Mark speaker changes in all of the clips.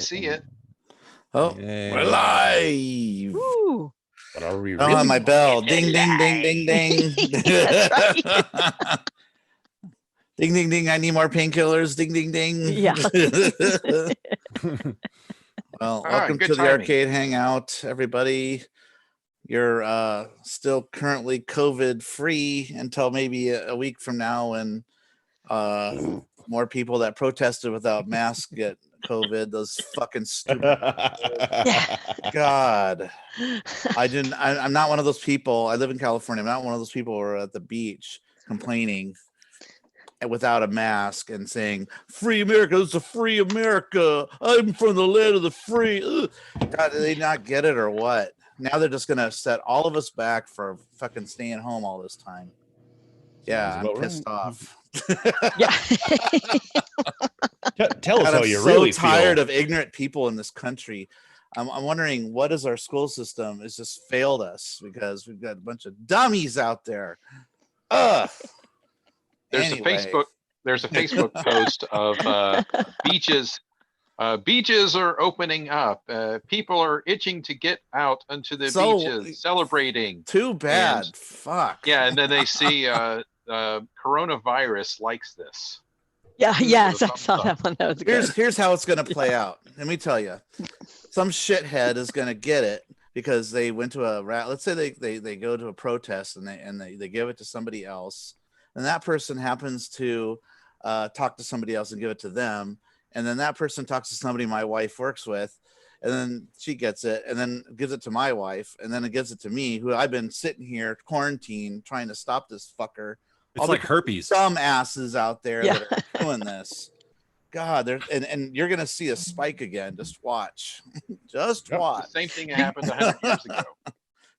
Speaker 1: See it.
Speaker 2: Oh,
Speaker 3: Yay.
Speaker 2: we're live.
Speaker 4: Ooh.
Speaker 5: But are we
Speaker 2: Oh,
Speaker 5: really?
Speaker 2: my bell. Ding, ding, ding, ding, ding.
Speaker 4: That's right.
Speaker 2: Ding, ding, ding. I need more painkillers. Ding, ding, ding.
Speaker 4: Yeah.
Speaker 2: Well, welcome
Speaker 1: good
Speaker 2: to the
Speaker 1: timing.
Speaker 2: Arcade Hangout, everybody. You're still currently COVID free until maybe a week from now when more people that protested without masks get COVID. Those fucking stupid. God. I'm not one of those people. I live in California. I'm not one of those people who are at the beach complaining without a mask and saying, "Free America, this is a free America. I'm from the land of the free." Ugh. God, do they not get it or what? Now they're just gonna set all of us back for fucking staying home all this time. Yeah, I'm pissed off.
Speaker 4: Yeah.
Speaker 5: Tell us
Speaker 2: God,
Speaker 5: how
Speaker 2: I'm
Speaker 5: you
Speaker 2: so
Speaker 5: really
Speaker 2: tired
Speaker 5: feel.
Speaker 2: of ignorant people in this country. I'm wondering what is our school system has just failed us because we've got a bunch of dummies out there. Ugh.
Speaker 1: There's a Facebook post of beaches. Beaches are opening up. People are itching to get out onto the beaches, celebrating.
Speaker 2: Too bad.
Speaker 1: And,
Speaker 2: fuck.
Speaker 1: Yeah, and then they see coronavirus likes this.
Speaker 4: Yeah. Yes, I saw that one. That was good.
Speaker 2: Here's how it's gonna play out. Let me tell you. Some shithead is gonna get it because they went to a let's say they go to a protest and they give it to somebody else, and that person happens to talk to somebody else and give it to them, and then that person talks to somebody my wife works with, and then she gets it and then gives it to my wife, and then it gives it to me, who I've been sitting here quarantined trying to stop this fucker.
Speaker 3: It's like herpes.
Speaker 2: Dumb asses out there
Speaker 4: Yeah.
Speaker 2: that are doing this. God, and you're gonna see a spike again. Just watch. Just watch.
Speaker 1: The same thing that happened 100 years ago.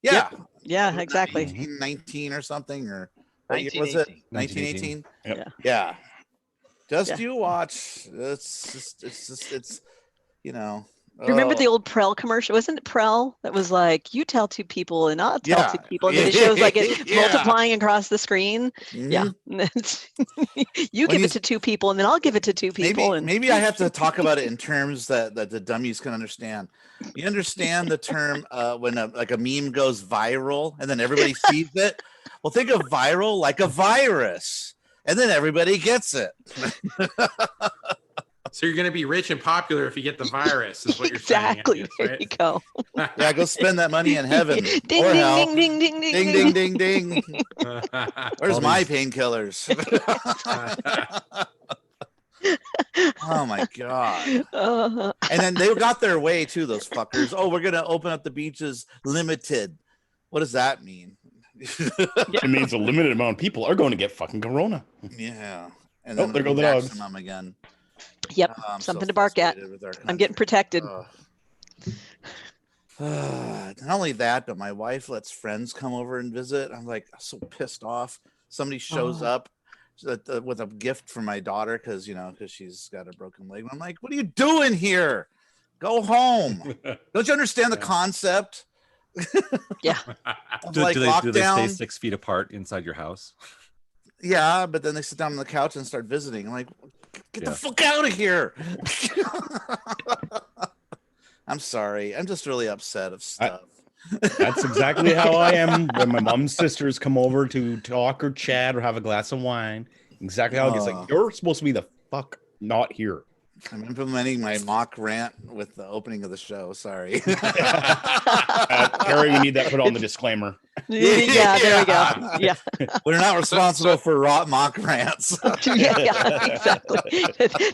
Speaker 2: Yeah.
Speaker 4: Yeah, exactly.
Speaker 2: 1919 or something, or what year was it? 1918.
Speaker 5: Yep.
Speaker 2: Yeah. Just
Speaker 4: Yeah.
Speaker 2: you watch. It's you know.
Speaker 4: Do you remember the old Prel commercial? Wasn't it Prel that was like, "You tell two people and I'll tell two people," and then it shows like it
Speaker 2: Yeah.
Speaker 4: multiplying across the screen.
Speaker 2: Mhm.
Speaker 4: Yeah. You give it to two people and then I'll give it to two people.
Speaker 2: Maybe I have to talk about it in terms that the dummies can understand. You understand the term when a meme goes viral and then everybody sees it? Well, think of viral like a virus, and then everybody gets it.
Speaker 6: So you're going to be rich and popular if you get the virus, is what you're
Speaker 4: Exactly.
Speaker 6: saying.
Speaker 4: There you go.
Speaker 2: Yeah, go spend that money in heaven.
Speaker 4: Ding,
Speaker 2: or
Speaker 4: ding,
Speaker 2: hell.
Speaker 4: ding, ding, ding, ding,
Speaker 2: Ding, ding, ding, ding. Where's
Speaker 3: All
Speaker 2: my
Speaker 3: these-
Speaker 2: painkillers? Oh my god. And then they got their way too, those fuckers. Oh, we're gonna open up the beaches limited. What does that mean?
Speaker 5: It means a limited amount of people are going to get fucking corona.
Speaker 2: Yeah. And
Speaker 5: Oh, there go the dogs.
Speaker 2: maximum again.
Speaker 4: Yep.
Speaker 2: I'm
Speaker 4: Something
Speaker 2: so
Speaker 4: to bark at.
Speaker 2: frustrated with our
Speaker 4: I'm getting
Speaker 2: country.
Speaker 4: protected.
Speaker 2: Not only that, but my wife lets friends come over and visit. I'm like so pissed off. Somebody shows up with a gift for my daughter because she's got a broken leg. I'm like, what are you doing here? Go home. Don't you understand the concept?
Speaker 4: Yeah.
Speaker 3: Do they stay 6 feet apart inside your house?
Speaker 2: Yeah, but then they sit down on the couch and start visiting. I'm like, get the fuck out of here. I'm sorry. I'm just really upset of stuff.
Speaker 5: That's exactly how I am when my mom's sisters come over to talk or chat or have a glass of wine. Exactly how it gets like, you're supposed to be the fuck not here.
Speaker 2: I'm implementing my mock rant with the opening of the show. Sorry.
Speaker 5: Harry, we need that put on the disclaimer.
Speaker 4: Yeah, there we go. Yeah.
Speaker 2: We're not responsible for mock rants.
Speaker 4: Yeah, exactly.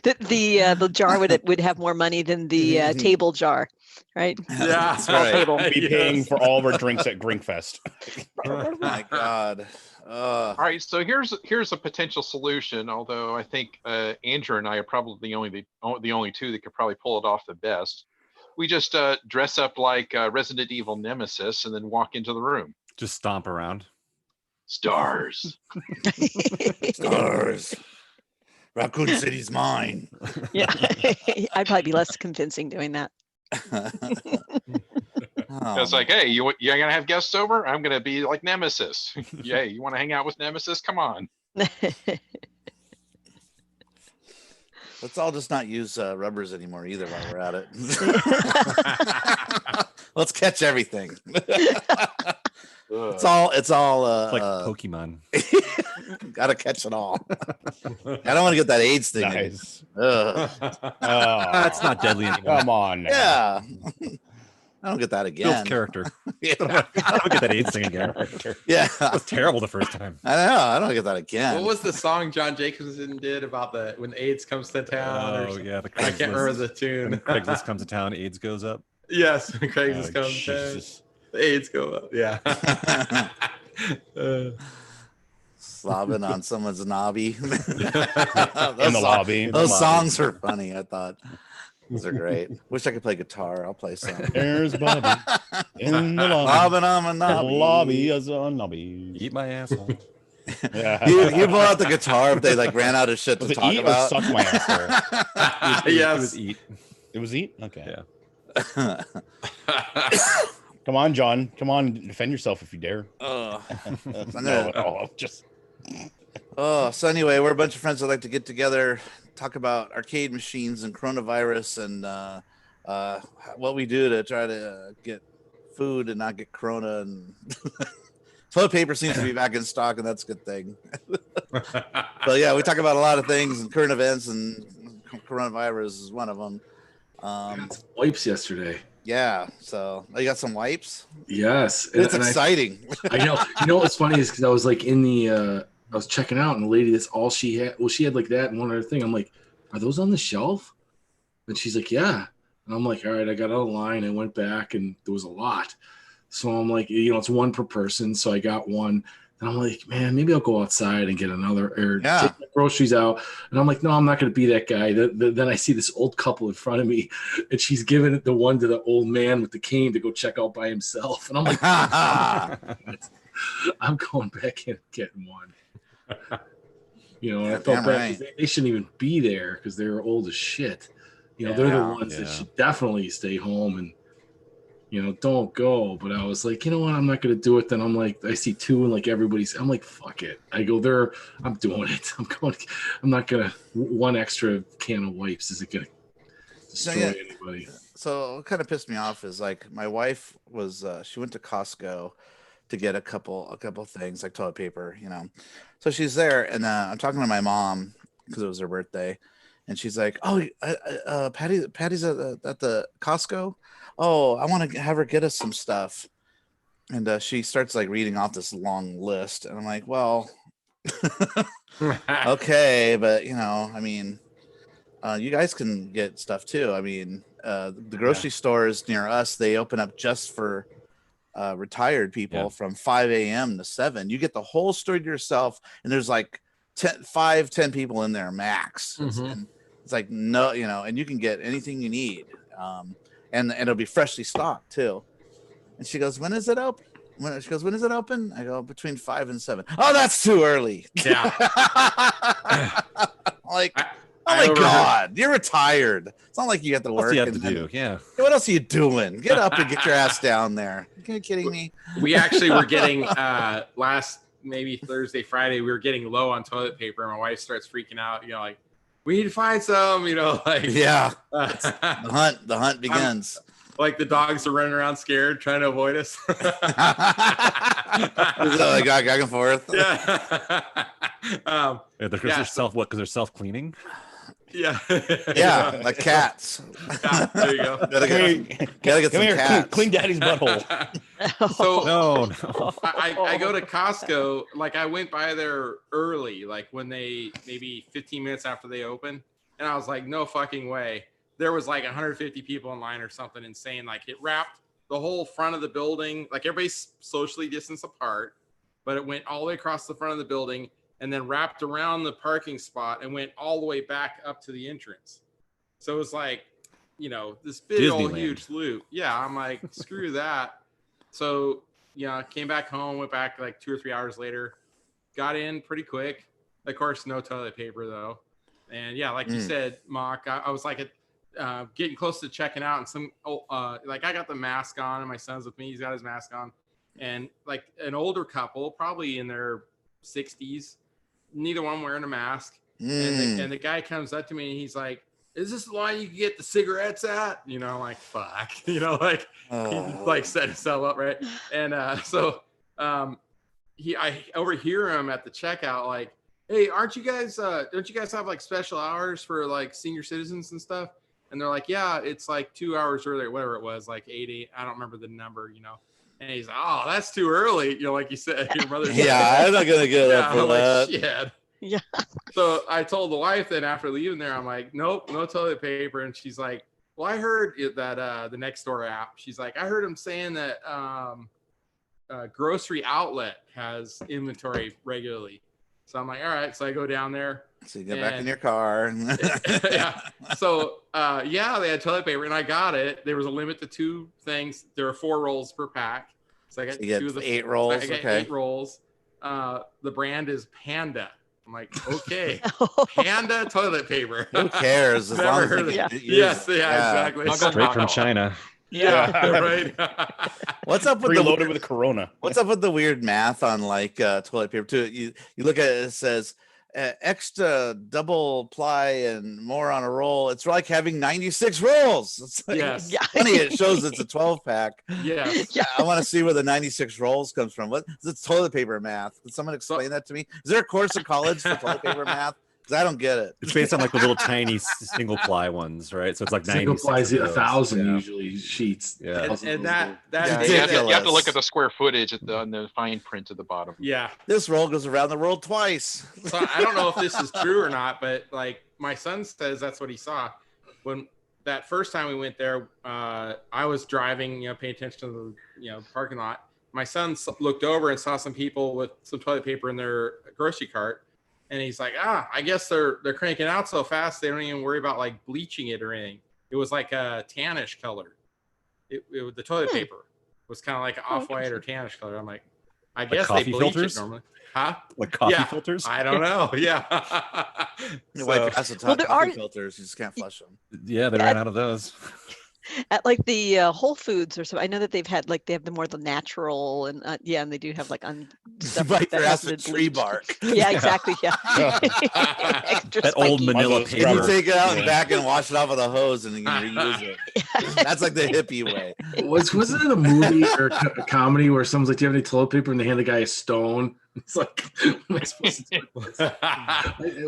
Speaker 4: The jar would have more money than the table jar, right?
Speaker 6: Yeah.
Speaker 2: That's right.
Speaker 4: Table.
Speaker 5: Be paying for all of our drinks at Grinkfest.
Speaker 2: Oh my god.
Speaker 1: All right, so here's a potential solution. Although I think Andrew and I are probably the only two that could probably pull it off the best. We just dress up like Resident Evil Nemesis and then walk into the room.
Speaker 3: Just stomp around.
Speaker 1: Stars.
Speaker 2: Stars. Raccoon City's mine.
Speaker 4: Yeah. I'd probably be less convincing doing that.
Speaker 1: It's like, hey, you're gonna have guests over? I'm gonna be like Nemesis. Yeah, you want to hang out with Nemesis? Come on.
Speaker 2: Let's all just not use rubbers anymore either while we're at it. Let's catch everything. It's all
Speaker 3: It's like Pokemon.
Speaker 2: Gotta catch it all. I don't want to get that AIDS thing.
Speaker 5: Nice.
Speaker 3: That's not deadly anymore.
Speaker 5: Come on. Now.
Speaker 2: Yeah. I don't get that
Speaker 3: Bill's
Speaker 2: again.
Speaker 3: character.
Speaker 2: Yeah.
Speaker 3: I don't get that AIDS thing again.
Speaker 2: Yeah.
Speaker 3: That was terrible the first time.
Speaker 2: I know. I don't get that again.
Speaker 6: What was the song John Jacobson did about when AIDS comes to town?
Speaker 3: Oh yeah, the
Speaker 6: I can't remember the
Speaker 3: When
Speaker 6: tune.
Speaker 3: Craigslist comes to town, AIDS goes up.
Speaker 6: Yes, when Craigslist
Speaker 5: Oh,
Speaker 6: comes to town,
Speaker 5: Jesus.
Speaker 6: the AIDS go up. Yeah.
Speaker 2: Slobbing on someone's knobby.
Speaker 5: In the lobby.
Speaker 2: Those songs are funny. I thought those are great. Wish I could play guitar. I'll play some.
Speaker 5: There's Bobby in the lobby.
Speaker 2: Slobbing on my
Speaker 5: The
Speaker 2: knobby.
Speaker 5: lobby is a knobby.
Speaker 3: Eat my asshole.
Speaker 5: Yeah.
Speaker 2: You pull out the guitar if they like ran out of shit
Speaker 5: Was
Speaker 2: to
Speaker 5: it
Speaker 2: talk
Speaker 5: eat
Speaker 2: about.
Speaker 5: or suck my asshole?
Speaker 3: It
Speaker 6: Yes.
Speaker 3: was eat.
Speaker 5: It was eat? Okay.
Speaker 3: Yeah.
Speaker 5: Come on, John. Come on, defend yourself if you dare.
Speaker 2: Oh.
Speaker 5: No, just
Speaker 2: So anyway, we're a bunch of friends that like to get together, talk about arcade machines and coronavirus and what we do to try to get food and not get corona. And toilet paper seems to be back in stock, and that's a good thing. But yeah, we talk about a lot of things and current events, and coronavirus is one of them.
Speaker 7: I got some wipes yesterday.
Speaker 2: Yeah, so you got some wipes.
Speaker 7: Yes,
Speaker 2: It's exciting.
Speaker 7: I know. You know what's funny is because I was like in the, I was checking out, and the lady, that's all she had. Well, she had like that and one other thing. I'm like, are those on the shelf? And she's like, yeah. And I'm like, all right. I got out of line and went back, and there was a lot. So I'm like, it's one per person. So I got one. And I'm like, man, maybe I'll go outside and get another, or take my groceries out. And I'm like, no, I'm not going to be that guy. Then I see this old couple in front of me, and she's giving it the one to the old man with the cane to go check out by himself. And I'm like, I'm going back in and getting one. And I felt bad. Right. They shouldn't even be there because they're old as shit. They're the ones that should definitely stay home and, don't go. But I was like, you know what? I'm not going to do it. Then I'm like, I see two and like I'm like, fuck it. I go there. I'm doing it. I'm not going to, one extra can of wipes isn't going to destroy anybody.
Speaker 2: So what kind of pissed me off is like my wife was, she went to Costco to get a couple things like toilet paper, So she's there, and I'm talking to my mom because it was her birthday, and she's like, "Oh, Patty's at the Costco. Oh, I want to have her get us some stuff." And she starts like reading off this long list, and I'm like, "Well, okay, but I mean, you guys can get stuff too. I mean, the grocery stores near us, they open up just for retired people from 5 a.m. to 7. You get the whole store to yourself, and there's like 10 people in there max. Mm-hmm. And it's like, no, and you can get anything you need. And it'll be freshly stocked too. And she goes, when is it open? She goes, when is it open? I go, between 5 and 7. Oh, that's too early.
Speaker 6: Yeah.
Speaker 2: Like, oh my God, you're retired. It's not like you have to work.
Speaker 3: What do you have to do? Yeah.
Speaker 2: What else are you doing? Get up and get your ass down there. Are you kidding me?
Speaker 6: We actually were getting last maybe Thursday, Friday, we were getting low on toilet paper, and my wife starts freaking out. Like, we need to find some. Like
Speaker 2: the hunt begins.
Speaker 6: Like the dogs are running around scared, trying to avoid us.
Speaker 2: Like back and forth.
Speaker 6: Yeah.
Speaker 3: Because they're self-cleaning.
Speaker 6: Yeah.
Speaker 2: Yeah, like cats.
Speaker 6: Yeah, there you go.
Speaker 2: Gotta get some cats.
Speaker 5: Clean daddy's butthole.
Speaker 6: So
Speaker 3: no.
Speaker 6: I go to Costco. Like I went by there early, like when they maybe 15 minutes after they open, and I was like, no fucking way. There was like 150 people in line or something insane. Like it wrapped the whole front of the building. Like everybody's socially distanced apart, but it went all the way across the front of the building and then wrapped around the parking spot and went all the way back up to the entrance. So it was like, this big old huge loop. Yeah. I'm like, screw that. So, came back home, went back like 2 or 3 hours later, got in pretty quick. Of course, no toilet paper though. And yeah, like you said, Mock, I was like getting close to checking out, and some like I got the mask on, and my son's with me. He's got his mask on, and like an older couple, probably in their 60s, neither one wearing a mask, And the guy comes up to me and he's like, "Is this the line you can get the cigarettes at?" You know, like fuck, you know, like he like set himself up, right? And so I overhear him at the checkout, like, "Hey, aren't you guys don't you guys have like special hours for like senior citizens and stuff?" And they're like, "Yeah, it's like 2 hours earlier, whatever it was, like 80. I don't remember the number, you know." And he's like, "Oh, that's too early," you know, like you said, your mother said.
Speaker 2: Yeah, I'm not gonna get up for
Speaker 6: I'm
Speaker 2: that.
Speaker 6: like, shit.
Speaker 4: Yeah.
Speaker 6: So I told the wife that after leaving there, I'm like, "Nope, no toilet paper." And she's like, "Well, I heard that the Next Door app." She's like, "I heard him saying that grocery outlet has inventory regularly." So I'm like, "All right." So I go down there.
Speaker 2: So you get back in your car.
Speaker 6: Yeah. So yeah, they had toilet paper, and I got it. There was a limit to 2 things. There are 4 rolls per pack. So I got 2 of the
Speaker 2: 8 rolls.
Speaker 6: I got
Speaker 2: Okay.
Speaker 6: 8 rolls. The brand is Panda. I'm like, okay, Panda toilet paper.
Speaker 2: Who cares? As long as
Speaker 6: Never
Speaker 2: they
Speaker 6: heard
Speaker 2: can
Speaker 6: of it.
Speaker 2: use
Speaker 6: Yes,
Speaker 2: it.
Speaker 6: yeah, exactly.
Speaker 3: Straight from China.
Speaker 6: Yeah, right.
Speaker 2: What's up with
Speaker 5: Preloaded with Corona.
Speaker 2: What's up with the weird math on like toilet paper too? You look at it, it says extra double ply and more on a roll. It's like having 96 rolls. It's like,
Speaker 6: Yes.
Speaker 4: Yeah.
Speaker 2: funny. It shows it's a 12 pack.
Speaker 6: Yes.
Speaker 4: Yeah.
Speaker 2: I want to see where the 96 rolls comes from. What is this toilet paper math? Can someone explain that to me? Is there a course in college for toilet paper math? Because I don't get it.
Speaker 3: It's based on like the little tiny single ply ones, right? So it's like
Speaker 7: Single
Speaker 3: 96
Speaker 7: plies
Speaker 3: of
Speaker 7: 1,000
Speaker 3: those.
Speaker 7: usually sheets.
Speaker 3: Yeah.
Speaker 6: And that
Speaker 2: Yeah,
Speaker 1: You have, to, you have to
Speaker 2: ridiculous.
Speaker 1: look at the square footage on the fine print at the bottom.
Speaker 6: yeah.
Speaker 2: This roll goes around the world twice.
Speaker 6: So I don't know if this is true or not, but like my son says that's what he saw when that first time we went there. I was driving, you know, paying attention to the, you know, parking lot. My son looked over and saw some people with some toilet paper in their grocery cart, and he's like, I guess they're cranking out so fast they don't even worry about like bleaching it or anything. It was like a tannish color. The toilet paper was kind of like off-white or tannish color. I'm like, I guess they
Speaker 3: coffee
Speaker 6: bleach
Speaker 3: filters?
Speaker 6: it normally. Huh?
Speaker 3: Like coffee
Speaker 6: Yeah.
Speaker 3: filters?
Speaker 6: I don't know. Yeah.
Speaker 2: You
Speaker 6: So-
Speaker 2: wipe your ass with
Speaker 4: Well, there
Speaker 2: coffee
Speaker 4: are-
Speaker 2: filters. You just can't flush them.
Speaker 3: Yeah, they ran out of those.
Speaker 4: At like the Whole Foods or so, I know that they've had like they have the more the natural and yeah, and they do have like stuff
Speaker 2: Wipe
Speaker 4: that
Speaker 2: your ass
Speaker 4: hasn't
Speaker 2: with
Speaker 4: been
Speaker 2: tree
Speaker 4: bleached.
Speaker 2: bark.
Speaker 4: Yeah, exactly. Yeah. Extra
Speaker 3: That old
Speaker 4: spiky.
Speaker 3: manila
Speaker 5: Mother's
Speaker 2: And you
Speaker 3: paper.
Speaker 5: rubber.
Speaker 2: take it out and
Speaker 5: Yeah.
Speaker 2: back and wash it off with a hose, and you can reuse it. That's like the hippie way.
Speaker 7: Wasn't it a movie or a comedy where someone's like, "Do you have any toilet paper?" and they hand the guy a stone? It's like, what am I supposed to do?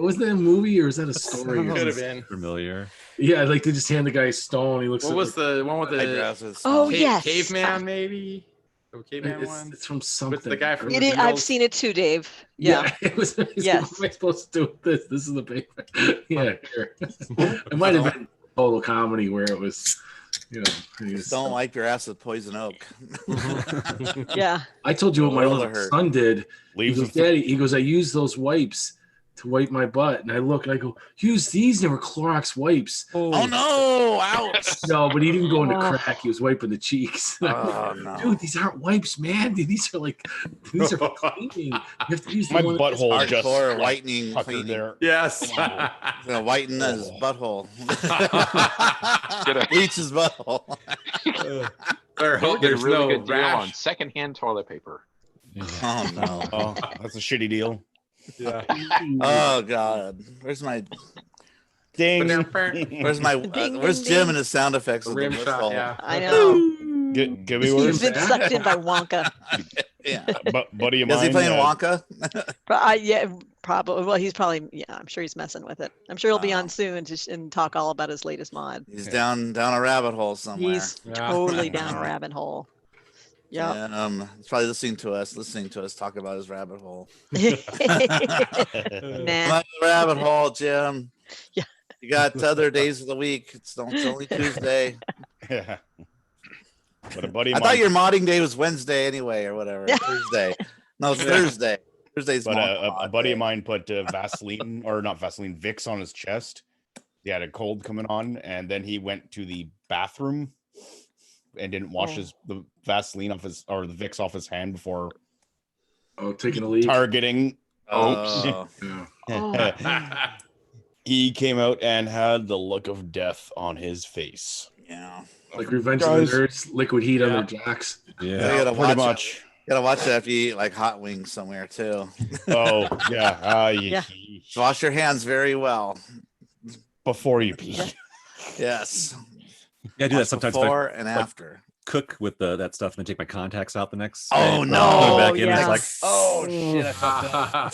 Speaker 7: Wasn't that a movie or is that a story?
Speaker 6: Could have been.
Speaker 3: Familiar.
Speaker 7: Yeah, like they just hand the guy a stone. He looks.
Speaker 6: What
Speaker 7: at
Speaker 6: was the one with
Speaker 2: Wipe your
Speaker 6: the
Speaker 2: ass with
Speaker 4: Oh,
Speaker 2: stone.
Speaker 4: yes.
Speaker 6: caveman? Maybe the caveman one.
Speaker 7: it's from something.
Speaker 6: With the guy from
Speaker 4: It
Speaker 6: the
Speaker 4: is, I've
Speaker 6: Beatles.
Speaker 4: seen it too, Dave. Yeah.
Speaker 7: It was. What
Speaker 4: Yes.
Speaker 7: am I supposed to do with this? This is the paper. Yeah, here. It might have been total comedy where it was, you know. he was-
Speaker 2: Don't wipe your ass with poison oak.
Speaker 4: Yeah.
Speaker 7: I told you what my
Speaker 2: World
Speaker 7: little
Speaker 2: of hurt.
Speaker 7: son did. He
Speaker 5: Leaves
Speaker 7: goes,
Speaker 5: them.
Speaker 7: Daddy, he goes, I use those wipes to wipe my butt. And I look and I go, use these. They were Clorox wipes.
Speaker 2: Oh no! Ouch!
Speaker 7: No, but he didn't go into
Speaker 4: Oh.
Speaker 7: crack. He was wiping the cheeks.
Speaker 2: Oh no!
Speaker 7: Dude, these aren't wipes, man. Dude, these are these are for cleaning. You have to use the
Speaker 5: My
Speaker 7: one that's
Speaker 5: butthole just
Speaker 2: Hardcore
Speaker 5: like,
Speaker 2: whitening,
Speaker 5: puckered
Speaker 2: cleaning.
Speaker 5: there.
Speaker 6: Yes.
Speaker 2: He's gonna whiten his butthole.
Speaker 1: Get a-
Speaker 2: Bleach his butthole.
Speaker 6: Better
Speaker 1: You'll
Speaker 6: hope
Speaker 1: get a
Speaker 6: there's
Speaker 1: really
Speaker 6: no
Speaker 1: good deal on
Speaker 6: rash.
Speaker 1: secondhand toilet paper.
Speaker 2: Oh no!
Speaker 5: Oh, that's a shitty deal.
Speaker 6: Yeah.
Speaker 2: Oh god! Where's my
Speaker 5: Ding.
Speaker 2: where's my
Speaker 4: Ding,
Speaker 2: where's
Speaker 4: ding,
Speaker 2: Jim
Speaker 4: ding.
Speaker 2: and his sound effects? Of the
Speaker 6: Rim shot.
Speaker 2: whistle?
Speaker 6: Yeah.
Speaker 4: I know.
Speaker 5: Give me
Speaker 4: He's
Speaker 5: worse.
Speaker 4: been sucked in by Wonka.
Speaker 2: Yeah.
Speaker 5: Buddy of
Speaker 2: Is
Speaker 5: mine.
Speaker 2: he playing Wonka?
Speaker 4: Yeah, probably. Well, he's probably. Yeah, I'm sure he's messing with it. I'm sure he'll be
Speaker 2: Wow.
Speaker 4: on soon and talk all about his latest mod.
Speaker 2: He's down a rabbit hole somewhere.
Speaker 4: He's
Speaker 6: Yeah.
Speaker 4: totally down a rabbit hole. Yeah.
Speaker 2: He's probably listening to us talk about his rabbit hole.
Speaker 4: Nah.
Speaker 2: Come on, the rabbit hole, Jim.
Speaker 4: Yeah.
Speaker 2: You got other days of the week. It's only Tuesday.
Speaker 5: Yeah. But a buddy
Speaker 2: I
Speaker 5: of
Speaker 2: thought
Speaker 5: mine,
Speaker 2: your modding day was Wednesday anyway, or whatever. Thursday. No, it's Thursday. Thursday's
Speaker 5: but
Speaker 2: mod
Speaker 5: a
Speaker 2: mod
Speaker 5: buddy
Speaker 2: day.
Speaker 5: of mine put Vaseline or not Vaseline, Vicks on his chest. He had a cold coming on, and then he went to the bathroom and didn't wash the Vaseline off his or the Vicks off his hand before
Speaker 7: Oh, taking a leak.
Speaker 5: targeting.
Speaker 2: Oh.
Speaker 7: Yeah.
Speaker 5: He came out and had the look of death on his face.
Speaker 2: Yeah.
Speaker 7: Like Revenge of
Speaker 5: Guys.
Speaker 7: the Nerds, liquid heat on their jacks.
Speaker 2: You
Speaker 3: Yeah.
Speaker 2: gotta
Speaker 5: Pretty
Speaker 2: watch
Speaker 5: much.
Speaker 2: Gotta watch that if you eat like hot wings somewhere too.
Speaker 5: Oh yeah.
Speaker 4: Yeah.
Speaker 2: So wash your hands very well.
Speaker 5: Before you pee.
Speaker 2: Yes.
Speaker 3: Yeah, I do that
Speaker 2: Wash
Speaker 3: sometimes.
Speaker 2: before and after.
Speaker 3: Cook with that stuff and then take my contacts out the next.
Speaker 2: Oh,
Speaker 3: day.
Speaker 2: no.
Speaker 3: Put 'em back in.
Speaker 4: Yeah.
Speaker 3: It's like,
Speaker 5: oh shit! I fucked up.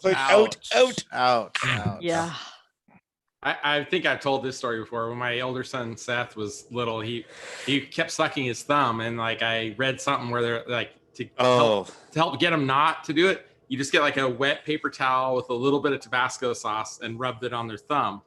Speaker 5: Like out.
Speaker 2: Ouch.
Speaker 4: Yeah.
Speaker 6: I think I've told this story before. When my older son Seth was little, he kept sucking his thumb, and like I read something where they're like to help get him not to do it, you just get like a wet paper towel with a little bit of Tabasco sauce and rubbed it on their thumb,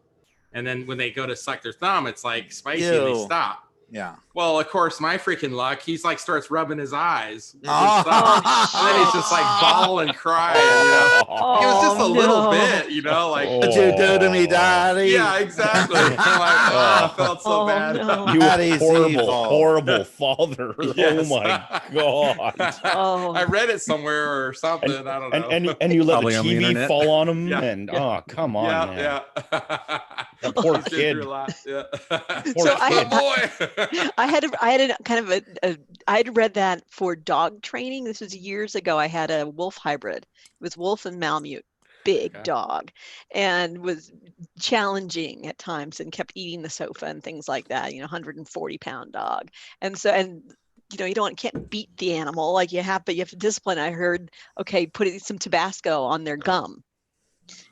Speaker 6: and then when they go to suck their thumb, it's like spicy and they stop.
Speaker 2: Yeah.
Speaker 6: Well, of course, my freaking luck, he's like starts rubbing his eyes with his
Speaker 2: Oh.
Speaker 6: thumb, and then he's just like bawling and crying. You know? It was just a little bit, you know, like
Speaker 2: What you do to me, Daddy?
Speaker 6: yeah, exactly. I'm like, I felt so bad.
Speaker 4: No.
Speaker 5: You
Speaker 2: Daddy's
Speaker 5: horrible,
Speaker 2: evil.
Speaker 5: horrible father.
Speaker 6: Yes.
Speaker 5: Oh my god.
Speaker 4: Oh.
Speaker 6: I read it somewhere or something. I don't know.
Speaker 5: And you let the
Speaker 3: Probably on the
Speaker 5: TV
Speaker 3: internet.
Speaker 5: fall on him,
Speaker 6: Yeah.
Speaker 5: and oh come on, man.
Speaker 6: yeah.
Speaker 5: That poor
Speaker 6: He's been
Speaker 5: kid.
Speaker 6: through a lot. Yeah.
Speaker 5: Poor
Speaker 4: So I-
Speaker 5: kid.
Speaker 6: boy.
Speaker 4: I had a kind of I had read that for dog training. This was years ago. I had a wolf hybrid. It was wolf and Malamute, big
Speaker 6: Okay.
Speaker 4: dog, and was challenging at times and kept eating the sofa and things like that. 140-pound dog, and you can't beat the animal like you have, but you have to discipline. I heard, okay, put some Tabasco on their gum.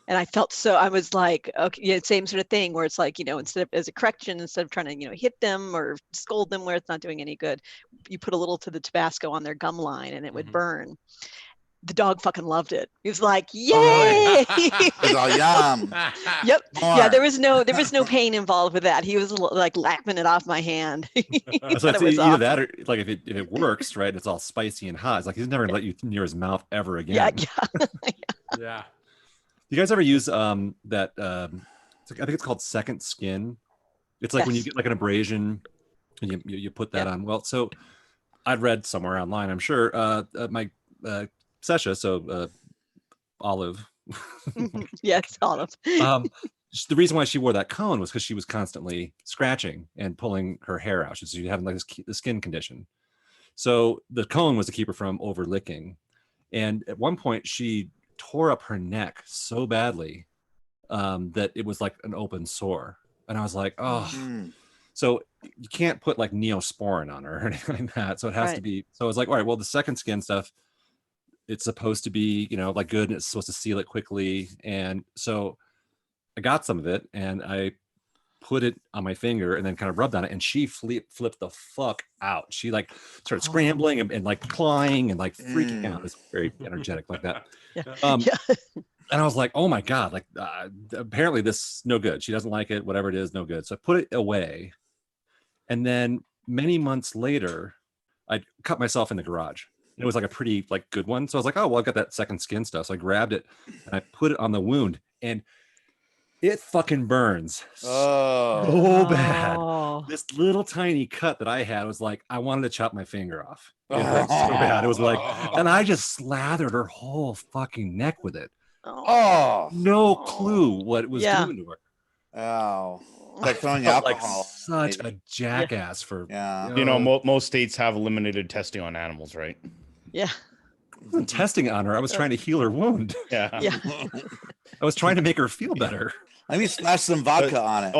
Speaker 4: And I was like, okay, yeah, same sort of thing where it's like, instead of as a correction, instead of trying to, hit them or scold them where it's not doing any good, you put a little to the Tabasco on their gum line and it would burn. The dog fucking loved it. He was like, yay!
Speaker 2: It's all yum.
Speaker 4: Yep.
Speaker 2: More.
Speaker 4: Yeah, there was no pain involved with that. He was like lapping it off my hand.
Speaker 3: So
Speaker 4: Thought
Speaker 3: it's
Speaker 4: it was
Speaker 3: either
Speaker 4: awesome.
Speaker 3: that or like if it works, right? It's all spicy and hot. It's like he's never gonna let you near his mouth ever again.
Speaker 4: Yeah.
Speaker 6: Yeah.
Speaker 3: You guys ever use that? I think it's called second skin. It's like when you
Speaker 4: Yes.
Speaker 3: get like an abrasion, and you put that on. Well, so I'd read somewhere online, I'm sure. My Sesha, so Olive.
Speaker 4: Yes, Olive.
Speaker 3: The reason why she wore that cone was because she was constantly scratching and pulling her hair out. She's having like this skin condition. So the cone was to keep her from over licking. And at one point, she tore up her neck so badly that it was like an open sore. And I was like, oh.
Speaker 2: Mm.
Speaker 3: So you can't put like Neosporin on her or anything like that. So it has to be. So I was like, all right, well, the second skin stuff, it's supposed to be, like good, and it's supposed to seal it quickly. And so I got some of it and I put it on my finger and then kind of rubbed on it, and she flipped the fuck out. She like started scrambling and like clawing and like freaking out. It's very energetic like that.
Speaker 4: Yeah.
Speaker 3: And I was like, oh my God, like apparently this is no good. She doesn't like it, whatever it is, no good. So I put it away. And then many months later, I cut myself in the garage. It was like a pretty like good one. So I was like, oh, well, I've got that second skin stuff. So I grabbed it and I put it on the wound, and it fucking burns so bad.
Speaker 4: Oh.
Speaker 3: This little tiny cut that I had was like, I wanted to chop my finger off. It hurt so bad. It was like, and I just slathered her whole fucking neck with it.
Speaker 2: Oh.
Speaker 3: No clue what it was doing to her.
Speaker 2: Oh. Like throwing
Speaker 3: Felt like
Speaker 2: alcohol.
Speaker 3: such a jackass for.
Speaker 2: Yeah.
Speaker 5: Most states have limited testing on animals, right?
Speaker 4: Yeah.
Speaker 3: I wasn't testing on her. I was trying to heal her wound.
Speaker 5: Yeah.
Speaker 4: Yeah.
Speaker 3: I was trying to make her feel better.
Speaker 2: Let me smash some vodka on it.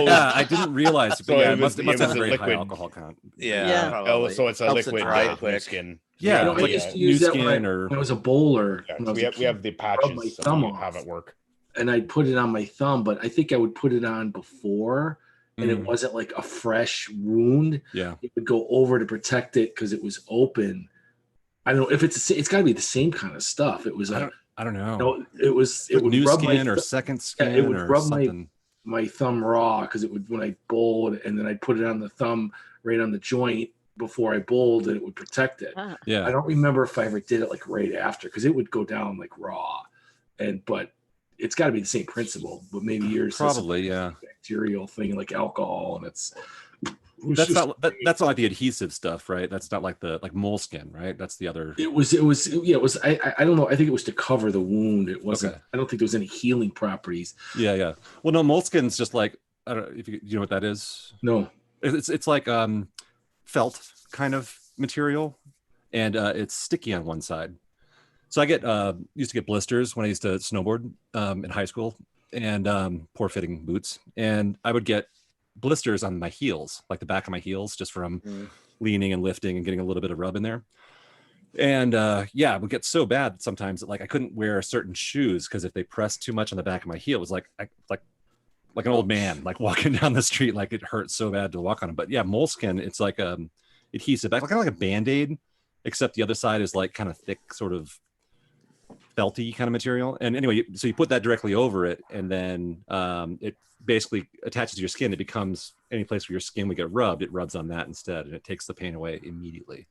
Speaker 3: Yeah, I didn't realize.
Speaker 5: So
Speaker 3: Yeah,
Speaker 5: it
Speaker 3: must have
Speaker 5: was
Speaker 3: a
Speaker 5: a
Speaker 3: very high
Speaker 5: liquid.
Speaker 3: alcohol count.
Speaker 4: Yeah.
Speaker 5: Oh, so it's a
Speaker 2: Helps it
Speaker 5: liquid
Speaker 2: dry
Speaker 5: new
Speaker 2: quick.
Speaker 5: skin.
Speaker 3: Yeah,
Speaker 7: I
Speaker 3: it's like
Speaker 7: used to
Speaker 3: new
Speaker 7: use that
Speaker 3: skin
Speaker 7: when
Speaker 3: or
Speaker 7: I was a bowler.
Speaker 5: Yeah,
Speaker 7: when I was
Speaker 5: we
Speaker 7: a
Speaker 5: have
Speaker 7: kid.
Speaker 5: the
Speaker 7: my
Speaker 5: patches.
Speaker 7: thumb
Speaker 5: So you
Speaker 7: off.
Speaker 5: have it work.
Speaker 7: And I'd put it on my thumb, but I think I would put it on before, and it
Speaker 3: Mm.
Speaker 7: wasn't like a fresh wound.
Speaker 3: Yeah.
Speaker 7: It would go over to protect it because it was open. I don't know if it's got to be the same kind of stuff. It was
Speaker 3: I don't know.
Speaker 7: no, it was it
Speaker 3: Like
Speaker 7: would
Speaker 3: new
Speaker 7: rub
Speaker 3: skin or
Speaker 7: my
Speaker 3: second skin
Speaker 7: it would
Speaker 3: or
Speaker 7: rub
Speaker 3: something.
Speaker 7: my thumb raw because it would when I bowled, and then I'd put it on the thumb right on the joint before I bowled, and it would protect it.
Speaker 4: Ah.
Speaker 7: I
Speaker 3: Yeah.
Speaker 7: don't remember if I ever did it like right after because it would go down like raw, but it's got to be the same principle. But maybe yours is
Speaker 3: Probably, yeah.
Speaker 7: a bacterial thing like alcohol, and it's
Speaker 3: That's
Speaker 7: just-
Speaker 3: that's not like the adhesive stuff, right? That's not like the moleskin, right? That's the other.
Speaker 7: It was I don't know. I think it was to cover the wound. It wasn't.
Speaker 3: Okay.
Speaker 7: I don't think there was any healing properties.
Speaker 3: Yeah. Well, no, moleskin's just like, I don't know if you know what that is.
Speaker 7: No.
Speaker 3: It's like felt kind of material, and it's sticky on one side. So I used to get blisters when I used to snowboard in high school, and poor fitting boots, and I would get blisters on my heels, like the back of my heels, just from leaning and lifting and getting a little bit of rub in there. And it would get so bad sometimes that like I couldn't wear certain shoes because if they pressed too much on the back of my heel, it was like an old man like walking down the street, like it hurt so bad to walk on them. But yeah, moleskin, it's like adhesive, kind of like a Band-Aid, except the other side is like kind of thick, sort of felty kind of material. And anyway, so you put that directly over it, and then it basically attaches to your skin. It becomes any place where your skin would get rubbed, it rubs on that instead, and it takes the pain away immediately.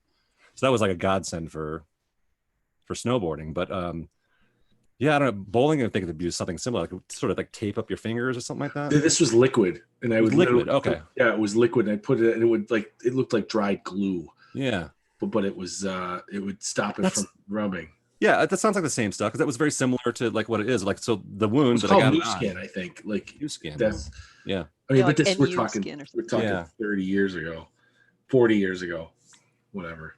Speaker 3: So that was like a godsend for snowboarding. But yeah, I don't know, bowling, I think it'd be something similar, like sort of like tape up your fingers or something like that.
Speaker 7: This was liquid, and I would
Speaker 3: liquid. Okay.
Speaker 7: Yeah, it was liquid, and I put it, and it looked like dried glue.
Speaker 3: Yeah.
Speaker 7: But it was it would stop it from rubbing.
Speaker 3: Yeah, that sounds like the same stuff, because that was very similar to like what it is. Like, so the wound
Speaker 7: that I got new skin, I think. Like
Speaker 3: new skin.
Speaker 7: That's
Speaker 3: yeah.
Speaker 7: I mean,
Speaker 4: like
Speaker 7: but this we're talking 30 years ago, 40 years ago, whatever.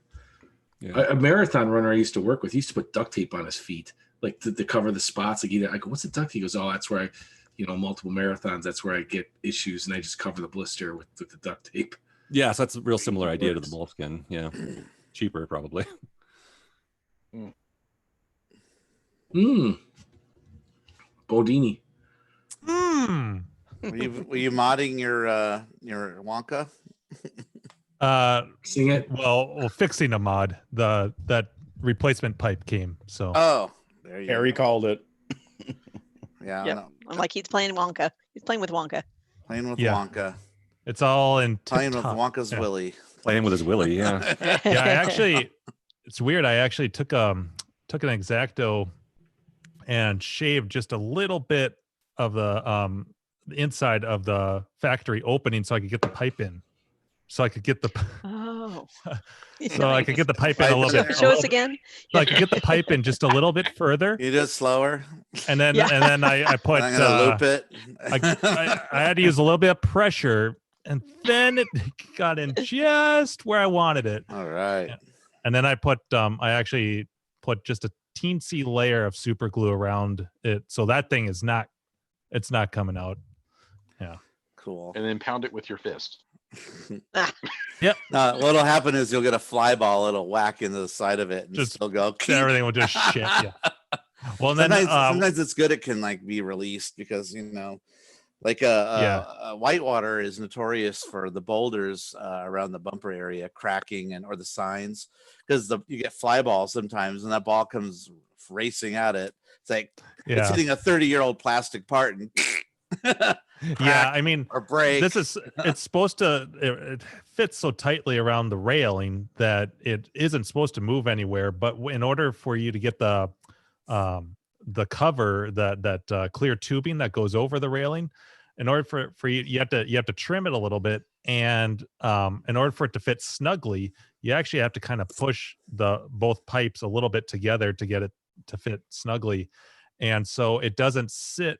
Speaker 7: Yeah. A marathon runner I used to work with, he used to put duct tape on his feet, like to cover the spots. Like I go, what's the duct tape? He goes, oh, that's where multiple marathons. That's where I get issues, and I just cover the blister with the duct tape.
Speaker 3: Yeah, so that's a real similar idea to the moleskin. Yeah, cheaper probably.
Speaker 7: Bodini.
Speaker 2: Were you modding your Wonka?
Speaker 7: Sing it.
Speaker 8: Well, fixing a mod. That replacement pipe came. So
Speaker 2: there you
Speaker 5: Harry called it.
Speaker 2: Yeah.
Speaker 4: Yep. I'm like, he's playing Wonka. He's playing with Wonka.
Speaker 2: Playing with Wonka.
Speaker 8: It's all in
Speaker 2: playing with Wonka's Willy.
Speaker 3: Playing with his Willy, yeah.
Speaker 8: Yeah, I actually, it's weird. I actually took an X-Acto and shaved just a little bit of the inside of the factory opening so I could get the pipe in. So I could get the I could get the pipe in a little bit.
Speaker 4: Show us again.
Speaker 8: So I could get the pipe in just a little bit further.
Speaker 2: You just slower.
Speaker 8: And then I put
Speaker 2: I'm gonna loop it.
Speaker 8: I had to use a little bit of pressure, and then it got in just where I wanted it.
Speaker 2: All right.
Speaker 8: And then I actually put just a teensy layer of super glue around it, so that thing it's not coming out. Yeah.
Speaker 2: Cool.
Speaker 1: And then pound it with your fist.
Speaker 8: Yep.
Speaker 2: What'll happen is you'll get a fly ball. It'll whack into the side of it, and
Speaker 8: just
Speaker 2: still go.
Speaker 8: Everything will just shit. Yeah. Well, and
Speaker 2: sometimes it's good. It can like be released because like whitewater is notorious for the boulders around the bumper area cracking or the signs, because you get fly balls sometimes, and that ball comes racing at it. It's like it's hitting a 30-year-old plastic part and.
Speaker 8: Yeah, I mean,
Speaker 2: or break.
Speaker 8: It's supposed to. It fits so tightly around the railing that it isn't supposed to move anywhere. But in order for you to get the cover, that clear tubing that goes over the railing, in order for you have to trim it a little bit, and in order for it to fit snugly, you actually have to kind of push both pipes a little bit together to get it to fit snugly, and so it doesn't sit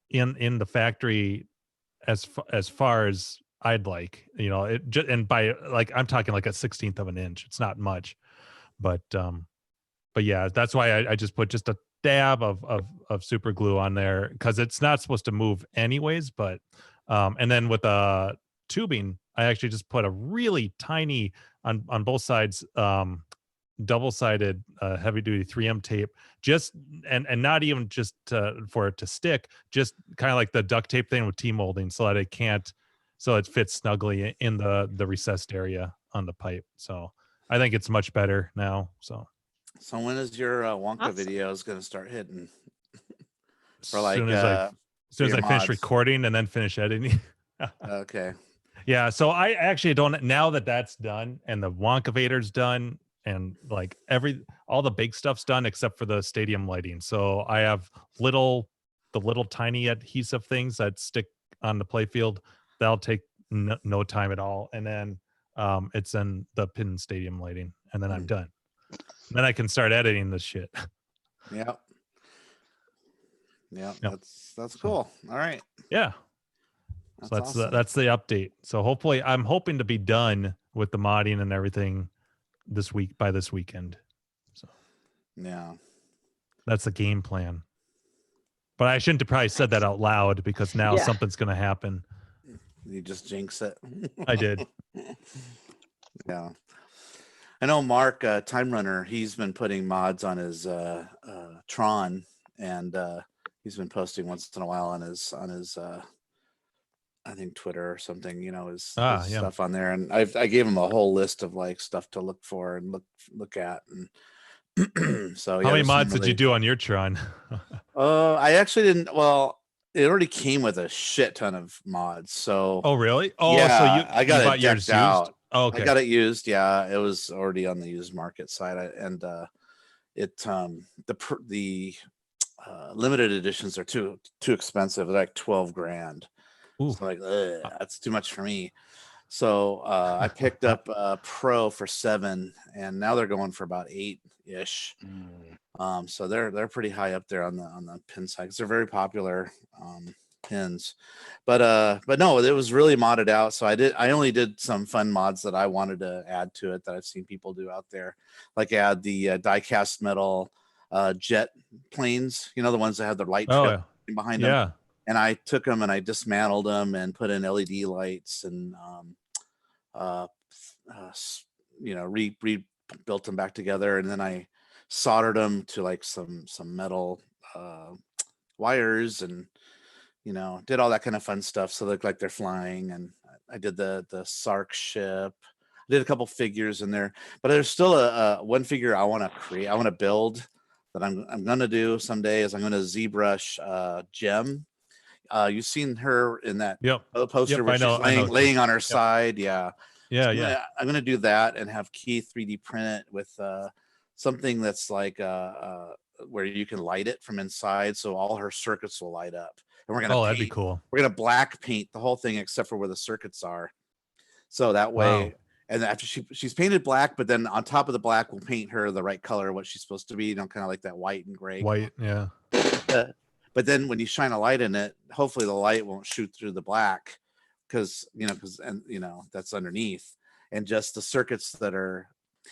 Speaker 8: in the factory as far as I'd like, and by like I'm talking like a 1/16 of an inch. It's not much, but yeah, that's why I just put just a dab of super glue on there, because it's not supposed to move anyways. But and then with the tubing, I actually just put a really tiny on both sides double-sided heavy duty 3M tape, just and not even just for it to stick, just kind of like the duct tape thing with T-molding, so that it fits snugly in the recessed area on the pipe. So I think it's much better now. So
Speaker 2: when is your Wonka videos going to start hitting? For like
Speaker 8: as soon as I finish recording and then finish editing.
Speaker 2: Okay.
Speaker 8: Yeah, so I actually don't, now that that's done and the Wonka Vader's done, and like all the big stuff's done except for the stadium lighting. So I have the little tiny adhesive things that stick on the playfield. That'll take no time at all. And then it's in the pin stadium lighting, and then I'm done. And then I can start editing this shit.
Speaker 2: Yeah. That's cool. All right.
Speaker 8: Yeah. That's awesome. That's the update. So hopefully I'm hoping to be done with the modding and everything by this weekend. So
Speaker 2: Yeah.
Speaker 8: that's the game plan. But I shouldn't have probably said that out loud because now
Speaker 4: Yeah.
Speaker 8: something's going to happen.
Speaker 2: You just jinx it.
Speaker 8: I did.
Speaker 2: Yeah. I know Mark, Time Runner, he's been putting mods on his Tron, and he's been posting once in a while on his I think Twitter or something, his stuff on there. And I gave him a whole list of like stuff to look for and look at. And so
Speaker 8: How many mods did you do on your Tron?
Speaker 2: I actually didn't. Well, it already came with a shit ton of mods. So
Speaker 8: Oh, really? Oh,
Speaker 2: yeah,
Speaker 8: so
Speaker 2: I got
Speaker 8: bought
Speaker 2: it
Speaker 8: yours
Speaker 2: decked out.
Speaker 8: used? Oh, okay.
Speaker 2: I got it used. Yeah, it was already on the used market side, the limited editions are too expensive. They're like 12 grand.
Speaker 8: Ooh.
Speaker 2: So like, that's too much for me. So I picked up a Pro for 7, and now they're going for about 8-ish. So they're pretty high up there on the pin side because they're very popular pins. But no, it was really modded out. So I only did some fun mods that I wanted to add to it that I've seen people do out there, like add the die-cast metal jet planes. The ones that have the light trail behind them.
Speaker 8: Yeah.
Speaker 2: And I took them and I dismantled them and put in LED lights and rebuilt them back together, and then I soldered them to like some metal wires, and did all that kind of fun stuff so they look like they're flying. And I did the Sark ship. I did a couple figures in there, but there's still a one figure I want to create. I want to build that I'm gonna do someday. Is I'm gonna ZBrush Gem. You've seen her in that poster where she's laying on her side. Yeah. I'm gonna do that and have Key 3D print it with something that's like where you can light it from inside, so all her circuits will light up. And we're gonna
Speaker 8: that'd be cool.
Speaker 2: We're gonna black paint the whole thing except for where the circuits are, so that way. Wow. And after she's painted black, but then on top of the black, we'll paint her the right color, what she's supposed to be. Kind of like that white and gray.
Speaker 8: White, yeah.
Speaker 2: But then when you shine a light in it, hopefully the light won't shoot through the black, because that's underneath, and just the circuits that are,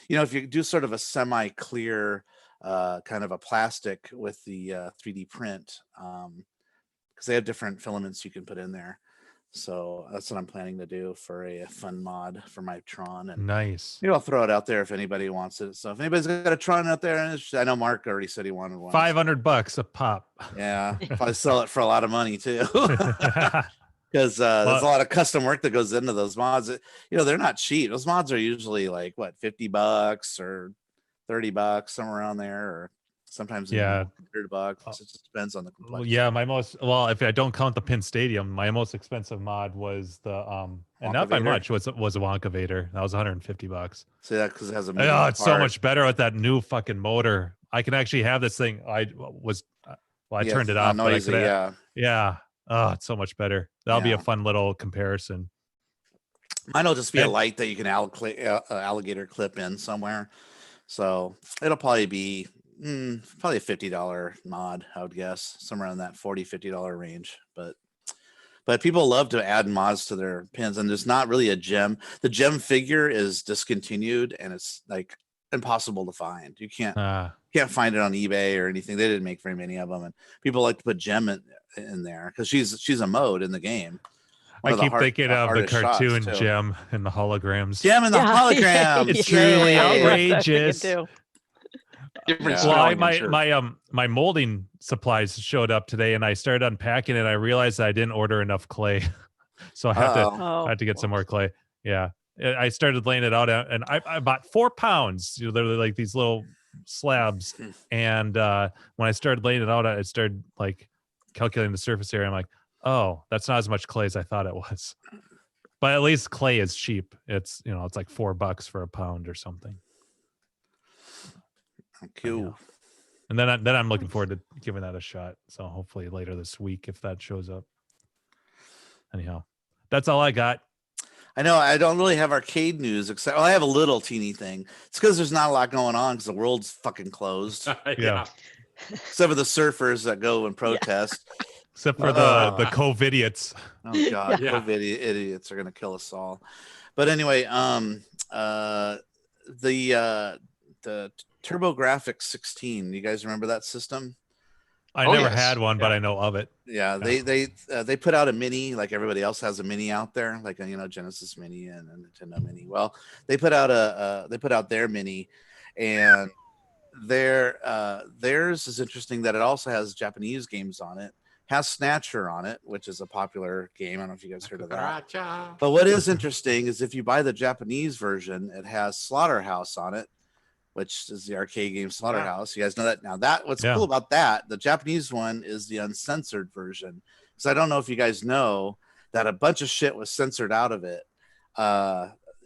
Speaker 2: if you do sort of a semi-clear kind of a plastic with the 3D print, because they have different filaments you can put in there. So that's what I'm planning to do for a fun mod for my Tron. And
Speaker 8: nice.
Speaker 2: I'll throw it out there if anybody wants it. So if anybody's got a Tron out there, and I know Mark already said he wanted one.
Speaker 8: $500 a pop.
Speaker 2: Yeah, probably sell it for a lot of money too. Because there's a lot of custom work that goes into those mods. They're not cheap. Those mods are usually like what, $50 or $30, somewhere around there, or sometimes $100. It just depends on the complexity.
Speaker 8: Yeah, if I don't count the Pin Stadium, my most expensive mod was the and not by much was a Wonka Vader. That was $150.
Speaker 2: See that because it has a
Speaker 8: it's so much better with that new fucking motor. I can actually have this thing. I turned it off.
Speaker 2: Noisy,
Speaker 8: yeah. Oh, it's so much better. That'll be a fun little comparison.
Speaker 2: Mine will just be a light that you can alligator clip in somewhere. So it'll probably be probably a $50 mod, I would guess, somewhere in that $40-$50 range. But people love to add mods to their pins, and there's not really a gem. The gem figure is discontinued, and it's like impossible to find. You can't find it on eBay or anything. They didn't make very many of them, and people like to put gem in there because she's a mode in the game.
Speaker 8: I keep thinking of the cartoon Gem and the holograms.
Speaker 2: Gem and the holograms.
Speaker 8: It's truly outrageous. My molding supplies showed up today, and I started unpacking it. I realized I didn't order enough clay, so I have to get some more clay. Yeah, I started laying it out, and I bought 4 pounds. They're like these little slabs, and when I started laying it out, I started like calculating the surface area. I'm like, oh, that's not as much clay as I thought it was. But at least clay is cheap. It's it's like $4 for a pound or something.
Speaker 2: Cool.
Speaker 8: And then I'm looking forward to giving that a shot. So hopefully later this week, if that shows up. Anyhow, that's all I got.
Speaker 2: I know I don't really have arcade news, except I have a little teeny thing. It's because there's not a lot going on because the world's fucking closed.
Speaker 8: Yeah.
Speaker 2: Except for the surfers that go and protest.
Speaker 8: Except for the COVID idiots.
Speaker 2: Oh God, COVID idiots are gonna kill us all. But anyway, the TurboGrafx 16. You guys remember that system?
Speaker 8: I
Speaker 1: Oh,
Speaker 8: never
Speaker 1: yes.
Speaker 8: had one, but
Speaker 6: Yeah.
Speaker 8: I know of it.
Speaker 2: Yeah, they put out a mini like everybody else has a mini out there, like Genesis Mini and a Nintendo Mini. Well, they put out their mini, and theirs is interesting that it also has Japanese games on it. Has Snatcher on it, which is a popular game. I don't know if you guys heard of that.
Speaker 6: Cucaracha.
Speaker 2: But what is interesting is if you buy the Japanese version, it has Slaughterhouse on it, which is the arcade game Slaughterhouse. You guys know that now. What's
Speaker 8: Yeah.
Speaker 2: cool about that, the Japanese one is the uncensored version. So I don't know if you guys know that a bunch of shit was censored out of it.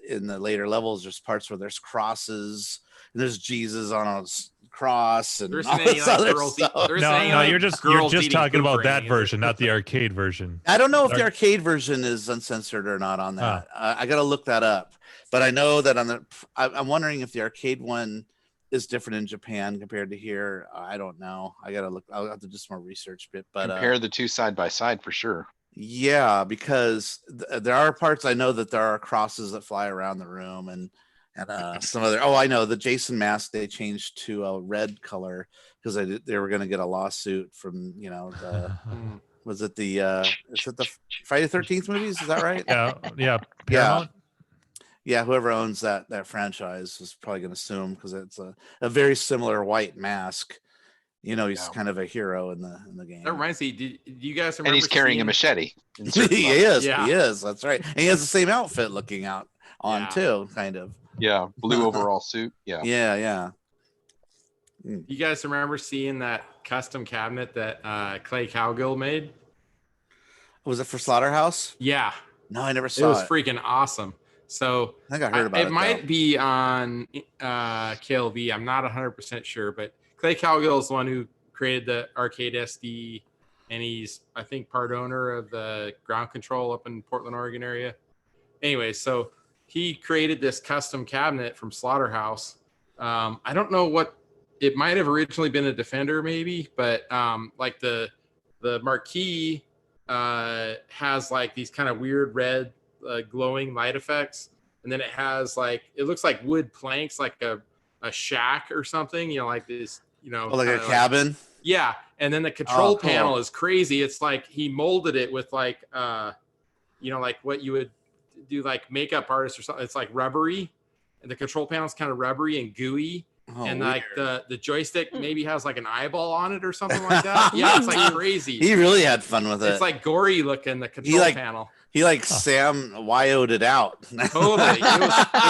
Speaker 2: In the later levels, there's parts where there's crosses and there's Jesus on a cross and
Speaker 6: There's
Speaker 2: all
Speaker 6: any,
Speaker 2: this
Speaker 6: like,
Speaker 2: other
Speaker 6: girls
Speaker 2: stuff.
Speaker 6: there's
Speaker 8: No,
Speaker 6: any,
Speaker 8: no,
Speaker 6: like,
Speaker 8: you're just
Speaker 6: girls eating
Speaker 8: talking
Speaker 6: poop
Speaker 8: about
Speaker 6: or
Speaker 8: that
Speaker 6: anything, is it?
Speaker 8: version, not the arcade version.
Speaker 2: I don't know if the
Speaker 8: Arc-
Speaker 2: arcade version is uncensored or not on that.
Speaker 8: Huh.
Speaker 2: I got to look that up. But I know that I'm wondering if the arcade one is different in Japan compared to here. I don't know. I got to look. I'll have to do some more research bit. But
Speaker 1: Compare the two side by side for sure.
Speaker 2: yeah, because there are parts I know that there are crosses that fly around the room and some other. Oh, I know the Jason mask they changed to a red color because they were going to get a lawsuit from the. Was it the is it the Friday the 13th movies? Is that right?
Speaker 8: yeah, Paramount.
Speaker 2: Yeah, whoever owns that franchise is probably going to sue him because it's a very similar white mask. He's
Speaker 1: Yeah.
Speaker 2: kind of a hero in the game.
Speaker 6: That reminds me. Do you guys remember?
Speaker 1: And he's carrying a
Speaker 6: seeing-
Speaker 1: machete.
Speaker 2: He is.
Speaker 6: Yeah.
Speaker 2: He is. That's right. And he has the same outfit looking out on
Speaker 6: Yeah.
Speaker 2: too, kind of.
Speaker 1: Yeah, blue overall suit. Yeah.
Speaker 2: Yeah.
Speaker 6: You guys remember seeing that custom cabinet that Clay Cowgill made?
Speaker 2: Was it for Slaughterhouse?
Speaker 6: Yeah,
Speaker 2: No, I never
Speaker 6: it
Speaker 2: saw
Speaker 6: was
Speaker 2: it.
Speaker 6: freaking awesome. So
Speaker 2: I think I heard about it.
Speaker 6: it might be on KLV. I'm not 100% sure, but Clay Cowgill is the one who created the arcade SD, and he's, I think, part owner of the ground control up in Portland, Oregon area. Anyway, so he created this custom cabinet from Slaughterhouse. I don't know what it might have originally been, a Defender maybe, but like the marquee has like these kind of weird red glowing light effects, and then it has like, it looks like wood planks, like a shack or something, like this,
Speaker 2: like a cabin.
Speaker 6: yeah. And then the control
Speaker 2: cool.
Speaker 6: panel is crazy. It's like he molded it with like like what you would do, like makeup artists or something. It's like rubbery, and the control panel is kind of rubbery and gooey.
Speaker 2: Oh,
Speaker 6: And
Speaker 2: weird.
Speaker 6: like the joystick maybe has like an eyeball on it or something like that. Yeah, it's like crazy.
Speaker 2: He really had fun with it.
Speaker 6: It's like gory looking, the control panel.
Speaker 2: He Sam Wyo'd it out.
Speaker 6: Totally. It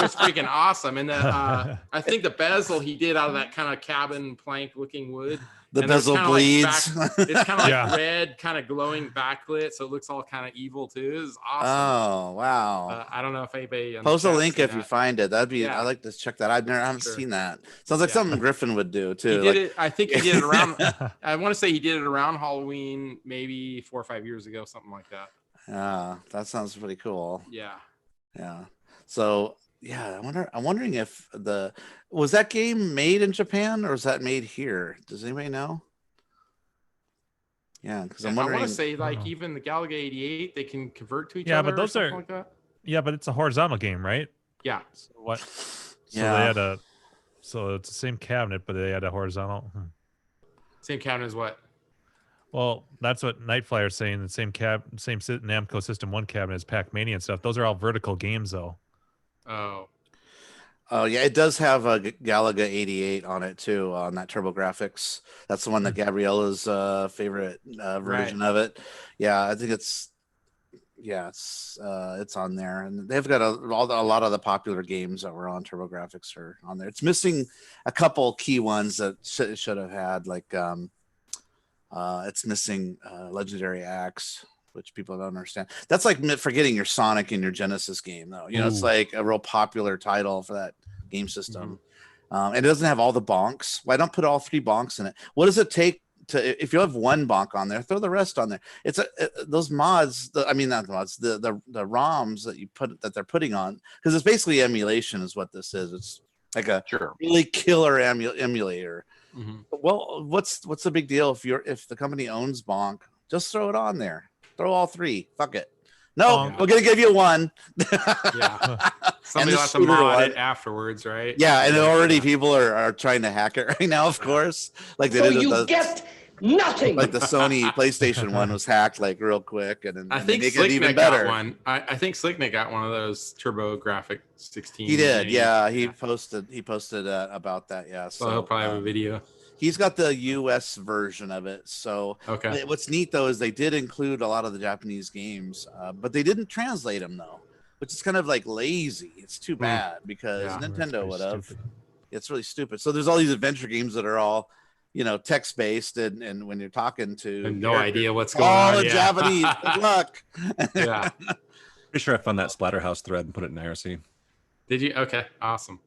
Speaker 6: was freaking awesome. And then I think the bezel he did out of that kind of cabin plank looking wood.
Speaker 2: The
Speaker 6: And there's
Speaker 2: bezel
Speaker 6: kinda
Speaker 2: bleeds.
Speaker 6: It's kind of like
Speaker 8: Yeah.
Speaker 6: red, kind of glowing backlit, so it looks all kind of evil too. It's awesome.
Speaker 2: Oh wow!
Speaker 6: I don't know if anybody in the
Speaker 2: Post a
Speaker 6: chat's
Speaker 2: link
Speaker 6: seen
Speaker 2: if you
Speaker 6: that.
Speaker 2: find it. That'd be.
Speaker 6: Yeah.
Speaker 2: I'd like to check that. I haven't
Speaker 6: Sure.
Speaker 2: seen that. Sounds like
Speaker 6: Yeah.
Speaker 2: something Griffin would do
Speaker 6: He
Speaker 2: too.
Speaker 6: did it. I think he did it around. I want to say he did it around Halloween, maybe 4 or 5 years ago, something like that.
Speaker 2: Yeah, that sounds pretty cool.
Speaker 6: Yeah.
Speaker 2: Yeah. So yeah, I'm wondering if was that game made in Japan or was that made here? Does anybody know? Yeah, because I'm
Speaker 6: I
Speaker 2: wondering.
Speaker 6: want to say like
Speaker 8: Oh.
Speaker 6: even the Galaga 88, they can convert to each
Speaker 8: Yeah,
Speaker 6: other.
Speaker 8: but those
Speaker 6: or
Speaker 8: are-
Speaker 6: something like that.
Speaker 8: Yeah, but it's a horizontal game, right?
Speaker 6: Yeah.
Speaker 8: So what? So
Speaker 2: Yeah.
Speaker 8: they had so it's the same cabinet, but they had a horizontal.
Speaker 6: Same cabinet as what?
Speaker 8: Well, that's what Night Flyer's saying. The same Namco System 1 cabinet as Pac-Mania and stuff. Those are all vertical games, though.
Speaker 6: Oh,
Speaker 2: Oh yeah, it does have a Galaga 88 on it too, on that TurboGrafx. That's the one that Gabriella's favorite version of it. Yeah, I think it's on there, and they've got a lot of the popular games that were on TurboGrafx are on there. It's missing a couple key ones that should have had, like it's missing Legendary Axe, which people don't understand. That's like forgetting your Sonic in your Genesis game, though. It's
Speaker 8: Ooh.
Speaker 2: like a real popular title for that game system. And it doesn't have all the bonks. Why don't put all 3 bonks in it? What does it take to, if you have 1 bonk on there, throw the rest on there? It's those mods. Not the mods. The ROMs that they're putting on, because it's basically emulation, is what this is. It's like a
Speaker 1: Sure.
Speaker 2: really killer emulator.
Speaker 6: Mhm.
Speaker 2: Well, what's the big deal if the company owns bonk? Just throw it on there. Throw all 3. Fuck it. No,
Speaker 8: Bonk.
Speaker 2: we're gonna give you 1.
Speaker 6: yeah. Somebody
Speaker 2: the
Speaker 6: will have to
Speaker 2: shooter
Speaker 6: mod
Speaker 2: one.
Speaker 6: it afterwards, right?
Speaker 2: Yeah, and already people are trying to hack it right now, of course. Like they did
Speaker 9: nothing.
Speaker 2: like the Sony PlayStation one was hacked like real quick, and
Speaker 6: I
Speaker 2: they
Speaker 6: think
Speaker 2: make it even
Speaker 6: Slicknick got
Speaker 2: better.
Speaker 6: one. I think Slicknick got one of those TurboGrafx 16.
Speaker 2: He did,
Speaker 6: minis.
Speaker 2: yeah. He posted about that, yeah.
Speaker 6: So he'll probably have a video.
Speaker 2: He's got the US version of it. So
Speaker 6: Okay.
Speaker 2: what's neat though is they did include a lot of the Japanese games, but they didn't translate them though, which is kind of like lazy. It's too bad because
Speaker 6: Yeah.
Speaker 2: Nintendo would have. It's really stupid. So there's all these adventure games that are all, text based, and when you're talking to
Speaker 6: No idea what's going
Speaker 2: all
Speaker 6: on.
Speaker 2: in Japanese. Good luck.
Speaker 6: Yeah.
Speaker 3: Pretty sure I found that Splatterhouse thread and put it in IRC.
Speaker 6: Did you? Okay. Awesome.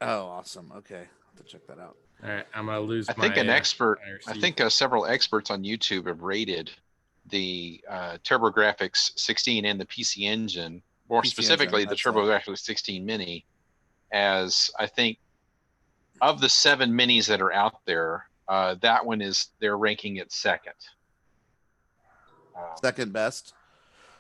Speaker 2: Oh, awesome. Okay, I'll have to check that out.
Speaker 6: All right. I'm gonna lose.
Speaker 1: I think an expert.
Speaker 6: IRC.
Speaker 1: I think several experts on YouTube have rated the TurboGrafx 16 and the PC Engine, more
Speaker 2: PC
Speaker 1: specifically
Speaker 2: Engine,
Speaker 1: the
Speaker 2: that's it.
Speaker 1: TurboGrafx 16 Mini, as I think of the 7 minis that are out there, that one they're ranking it second.
Speaker 2: Second best.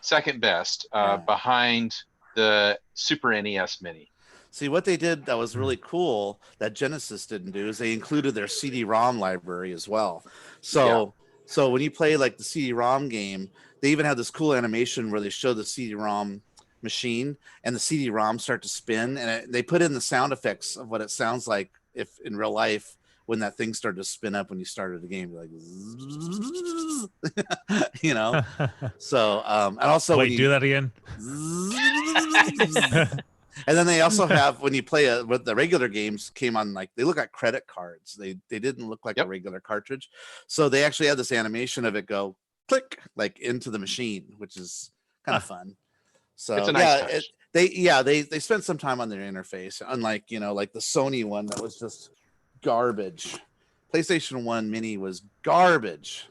Speaker 1: Second best,
Speaker 2: Yeah.
Speaker 1: behind the Super NES Mini.
Speaker 2: See, what they did that was really cool that Genesis didn't do is they included their CD-ROM library as well. So when you play like the CD-ROM game, they even have this cool animation where they show the CD-ROM machine and the CD-ROM start to spin, and they put in the sound effects of what it sounds like if in real life when that thing started to spin up when you started the game, like So and also
Speaker 8: Wait, do that again.
Speaker 2: And then they also have when you play with the regular games came on like they look like credit cards. They didn't look like a regular cartridge, so they actually had this animation of it go click like into the machine, which is kind of fun. So
Speaker 1: It's a nice touch.
Speaker 2: they spent some time on their interface, unlike like the Sony one that was just garbage. PlayStation 1 Mini was garbage.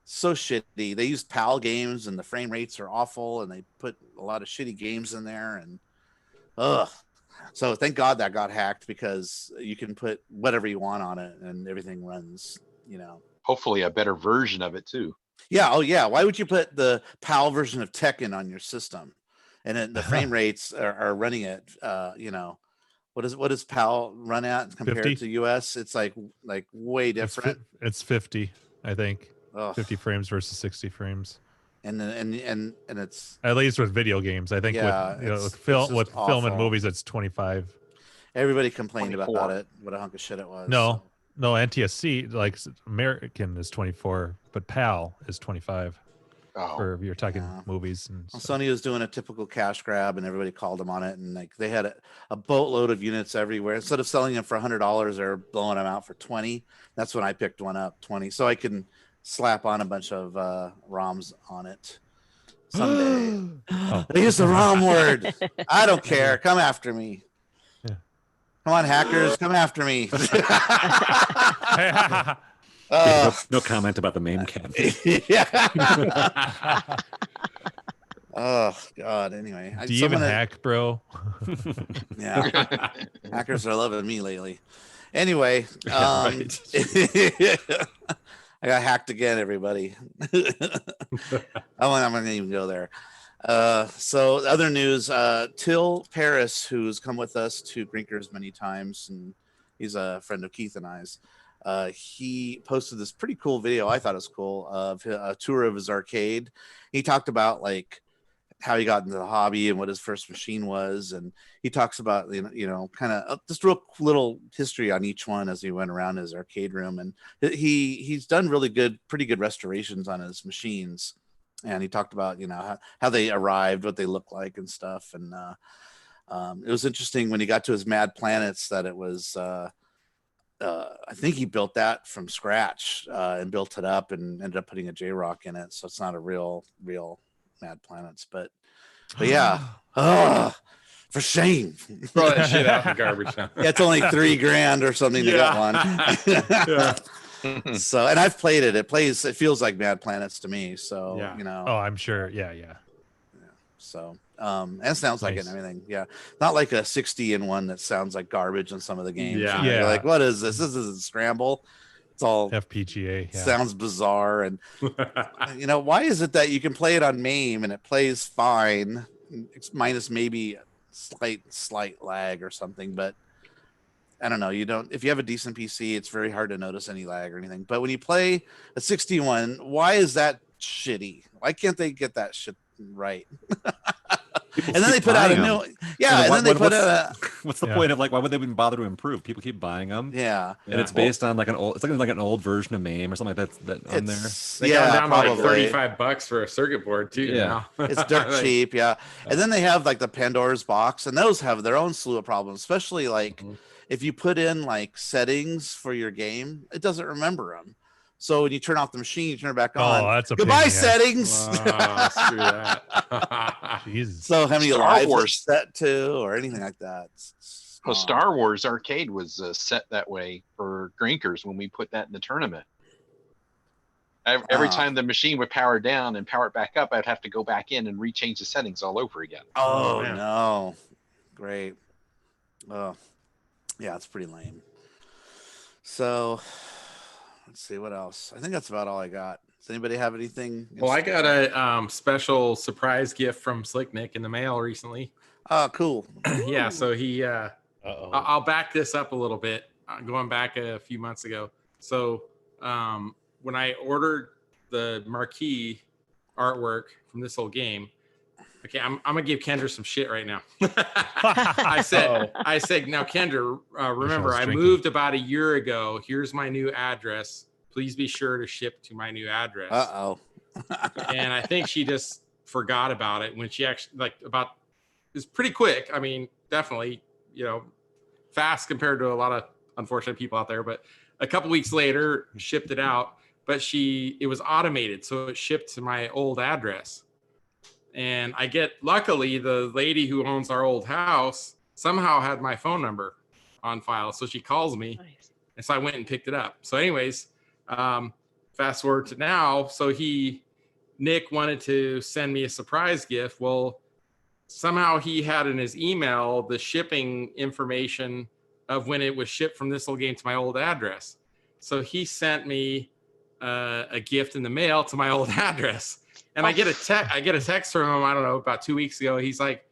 Speaker 2: So shitty. They used PAL games and the frame rates are awful, and they put a lot of shitty games in there, and so thank God that got hacked because you can put whatever you want on it and everything runs,
Speaker 1: Hopefully a better version of it too.
Speaker 2: Yeah. Oh yeah. Why would you put the PAL version of Tekken on your system? And then the frame rates are running at, what does PAL run at compared
Speaker 8: 50?
Speaker 2: to US? It's like way different.
Speaker 8: It's 50, I think.
Speaker 2: Ugh.
Speaker 8: 50 frames versus 60 frames.
Speaker 2: And it's
Speaker 8: At least with video games. I think
Speaker 2: Yeah,
Speaker 8: with film
Speaker 2: just
Speaker 8: film and
Speaker 2: awful.
Speaker 8: movies it's 25.
Speaker 2: everybody complained about
Speaker 1: 24.
Speaker 2: it. What a hunk of shit it was.
Speaker 8: No, NTSC like American is 24, but PAL is 25.
Speaker 1: Oh,
Speaker 8: Or if you're talking
Speaker 2: yeah.
Speaker 8: movies and
Speaker 2: Well,
Speaker 8: stuff.
Speaker 2: Sony was doing a typical cash grab, and everybody called them on it. And like they had a boatload of units everywhere. Instead of selling them for $100, they're blowing them out for 20. That's when I picked one up, 20, so I can slap on a bunch of ROMs on it someday.
Speaker 8: Oh.
Speaker 2: They use the ROM word. I don't care. Come after me.
Speaker 8: Yeah.
Speaker 2: Come on, hackers. Come after me.
Speaker 3: No comment about the MAME cat.
Speaker 2: Yeah. Oh God. Anyway,
Speaker 8: Do you even hack, bro?
Speaker 2: Yeah, hackers are loving me lately. Anyway,
Speaker 3: right.
Speaker 2: I got hacked again, everybody. I'm gonna even go there. So other news, Till Paris, who's come with us to Grinkers many times, and he's a friend of Keith and I's. He posted this pretty cool video. I thought it was cool of a tour of his arcade. He talked about like how he got into the hobby and what his first machine was, and he talks about kind of just real little history on each one as he went around his arcade room. And he's done pretty good restorations on his machines. And he talked about how they arrived, what they look like, and stuff. And it was interesting when he got to his Mad Planets that it was. I think he built that from scratch and built it up and ended up putting a J-Rock in it, so it's not a real Mad Planets, but yeah. For shame.
Speaker 6: Throw that shit out in the garbage now.
Speaker 2: Yeah, it's only $3,000 or something to get one. So, and I've played it. It feels like Mad Planets to me. So,
Speaker 8: Yeah. Oh, I'm sure. Yeah.
Speaker 2: So, and it sounds like it and everything. Yeah. Not like a 60 in one that sounds like garbage in some of the games.
Speaker 6: Yeah.
Speaker 2: You're like, what is this? This isn't Scramble. It's all
Speaker 8: FPGA. Yeah.
Speaker 2: sounds bizarre. And, why is it that you can play it on MAME and it plays fine, minus maybe slight lag or something, but I don't know. You don't. If you have a decent PC, it's very hard to notice any lag or anything. But when you play a 61, why is that shitty? Why can't they get that shit right?
Speaker 3: People
Speaker 2: And then they
Speaker 3: keep
Speaker 2: put out a
Speaker 3: buying
Speaker 2: new,
Speaker 3: them.
Speaker 2: yeah. And then they put
Speaker 3: what's,
Speaker 2: out
Speaker 3: what's the
Speaker 8: Yeah.
Speaker 3: point of like, why would they even bother to improve? People keep buying them.
Speaker 2: yeah.
Speaker 3: And it's based on like an old, it's like an old version of MAME or something like that on there.
Speaker 2: It's
Speaker 6: They got
Speaker 2: yeah,
Speaker 6: down to like
Speaker 2: probably.
Speaker 6: $35 for a circuit board too.
Speaker 3: Yeah.
Speaker 6: Now.
Speaker 2: It's dirt
Speaker 6: Like,
Speaker 2: cheap, yeah. And then they have like the Pandora's box, and those have their own slew of problems, especially like
Speaker 6: Mhm.
Speaker 2: if you put in like settings for your game, it doesn't remember them. So when you turn off the machine, you turn it back on.
Speaker 8: Oh, that's a
Speaker 2: Goodbye,
Speaker 8: pain in the ass.
Speaker 2: settings.
Speaker 6: wow, screw that.
Speaker 8: Jesus.
Speaker 2: So how many
Speaker 1: Star
Speaker 2: lives
Speaker 1: Wars.
Speaker 2: it's set to, or anything like that.
Speaker 1: Well, Star Wars Arcade was set that way for Grinkers when we put that in the tournament. Every
Speaker 2: Ah.
Speaker 1: time the machine would power down and power it back up, I'd have to go back in and rechange the settings all over again.
Speaker 2: Oh,
Speaker 6: man.
Speaker 2: no. Great. Oh, yeah, it's pretty lame. So let's see what else. I think that's about all I got. Does anybody have anything?
Speaker 6: Well, I got a special surprise gift from Slick Nick in the mail recently.
Speaker 2: Oh, cool.
Speaker 6: Yeah, so he
Speaker 5: Uh-oh.
Speaker 6: I'll back this up a little bit, going back a few months ago. So when I ordered the marquee artwork from this whole game, okay, I'm gonna give Kendra some shit right now. I said, now Kendra, remember I
Speaker 8: drinking.
Speaker 6: moved about a year ago. Here's my new address. Please be sure to ship to my new address.
Speaker 2: Uh-oh.
Speaker 6: And I think she just forgot about it when she actually it's pretty quick. I mean, definitely, fast compared to a lot of unfortunate people out there, but a couple weeks later shipped it out, but it was automated. So it shipped to my old address. And luckily the lady who owns our old house somehow had my phone number on file. So she calls me.
Speaker 4: Nice.
Speaker 6: And so I went and picked it up. So anyways, fast forward to now. So Nick wanted to send me a surprise gift. Well, somehow he had in his email the shipping information of when it was shipped from this little game to my old address. So he sent me a gift in the mail to my old address. And I get a text from him, I don't know, about 2 weeks ago. He's like,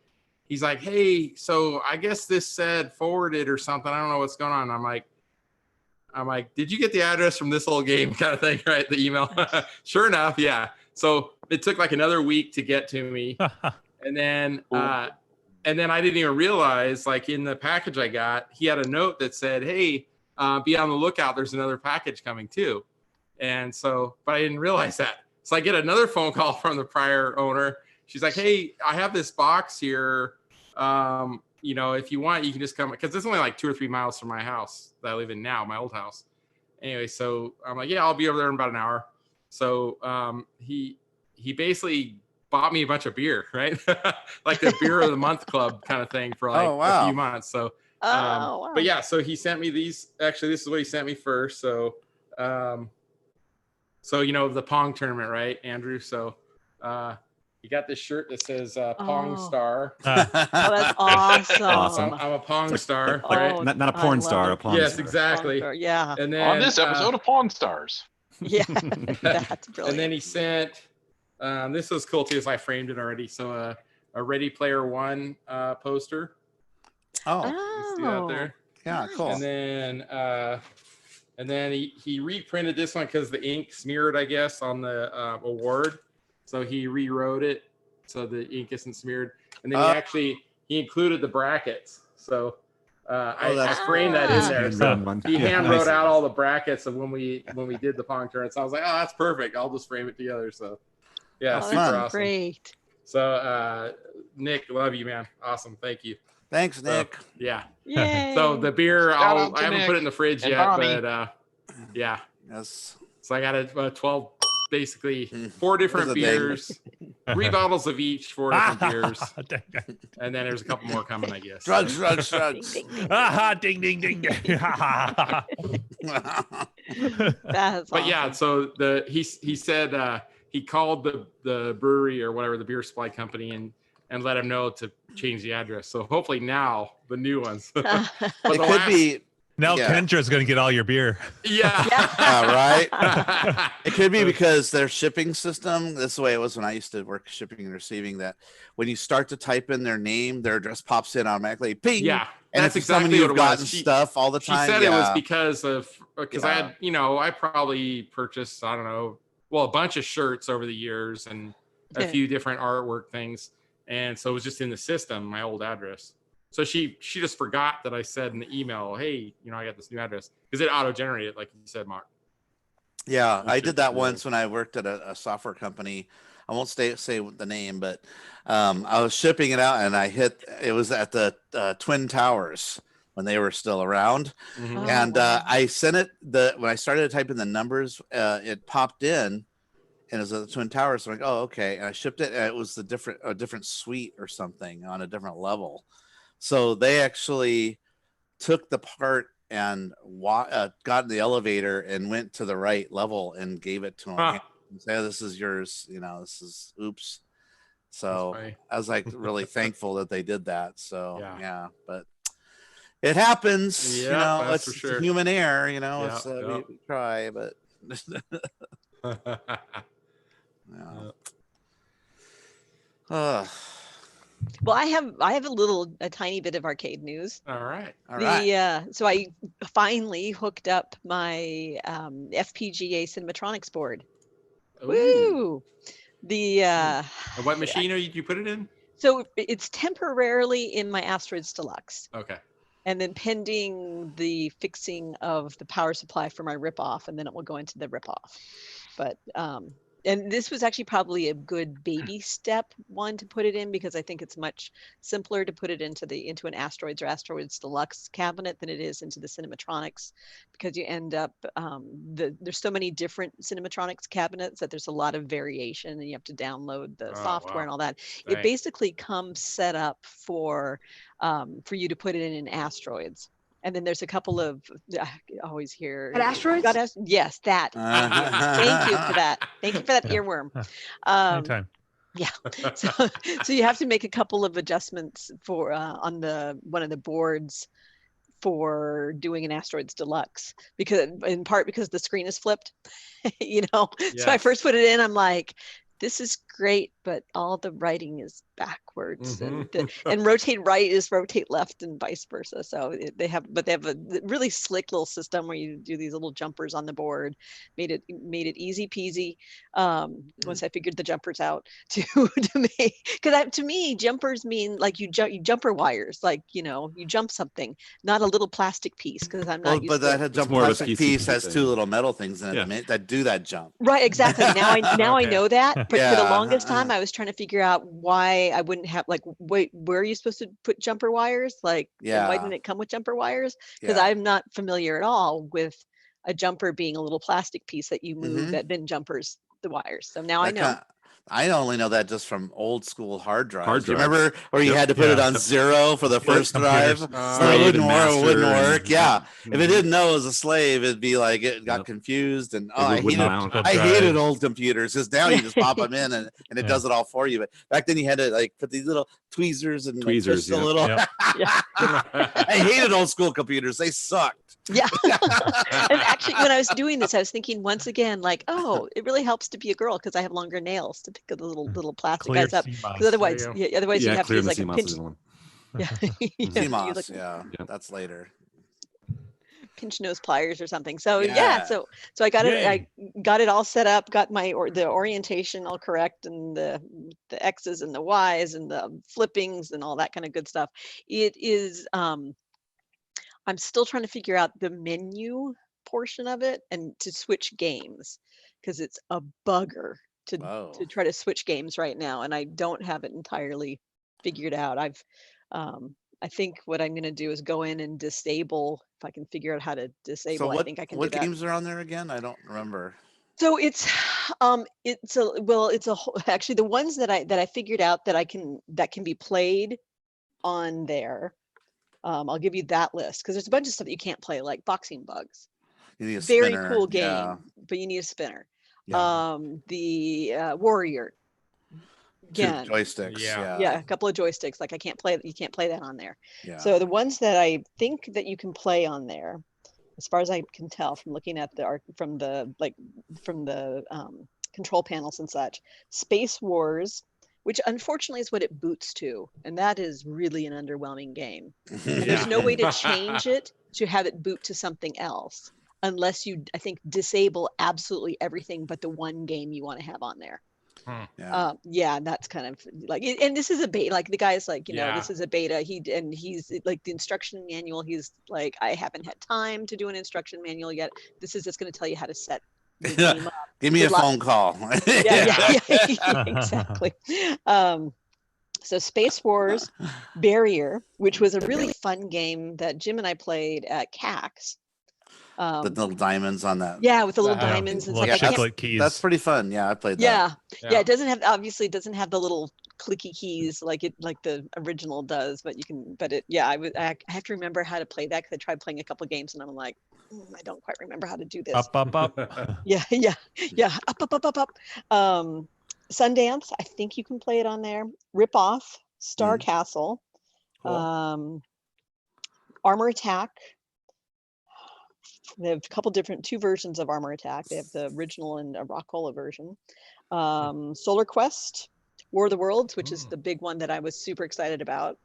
Speaker 6: hey, so I guess this said forwarded or something. I don't know what's going on. I'm like, did you get the address from this old game kind of thing, right? The email. Sure enough, yeah. So it took like another week to get to me. And then I didn't even realize, like in the package I got, he had a note that said, hey, be on the lookout. There's another package coming too. And so, but I didn't realize that. So I get another phone call from the prior owner. She's like, hey, I have this box here. If you want, you can just come, because it's only like 2 or 3 miles from my house that I live in now, my old house. Anyway, so I'm like, yeah, I'll be over there in about an hour. So he basically bought me a bunch of beer, right? Like the beer of the month club kind of thing for like a few months. So,
Speaker 4: Wow.
Speaker 6: but yeah, so he sent me these. Actually, this is what he sent me first. So, the Pong tournament, right, Andrew? So, you got this shirt that says Pong
Speaker 4: Oh.
Speaker 6: Star.
Speaker 4: Oh, that's awesome.
Speaker 3: Awesome.
Speaker 6: I'm a Pong Star,
Speaker 4: Oh,
Speaker 6: right?
Speaker 3: Not a
Speaker 4: I
Speaker 3: porn
Speaker 4: love
Speaker 3: star,
Speaker 4: it.
Speaker 3: a pawn
Speaker 6: Yes,
Speaker 3: star.
Speaker 6: exactly.
Speaker 4: Yeah.
Speaker 6: And then
Speaker 1: On this episode of Pawn Stars.
Speaker 4: Yeah. That's brilliant.
Speaker 6: and then he sent. This was cool too, as I framed it already. So a Ready Player One poster.
Speaker 2: Oh,
Speaker 6: You see that there?
Speaker 2: yeah, cool.
Speaker 6: And then he reprinted this one because the ink smeared, I guess, on the award. So he rewrote it so the ink isn't smeared. And then he included the brackets. So I
Speaker 2: that's
Speaker 6: framed that in
Speaker 4: cool.
Speaker 6: there. So
Speaker 3: Handwritten one.
Speaker 6: he
Speaker 3: Yeah,
Speaker 6: hand
Speaker 3: nice.
Speaker 6: wrote out all the brackets of when we did the Pong tournament. So I was like, oh, that's perfect. I'll just frame it together. So yeah,
Speaker 4: Oh,
Speaker 6: super
Speaker 2: fun.
Speaker 6: awesome.
Speaker 4: Great.
Speaker 6: So Nick, love you, man. Awesome. Thank you.
Speaker 2: Thanks,
Speaker 6: So,
Speaker 2: Nick.
Speaker 6: yeah.
Speaker 4: Yay.
Speaker 6: So the beer,
Speaker 1: Shout
Speaker 6: I
Speaker 1: out to
Speaker 6: haven't
Speaker 1: Nick
Speaker 6: put it in the fridge
Speaker 1: and
Speaker 6: yet,
Speaker 1: Bonnie.
Speaker 6: but yeah.
Speaker 2: Yes.
Speaker 6: So I got a 12, basically
Speaker 2: Mm.
Speaker 6: 4 different
Speaker 2: That's a thing.
Speaker 6: beers, 3 bottles of each, 4 different beers,
Speaker 8: Dang it.
Speaker 6: and then there's a couple more coming, I guess.
Speaker 2: Drugs, drugs,
Speaker 4: Ding,
Speaker 2: drugs.
Speaker 4: ding, ding.
Speaker 8: Ah, ding, ding, ding, ding.
Speaker 4: That's
Speaker 6: But yeah,
Speaker 4: awesome.
Speaker 6: so he said he called the brewery or whatever, the beer supply company, and let him know to change the address. So hopefully now the new ones. But
Speaker 2: It
Speaker 6: the
Speaker 2: could
Speaker 6: last-
Speaker 2: be
Speaker 8: Now
Speaker 2: Yeah.
Speaker 8: Kendra's going to get all your beer.
Speaker 6: Yeah.
Speaker 2: right. It could be because their shipping system, this is the way it was when I used to work shipping and receiving, that when you start to type in their name, their address pops in automatically. Ping.
Speaker 6: Yeah.
Speaker 2: And
Speaker 6: That's
Speaker 2: if it's someone
Speaker 6: exactly what
Speaker 2: you've
Speaker 6: it
Speaker 2: gotten
Speaker 6: was.
Speaker 2: stuff all the
Speaker 6: She
Speaker 2: time.
Speaker 6: said it was because I
Speaker 2: Yeah.
Speaker 6: had, I probably purchased, I don't know, well, a bunch of shirts over the years and a few different artwork things. And so it was just in the system, my old address. So she just forgot that I said in the email, hey, I got this new address, because it auto-generated, like you said, Mark.
Speaker 2: Yeah, I
Speaker 6: shipped
Speaker 2: did that
Speaker 6: it
Speaker 2: once when I worked at a software company. I won't say the name, but I was shipping it out, and it was at the Twin Towers when they were still around.
Speaker 6: Mhm.
Speaker 4: Oh,
Speaker 2: And
Speaker 4: wow.
Speaker 2: I sent it, when I started typing the numbers, it popped in, and it was at the Twin Towers. So I'm like, oh, okay. And I shipped it, and it was a different suite or something on a different level. So they actually took the part and got in the elevator and went to the right level and gave it to him.
Speaker 6: Huh.
Speaker 2: And say, "Oh, this is yours. This is oops." So
Speaker 6: funny.
Speaker 2: I was like really thankful that they did that. So
Speaker 6: Yeah.
Speaker 2: yeah, but it happens.
Speaker 6: Yeah, that's
Speaker 2: it's
Speaker 6: for sure.
Speaker 2: human error.
Speaker 6: Yeah,
Speaker 2: It's
Speaker 6: yeah.
Speaker 2: we try, but yeah.
Speaker 4: Well, I have a tiny bit of arcade news.
Speaker 6: All right.
Speaker 2: All right.
Speaker 4: So I finally hooked up my FPGA Cinematronics board.
Speaker 6: Ooh.
Speaker 4: Woo! The
Speaker 6: And what machine did you put it in?
Speaker 4: so it's temporarily in my Asteroids Deluxe,
Speaker 6: Okay.
Speaker 4: and then pending the fixing of the power supply for my rip-off, and then it will go into the rip-off. But and this was actually probably a good baby step one to put it in, because I think it's much simpler to put it into an Asteroids or Asteroids Deluxe cabinet than it is into the Cinematronics, because you end up there's so many different Cinematronics cabinets that there's a lot of variation, and you have to download the software
Speaker 6: wow.
Speaker 4: and all that.
Speaker 6: Dang.
Speaker 4: It basically comes set up for you to put it in Asteroids. And then there's a couple of, I always hear.
Speaker 9: At Asteroids?
Speaker 4: Yes, that. Thank you for that. Thank you for that
Speaker 8: Yeah.
Speaker 4: earworm.
Speaker 8: Anytime.
Speaker 4: Yeah. So you have to make a couple of adjustments for on one of the boards for doing an Asteroids Deluxe, in part because the screen is flipped. So I
Speaker 6: Yes.
Speaker 4: first put it in, I'm like, this is great, but all the writing is backwards, and rotate right is rotate left, and vice versa. So they have a really slick little system where you do these little jumpers on the board. Made it easy peasy. Once I figured the jumpers out to make, because to me jumpers mean like you jumper wires, like you jump something, not a little plastic piece, because I'm not used
Speaker 2: but
Speaker 4: to
Speaker 2: that jump
Speaker 3: more of a
Speaker 2: plastic
Speaker 3: PCB
Speaker 2: piece has
Speaker 3: thing.
Speaker 2: two little metal things in it
Speaker 3: Yeah.
Speaker 2: that do that jump.
Speaker 4: Right, exactly. Now I
Speaker 8: Okay.
Speaker 4: know that, but for the
Speaker 2: Yeah.
Speaker 4: longest time I was trying to figure out why I wouldn't have, like, wait, where are you supposed to put jumper wires? Like, and why
Speaker 2: Yeah.
Speaker 4: didn't it come with jumper wires? Because
Speaker 2: Yeah.
Speaker 4: I'm not familiar at all with a jumper being a little plastic piece that you move
Speaker 2: Mhm.
Speaker 4: that then jumpers the wires. So now I
Speaker 2: That
Speaker 4: know.
Speaker 2: kind- I only know that just from old school hard drives.
Speaker 3: Hard
Speaker 2: Do you
Speaker 3: drives.
Speaker 2: remember where you
Speaker 3: Yep.
Speaker 2: had to put it
Speaker 8: Yeah.
Speaker 2: on 0 for the first
Speaker 8: computers.
Speaker 2: drive?
Speaker 6: Oh,
Speaker 2: Or it
Speaker 3: Slave
Speaker 2: wouldn't
Speaker 3: and
Speaker 2: work. It wouldn't
Speaker 3: master
Speaker 2: work.
Speaker 3: and-
Speaker 2: Yeah. If it
Speaker 3: Mhm.
Speaker 2: didn't know it was a slave, it'd be like it got
Speaker 3: Yep.
Speaker 2: confused. And
Speaker 3: It wouldn't mount.
Speaker 2: I hated old computers, because now you just pop them in and it
Speaker 8: Yeah.
Speaker 2: does it all for you. But back then you had to like put these little tweezers and like,
Speaker 3: Tweezers,
Speaker 2: twist a
Speaker 3: yep.
Speaker 2: little.
Speaker 8: Yep.
Speaker 2: I hated old school computers. They sucked.
Speaker 4: Yeah. And actually, when I was doing this, I was thinking once again, like, oh, it really helps to be a girl because I have longer nails to pick the little plastic
Speaker 8: Clear
Speaker 4: guys up.
Speaker 8: CMOS.
Speaker 4: Because otherwise,
Speaker 6: There you
Speaker 4: otherwise
Speaker 3: Yeah,
Speaker 4: you'd have to
Speaker 3: clear
Speaker 4: use
Speaker 3: the
Speaker 4: like a
Speaker 3: CMOS
Speaker 4: pinch.
Speaker 3: is the one.
Speaker 4: Yeah. You have to use,
Speaker 2: CMOS,
Speaker 4: like,
Speaker 2: yeah,
Speaker 3: Yep.
Speaker 2: that's later.
Speaker 4: pinch nose pliers or something. So
Speaker 2: Yeah.
Speaker 4: so I got it.
Speaker 8: Yay.
Speaker 4: I got it all set up. Got the orientation all correct, and the X's and the Y's and the flippings and all that kind of good stuff. It is. I'm still trying to figure out the menu portion of it and to switch games, because it's a bugger to
Speaker 2: Whoa.
Speaker 4: try to switch games right now, and I don't have it entirely figured out. I think what I'm going to do is go in and disable, if I can figure out how to disable.
Speaker 2: So
Speaker 4: I think I can do
Speaker 2: what
Speaker 4: that.
Speaker 2: games are on there again? I don't remember.
Speaker 4: So it's actually the ones that I figured out that can be played on there. I'll give you that list, because there's a bunch of stuff that you can't play, like Boxing Bugs.
Speaker 2: You need a
Speaker 4: Very
Speaker 2: spinner.
Speaker 4: cool game,
Speaker 2: Yeah.
Speaker 4: but you need a spinner.
Speaker 2: Yeah.
Speaker 4: The Warrior.
Speaker 2: Two
Speaker 4: Again,
Speaker 2: joysticks.
Speaker 6: Yeah.
Speaker 4: yeah, a couple of joysticks. Like you can't play that on there.
Speaker 2: Yeah.
Speaker 4: So the ones that I think that you can play on there as far as I can tell from looking at the from the control panels and such. Space Wars, which unfortunately is what it boots to, and that is really an underwhelming game. And there's no way to change it to have it boot to something else unless you, I think, disable absolutely everything but the one game you want to have on there. Yeah, that's kind of like, and this is a beta. Like the guy's like, this is a beta. He's like the instruction manual. He's like, I haven't had time to do an instruction manual yet. This is just going to tell you how to set the game up.
Speaker 2: Give me a phone call.
Speaker 4: Yeah, exactly. So Space Wars Barrier, which was a really fun game that Jim and I played at CAX.
Speaker 2: The little diamonds on that.
Speaker 4: Yeah, with the little diamonds and
Speaker 8: little
Speaker 4: stuff.
Speaker 8: chiclet keys.
Speaker 2: That's pretty fun. Yeah, I played that.
Speaker 4: Yeah. It doesn't have, obviously it doesn't have the little clicky keys like the original does, but you can. But it, yeah, I have to remember how to play that because I tried playing a couple games and I'm like, I don't quite remember how to do this.
Speaker 8: Up.
Speaker 4: Yeah. Up. Sundance, I think you can play it on there. Rip Off, Star Castle,
Speaker 5: Cool.
Speaker 4: Armor Attack. They have a couple different, 2 versions of Armor Attack. They have the original and a Rockola version. Solar Quest, War of the Worlds, which is the big one that I was super excited about,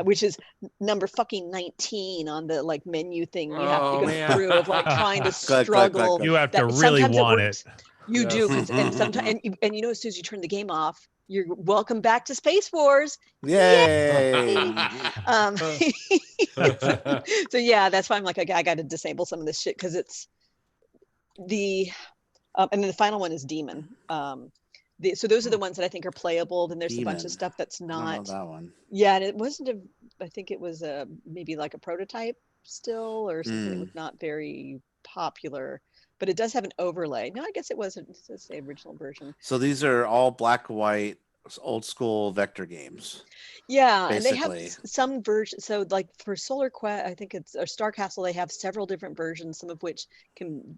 Speaker 4: which is number fucking 19 on the like menu thing you have to go through of like trying to struggle.
Speaker 8: You have to really want it.
Speaker 4: You do, and sometimes, and you know, as soon as you turn the game off, you're welcome back to Space Wars.
Speaker 2: Yay!
Speaker 4: So yeah, that's why I'm like, I got to disable some of this shit because it's the, and then the final one is Demon. So those are the ones that I think are playable. Then there's a bunch of stuff that's not.
Speaker 2: That one.
Speaker 4: Yeah, and it wasn't I think it was maybe like a prototype still or something. It was not very popular. But it does have an overlay. No, I guess it wasn't. It's the original version.
Speaker 2: So these are all black, white, old school vector games.
Speaker 4: Yeah,
Speaker 2: basically.
Speaker 4: And they have some versions. So like for Solar Quest, I think it's, or Star Castle, they have several different versions, some of which can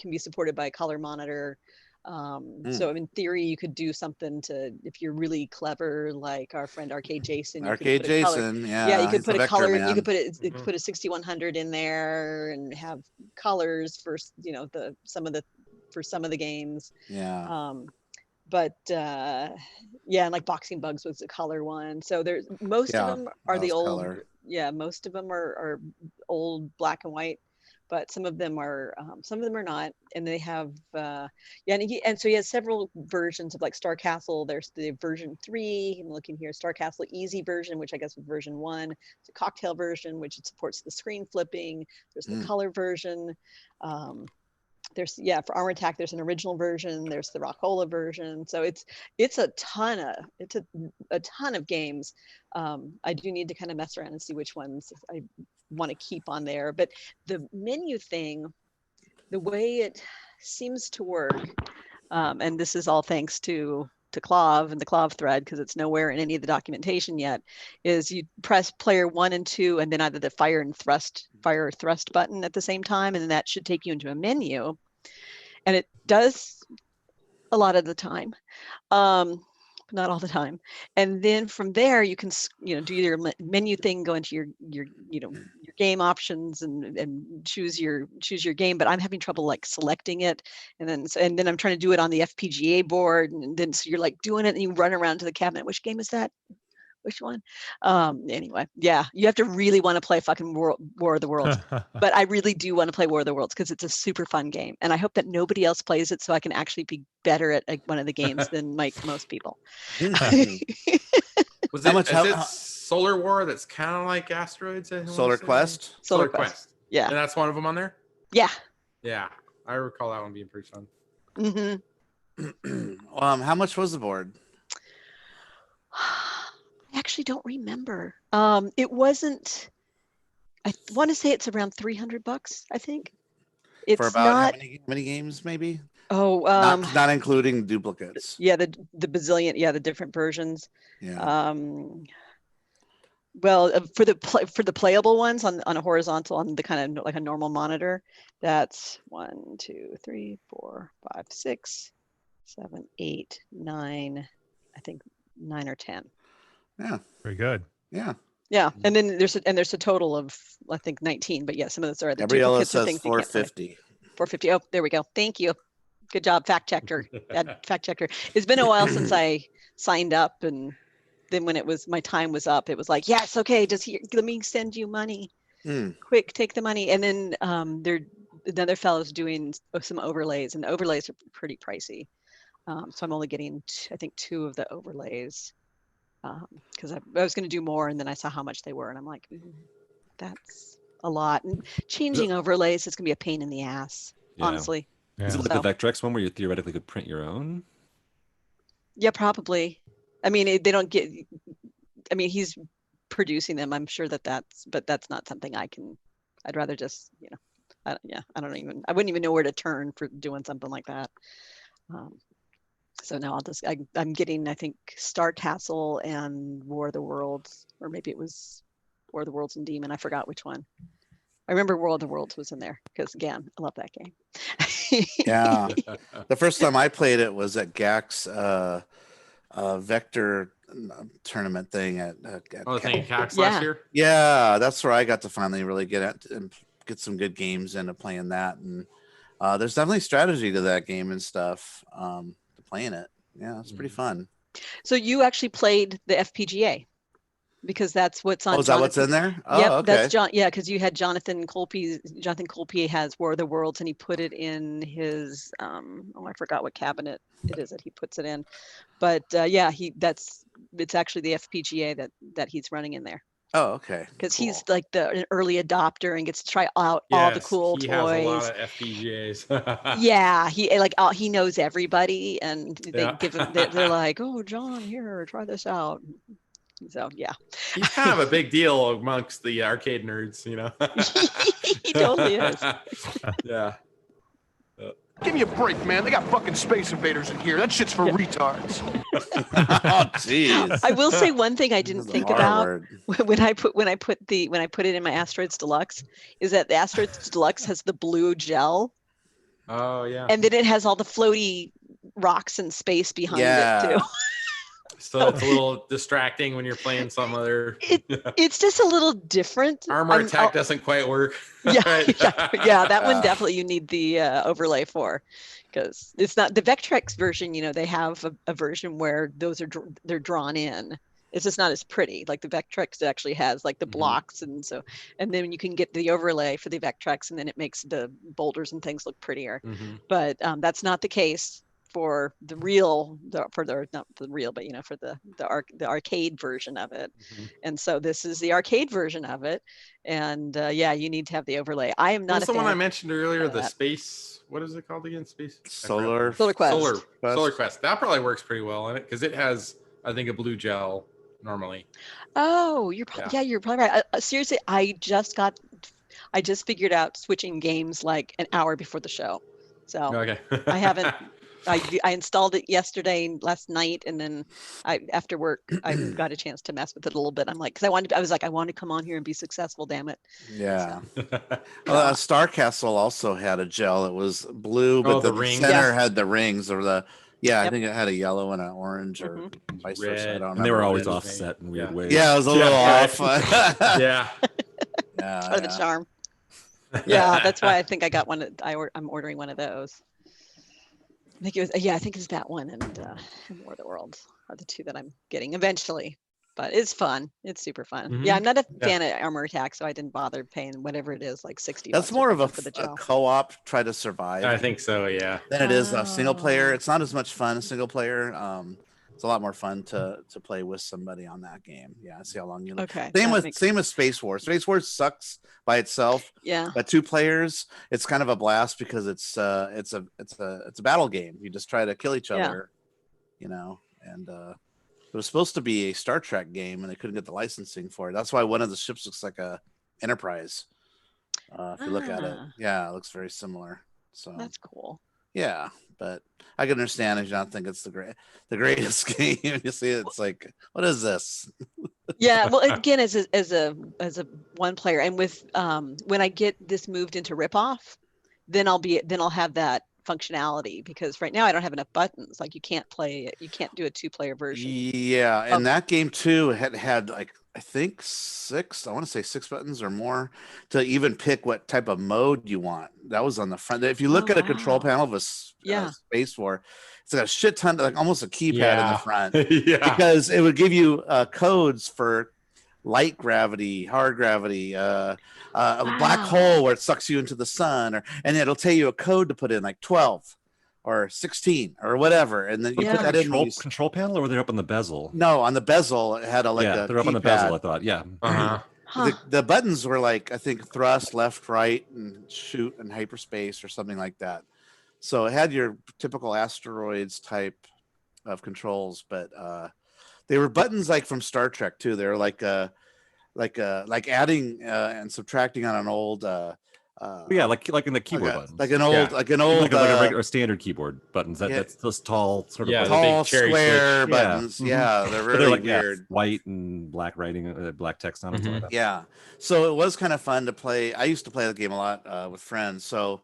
Speaker 4: be supported by a color monitor. So in theory, you could do something to, if you're really clever, like our friend Arcade Jason.
Speaker 2: Yeah,
Speaker 4: you could put a color. You could put it. You could put a 6100 in there and have colors for some of the games.
Speaker 2: Yeah.
Speaker 4: But yeah, and like Boxing Bugs was a color one. So there's most of them are the old.
Speaker 2: Color.
Speaker 4: Yeah, most of them are old black and white. But some of them are not, and they have and so he has several versions of like Star Castle. There's the version 3. I'm looking here, Star Castle Easy version, which I guess was version 1. It's a cocktail version, which it supports the screen flipping. There's the color version. There's for Armor Attack. There's an original version. There's the Rockola version. So it's a ton of games. I do need to kind of mess around and see which ones I want to keep on there, but the menu thing, the way it seems to work, and this is all thanks to Clov and the Clov thread, because it's nowhere in any of the documentation yet, is you press player 1 and 2 and then either the fire or thrust button at the same time, and then that should take you into a menu, and it does a lot of the time. Not all the time. And then from there you can do your menu thing, go into your game options and choose your game, but I'm having trouble like selecting it, and then I'm trying to do it on the FPGA board, and then so you're like doing it and you run around to the cabinet, which game is that, which one? Anyway, yeah, you have to really want to play fucking War of the Worlds. But I really do want to play War of the Worlds because it's a super fun game, and I hope that nobody else plays it so I can actually be better at one of the games than most people.
Speaker 6: Was it Solar War? That's kind of like Asteroids.
Speaker 2: Solar Quest.
Speaker 4: Solar Quest. Yeah,
Speaker 6: and that's one of them on there.
Speaker 4: Yeah.
Speaker 6: Yeah, I recall that one being pretty fun.
Speaker 2: How much was the board?
Speaker 4: I actually don't remember. It wasn't. I want to say it's around $300. I think. It's
Speaker 2: for about
Speaker 4: not.
Speaker 2: How many games, maybe?
Speaker 4: Oh,
Speaker 2: not including duplicates.
Speaker 4: Yeah, the bazillion. Yeah, the different versions.
Speaker 2: Yeah.
Speaker 4: Well, for the playable ones on a horizontal, on the kind of like a normal monitor, that's 1, 2, 3, 4, 5, 6, 7, 8, 9. I think 9 or 10.
Speaker 2: Yeah.
Speaker 8: Very good.
Speaker 2: Yeah.
Speaker 4: Yeah, and then there's a total of I think 19, but yeah, some of those are the
Speaker 2: Gabriella
Speaker 4: duplicates of
Speaker 2: says
Speaker 4: things you can't play.
Speaker 2: 450.
Speaker 4: 450. Oh, there we go. Thank you. Good job, fact checker. Fact checker. It's been a while since I signed up, and then when my time was up, it was like, yes, okay, let me send you money. Quick, take the money. And then another fellow's doing some overlays, and the overlays are pretty pricey. So I'm only getting, I think, 2 of the overlays. Because I was going to do more, and then I saw how much they were, and I'm like, that's a lot. And changing overlays is going to be a pain in the ass, honestly.
Speaker 3: Is it like the Vectrex one where you theoretically could print your own?
Speaker 4: Yeah, probably. I mean, they don't get. I mean, he's producing them. I'm sure but that's not something I can. I'd rather just, I wouldn't even know where to turn for doing something like that. So now I'm getting, I think, Star Castle and War of the Worlds, or maybe it was War of the Worlds and Demon. I forgot which one. I remember War of the Worlds was in there because, again, I love that game.
Speaker 2: Yeah. The first time I played it was at GAC's Vector tournament thing at
Speaker 6: GAC's last year?
Speaker 2: Yeah, that's where I got to finally really get some good games into playing that. And there's definitely strategy to that game and stuff. Playing it, yeah, it's pretty fun.
Speaker 4: So you actually played the FPGA because that's what's on.
Speaker 2: Oh, is that what's in there? Oh,
Speaker 4: yep,
Speaker 2: okay.
Speaker 4: That's John. Yeah, because you had Jonathan Colpe. Jonathan Colpe has War of the Worlds, and he put it in his. I forgot what cabinet it is that he puts it in, but yeah, it's actually the FPGA that he's running in there.
Speaker 2: Oh, okay.
Speaker 4: Because he's like an early adopter and gets to try out all the cool toys.
Speaker 6: He has a lot of FPGAs.
Speaker 4: Yeah, he knows everybody, and they give him. They're like, "Oh, John, here, try this out." So yeah,
Speaker 6: he's kind of a big deal amongst the arcade nerds,
Speaker 4: He totally is.
Speaker 6: Yeah.
Speaker 9: Give me a break, man. They got fucking Space Invaders in here. That shit's for retards.
Speaker 2: Oh, jeez.
Speaker 4: I will say one thing I didn't think about when I put it in my Asteroids Deluxe is that the Asteroids Deluxe has the blue gel.
Speaker 6: Oh yeah.
Speaker 4: And then it has all the floaty rocks in space behind it too.
Speaker 6: So it's a little distracting when you're playing some other.
Speaker 4: It's just a little different.
Speaker 6: Armor attack doesn't quite work.
Speaker 4: Yeah, yeah, that one definitely you need the overlay for, because it's not the Vectrex version. They have a version where they're drawn in. It's just not as pretty. Like the Vectrex actually has like the blocks, and then you can get the overlay for the Vectrex, and then it makes the boulders and things look prettier. But that's not the case for the arcade version of it. And so this is the arcade version of it, and you need to have the overlay. I am not
Speaker 6: the one I mentioned earlier, the space, what is it called again?
Speaker 2: Solar
Speaker 4: Quest.
Speaker 6: Solar Quest. That probably works pretty well in it because it has, I think, a blue gel normally.
Speaker 4: Oh, you're probably right. Seriously, I just figured out switching games like an hour before the show, so
Speaker 6: okay.
Speaker 4: I haven't. I installed it last night, and then after work I got a chance to mess with it a little bit. I'm like, because I wanted to come on here and be successful. Damn it.
Speaker 2: Yeah. So. Star Castle also had a gel. It was blue, but the center had the rings, or I think it had a yellow and an orange, or vice versa. I don't know.
Speaker 3: And they were always offset in weird ways.
Speaker 2: Yeah, it was a little off.
Speaker 6: Yeah.
Speaker 4: Part of the charm. Yeah, that's why I think I got one. I'm ordering one of those. I think it's that one and War of the Worlds are the two that I'm getting eventually. But it's fun. It's super fun. Yeah, I'm not a fan of Armor Attack, so I didn't bother paying whatever it is, like $60.
Speaker 2: That's more of a co-op, try to survive.
Speaker 6: I think so, yeah.
Speaker 2: Than it is a single player. It's not as much fun as single player. It's a lot more fun to play with somebody on that game. Yeah, see how long you live.
Speaker 4: Okay.
Speaker 2: Same with Space Wars. Space Wars sucks by itself.
Speaker 4: Yeah.
Speaker 2: But 2 players, it's kind of a blast because it's a battle game. You just try to kill each other, and it was supposed to be a Star Trek game, and they couldn't get the licensing for it. That's why one of the ships looks like a Enterprise. If you look at it, it looks very similar. So
Speaker 4: that's cool.
Speaker 2: Yeah, but I can understand if you don't think it's the greatest game. You see it, it's like, what is this?
Speaker 4: Yeah, well, again, as a one player, and with when I get this moved into Ripoff, then I'll have that functionality, because right now I don't have enough buttons. Like you can't do a 2-player version.
Speaker 2: Yeah, and that game too had like I think 6. I want to say 6 buttons or more to even pick what type of mode you want. That was on the front. If you look
Speaker 4: Oh,
Speaker 2: at a control
Speaker 4: wow.
Speaker 2: panel of a
Speaker 4: Yeah.
Speaker 2: Space War, it's got a shit ton, like almost a keypad in the
Speaker 6: Yeah.
Speaker 2: front,
Speaker 6: Yeah.
Speaker 2: because it would give you codes for light gravity, hard gravity, a black
Speaker 4: Wow.
Speaker 2: hole where it sucks you into the sun, and it'll tell you a code to put in, like 12 or 16 or whatever, and then you
Speaker 4: Yeah.
Speaker 2: put that in.
Speaker 3: Control panel, or were they up on the bezel?
Speaker 2: No, on the bezel it had a
Speaker 3: They're up on the bezel. I thought, yeah.
Speaker 6: Uh-huh.
Speaker 4: Huh.
Speaker 2: The buttons were like, I think, thrust, left, right, and shoot, and hyperspace or something like that. So it had your typical asteroids type of controls, but they were buttons like from Star Trek too. They're like adding and subtracting on an old
Speaker 3: Yeah, like in the keyboard buttons,
Speaker 2: like an old
Speaker 6: Yeah.
Speaker 2: like an old
Speaker 3: like a regular standard keyboard buttons. That's those tall sort of
Speaker 6: Yeah,
Speaker 3: buttons.
Speaker 6: the big
Speaker 2: tall
Speaker 6: cherry
Speaker 2: square
Speaker 6: switch.
Speaker 2: buttons.
Speaker 3: Yeah.
Speaker 2: Yeah, they're
Speaker 3: But
Speaker 2: really
Speaker 3: they're like
Speaker 2: weird.
Speaker 3: white and black writing, black text on them.
Speaker 6: Mhm.
Speaker 3: Like that.
Speaker 2: Yeah, so it was kind of fun to play. I used to play the game a lot with friends. So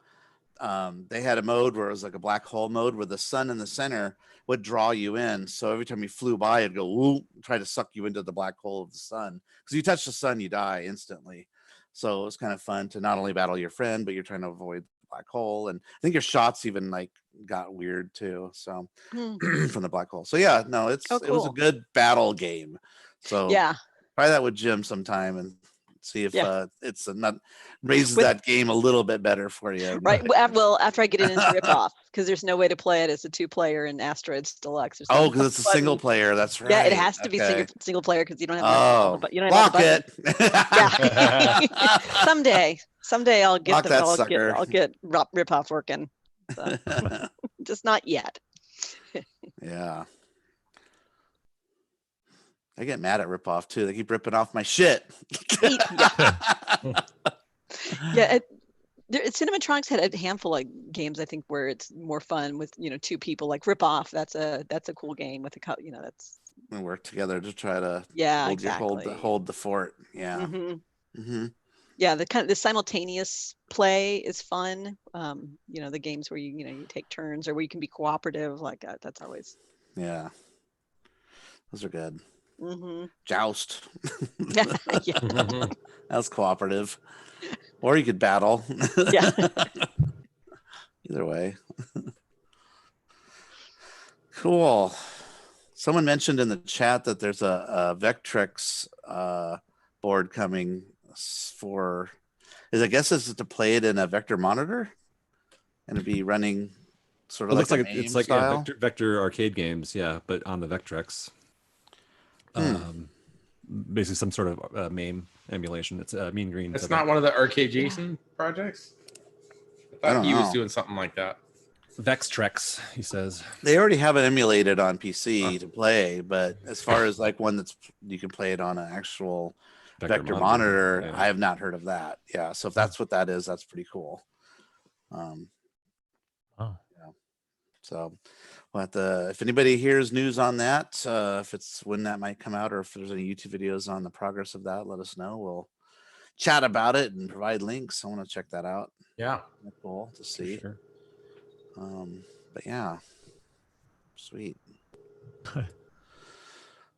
Speaker 2: they had a mode where it was like a black hole mode where the sun in the center would draw you in. So every time you flew by, it'd go whoop, try to suck you into the black hole of the sun. Because you touch the sun, you die instantly. So it was kind of fun to not only battle your friend, but you're trying to avoid the black hole. And I think your shots even like got weird too. So from the black hole. So yeah, no, it was a
Speaker 4: cool.
Speaker 2: good battle game. So
Speaker 4: Yeah.
Speaker 2: try that with Jim sometime and see if it's not raises
Speaker 4: With-
Speaker 2: that game a little bit better for you.
Speaker 4: Right. Well, after I get it into Rip-Off, because there's no way to play it as a 2-player in Asteroids Deluxe. There's
Speaker 2: Oh,
Speaker 4: no
Speaker 2: because it's a
Speaker 4: button.
Speaker 2: single player. That's right.
Speaker 4: Yeah, it has to be
Speaker 2: Okay.
Speaker 4: single player because you don't have all
Speaker 2: Oh,
Speaker 4: the, you don't have all
Speaker 2: block
Speaker 4: the
Speaker 2: it.
Speaker 4: Yeah. Someday I'll get
Speaker 2: Block
Speaker 4: them.
Speaker 2: that
Speaker 4: I'll
Speaker 2: sucker.
Speaker 4: get Rip-Off working. So, just not yet.
Speaker 2: Yeah. I get mad at Rip-Off too. They keep ripping off my shit.
Speaker 4: Yeah. Cinematronics had a handful of games I think where it's more fun with 2 people, like Rip-Off. That's a cool game with that's
Speaker 2: We work together to try to
Speaker 4: exactly.
Speaker 2: hold the fort. Yeah.
Speaker 4: Yeah, the simultaneous play is fun. The games where you take turns or where you can be cooperative, like that's always.
Speaker 2: Yeah. Those are good.
Speaker 4: Mm-hmm.
Speaker 2: Joust.
Speaker 4: Yeah.
Speaker 2: That was cooperative. Or you could battle.
Speaker 4: Yeah.
Speaker 2: Either way. Cool. Someone mentioned in the chat that there's a Vectrex board coming for, I guess it's to play it in a vector monitor and it'd be running sort of
Speaker 3: It looks like
Speaker 2: it's
Speaker 3: like
Speaker 2: style.
Speaker 3: vector arcade games, yeah, but on the Vectrex. Basically some sort of MAME emulation. It's Mean Green.
Speaker 6: It's not one of the Arcade Jason projects. I thought he was doing something like that.
Speaker 3: Vextrex, he says.
Speaker 2: They already have it emulated on PC to play, but as far as like one that's you can play it on an actual vector monitor,
Speaker 3: yeah.
Speaker 2: I have not heard of that. Yeah, so if that's what that is, that's pretty cool. Yeah. So we'll have to, if anybody hears news on that, if it's when that might come out, or if there's any YouTube videos on the progress of that, let us know. We'll chat about it and provide links. I want to check that out.
Speaker 6: Yeah,
Speaker 2: cool to see.
Speaker 6: Sure.
Speaker 2: But yeah, sweet.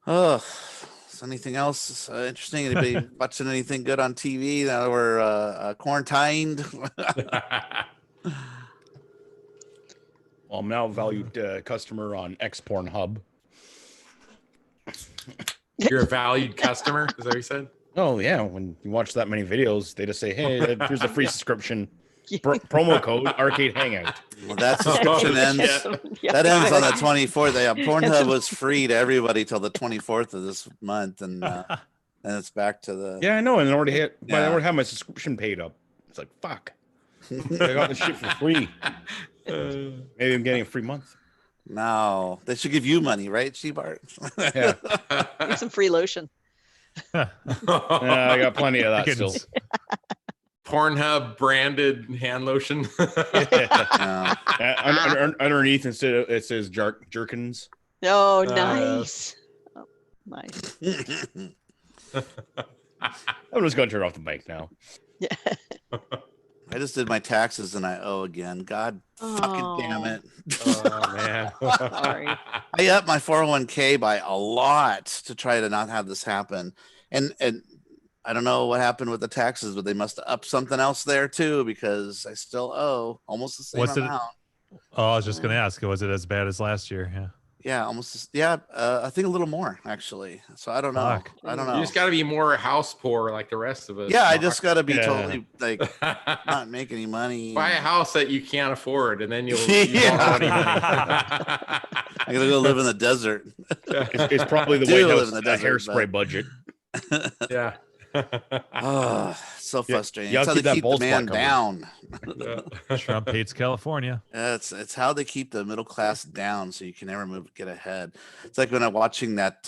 Speaker 2: Oh, is anything else interesting? Anybody watching anything good on TV now we're quarantined?
Speaker 5: Well, I'm now a valued customer on Pornhub.
Speaker 6: You're a valued customer, is that what you said?
Speaker 5: Oh yeah, when you watch that many videos, they just say, "Hey, here's a free subscription." Promo code Arcade Hangout.
Speaker 2: Well, that subscription ends.
Speaker 4: Yeah.
Speaker 2: That ends on the 24th. Pornhub was free to everybody till the 24th of this month, and then it's back to the.
Speaker 5: Yeah, I know, and I already had my subscription paid up. It's like fuck. I got this shit for free. Maybe I'm getting a free month.
Speaker 2: No, they should give you money, right, Shebart?
Speaker 5: Yeah.
Speaker 4: Give some free lotion.
Speaker 5: I got plenty of that still.
Speaker 6: Pornhub branded hand lotion.
Speaker 5: Underneath it says Jerkins.
Speaker 4: Oh, nice. Oh, nice.
Speaker 5: I'm just gonna turn off the mic now.
Speaker 4: Yeah.
Speaker 2: I just did my taxes and I owe again. God fucking damn it.
Speaker 6: Oh man.
Speaker 4: Sorry.
Speaker 2: I upped my 401k by a lot to try to not have this happen. And I don't know what happened with the taxes, but they must have upped something else there too, because I still owe almost the same
Speaker 8: What's it?
Speaker 2: amount.
Speaker 8: Oh, I was just gonna ask, was it as bad as last year? Yeah.
Speaker 2: Yeah, almost. Yeah, I think a little more actually. So I don't know.
Speaker 8: Fuck.
Speaker 2: I don't
Speaker 6: You
Speaker 2: know.
Speaker 6: just got to be more house poor like the rest of us.
Speaker 2: Yeah, I
Speaker 6: Mark.
Speaker 2: just got to be
Speaker 3: Yeah.
Speaker 2: totally like not make any money.
Speaker 6: Buy a house that you can't afford, and then you
Speaker 2: Yeah.
Speaker 6: won't owe any money.
Speaker 2: I gotta go live in the desert.
Speaker 5: It's probably the
Speaker 2: Do
Speaker 5: White
Speaker 2: live
Speaker 5: House
Speaker 2: in the desert,
Speaker 5: hairspray budget.
Speaker 6: Yeah.
Speaker 2: Oh, so frustrating.
Speaker 5: y'all
Speaker 2: It's how
Speaker 5: keep
Speaker 2: they
Speaker 5: that
Speaker 2: keep the
Speaker 5: bald
Speaker 2: man
Speaker 5: spot
Speaker 2: down.
Speaker 8: Trump hates California.
Speaker 2: It's how they keep the middle class down, so you can never get ahead. It's like when I'm watching that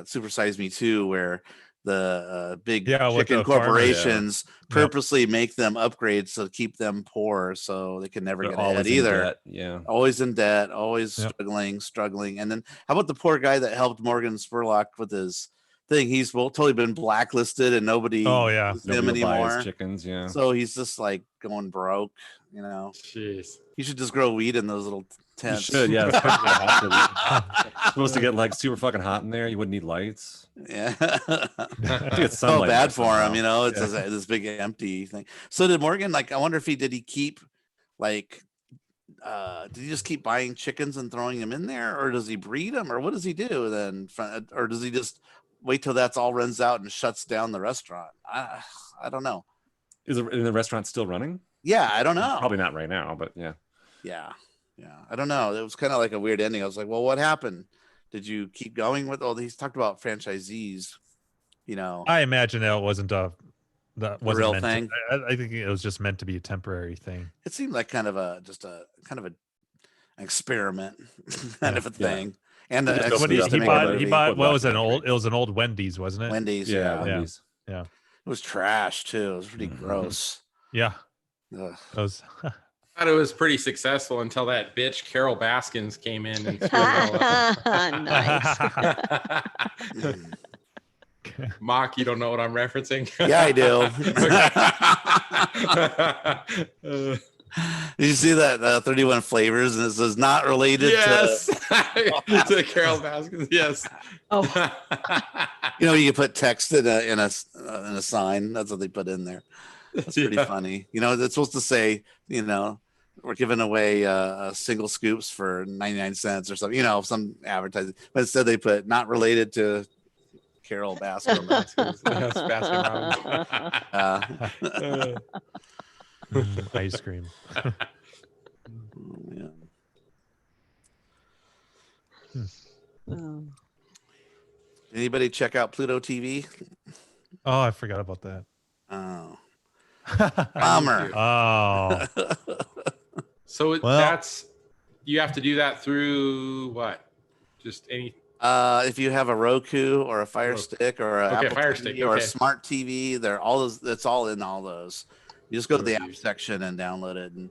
Speaker 2: Super Size Me 2, where the big
Speaker 8: Yeah, with
Speaker 2: chicken
Speaker 8: the farmers,
Speaker 2: corporations
Speaker 8: Yep.
Speaker 2: purposely make them upgrades to keep them poor, so they can never
Speaker 3: They're
Speaker 2: get ahead
Speaker 3: always in
Speaker 2: either.
Speaker 3: debt. Yeah.
Speaker 2: Always in debt, always
Speaker 8: Yep.
Speaker 2: struggling. And then how about the poor guy that helped Morgan Spurlock with his thing? He's totally been blacklisted, and nobody
Speaker 8: Oh, yeah.
Speaker 2: uses
Speaker 3: Nobody
Speaker 2: him
Speaker 3: will buy his
Speaker 2: anymore.
Speaker 3: chickens. Yeah.
Speaker 2: So he's just like going broke, you know.
Speaker 6: Jeez.
Speaker 2: You should just grow weed in those little
Speaker 3: You
Speaker 2: tents.
Speaker 3: should. Yeah. It's supposed to get hot. It's supposed to get like super fucking hot in there. You wouldn't need lights.
Speaker 2: Yeah.
Speaker 3: It's
Speaker 2: So
Speaker 3: sunlight
Speaker 2: bad for him,
Speaker 3: somehow.
Speaker 2: you know. It's
Speaker 3: Yeah.
Speaker 2: this big empty thing. So did Morgan, like, I wonder if did he keep like did he just keep buying chickens and throwing them in there, or does he breed them, or what does he do then? Or does he just wait till that's all runs out and shuts down the restaurant? I don't know.
Speaker 3: Is the restaurant still running?
Speaker 2: Yeah, I don't know.
Speaker 3: Probably not right now, but yeah.
Speaker 2: Yeah. I don't know. It was kind of like a weird ending. I was like, well, what happened? Did you keep going with all these? Talked about franchisees, you know.
Speaker 8: I imagine that wasn't
Speaker 2: real
Speaker 8: meant
Speaker 2: thing?
Speaker 8: I think it was just meant to be a temporary thing.
Speaker 2: It seemed like kind of an experiment kind of a thing. And
Speaker 3: Just
Speaker 2: the
Speaker 3: opened it up
Speaker 8: He
Speaker 3: to
Speaker 8: bought
Speaker 3: make
Speaker 8: what
Speaker 3: luck
Speaker 8: was it?
Speaker 3: upgrade.
Speaker 8: It was an old Wendy's, wasn't it?
Speaker 2: Wendy's.
Speaker 3: Yeah.
Speaker 2: Yeah.
Speaker 3: Wendy's.
Speaker 2: It was trash too. It was pretty gross.
Speaker 8: Yeah.
Speaker 2: Ugh.
Speaker 8: That was
Speaker 6: I thought it was pretty successful until that bitch Carol Baskins came in and screwed it all
Speaker 4: Nice.
Speaker 6: up. Mock, you don't know what I'm referencing?
Speaker 2: Yeah, I do.
Speaker 6: Uh,
Speaker 2: Did you see that 31 flavors, and it says not related
Speaker 6: yes.
Speaker 2: to
Speaker 6: To Carol Baskins. Yes.
Speaker 4: Oh,
Speaker 2: you know, you can put text in a sign. That's what they put in there. That's pretty
Speaker 6: Yeah.
Speaker 2: funny. You know, it's supposed to say, you know, we're giving away single scoops for 99 cents or something, you know, some advertising. But instead they put not related to Carol Baskin.
Speaker 6: Yes, Baskin Robbins.
Speaker 8: ice cream.
Speaker 2: Yeah.
Speaker 4: oh.
Speaker 2: Anybody check out Pluto TV?
Speaker 8: Oh, I forgot about that.
Speaker 2: Oh, bummer.
Speaker 8: Oh,
Speaker 6: So
Speaker 8: Well-
Speaker 6: that's you have to do that through what? Just any
Speaker 2: If you have a Roku or a Fire Stick or a
Speaker 6: Okay,
Speaker 2: Apple
Speaker 6: Fire
Speaker 2: TV
Speaker 6: Stick,
Speaker 2: or a
Speaker 6: okay.
Speaker 2: smart TV, they're all those. It's all in all those. You just go to the app
Speaker 6: Reviews.
Speaker 2: section and download it, and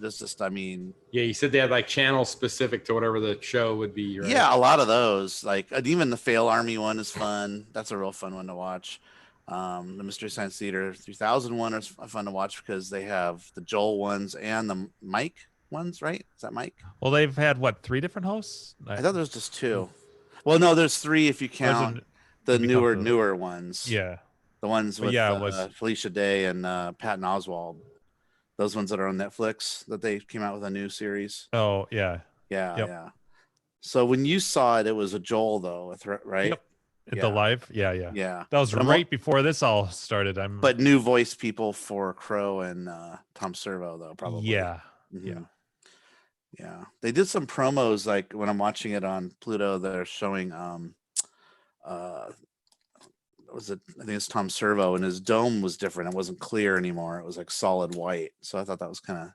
Speaker 2: just I mean,
Speaker 6: yeah, you said they had like channels specific to whatever the show would be, right?
Speaker 2: yeah, a lot of those. Like and even the Fail Army one is fun. That's a real fun one to watch. The Mystery Science Theater 3000 one is fun to watch because they have the Joel ones and the Mike ones, right? Is that Mike?
Speaker 8: well, they've had what, 3 different hosts?
Speaker 2: I thought there was just 2. Well, no, there's 3 if you
Speaker 8: There's
Speaker 2: count
Speaker 8: an-
Speaker 2: the
Speaker 8: if you count the-
Speaker 2: newer ones.
Speaker 8: Yeah.
Speaker 2: The ones
Speaker 8: But
Speaker 2: with
Speaker 8: yeah, it was-
Speaker 2: Felicia Day and Patton Oswalt. Those ones that are on Netflix that they came out with a new series.
Speaker 8: Oh, yeah.
Speaker 2: Yeah,
Speaker 8: Yep.
Speaker 2: yeah. So when you saw it, it was a Joel though, right?
Speaker 8: Yep.
Speaker 2: Yeah.
Speaker 8: The live. Yeah.
Speaker 2: Yeah.
Speaker 8: That was
Speaker 2: But I'm
Speaker 8: right before this all started.
Speaker 2: But new voice people for Crow and Tom Servo though, probably.
Speaker 8: yeah.
Speaker 2: Mhm.
Speaker 8: yeah.
Speaker 2: Yeah. They did some promos like when I'm watching it on Pluto, they're showing was it I think it's Tom Servo, and his dome was different. It wasn't clear anymore. It was like solid white. So I thought that was kind of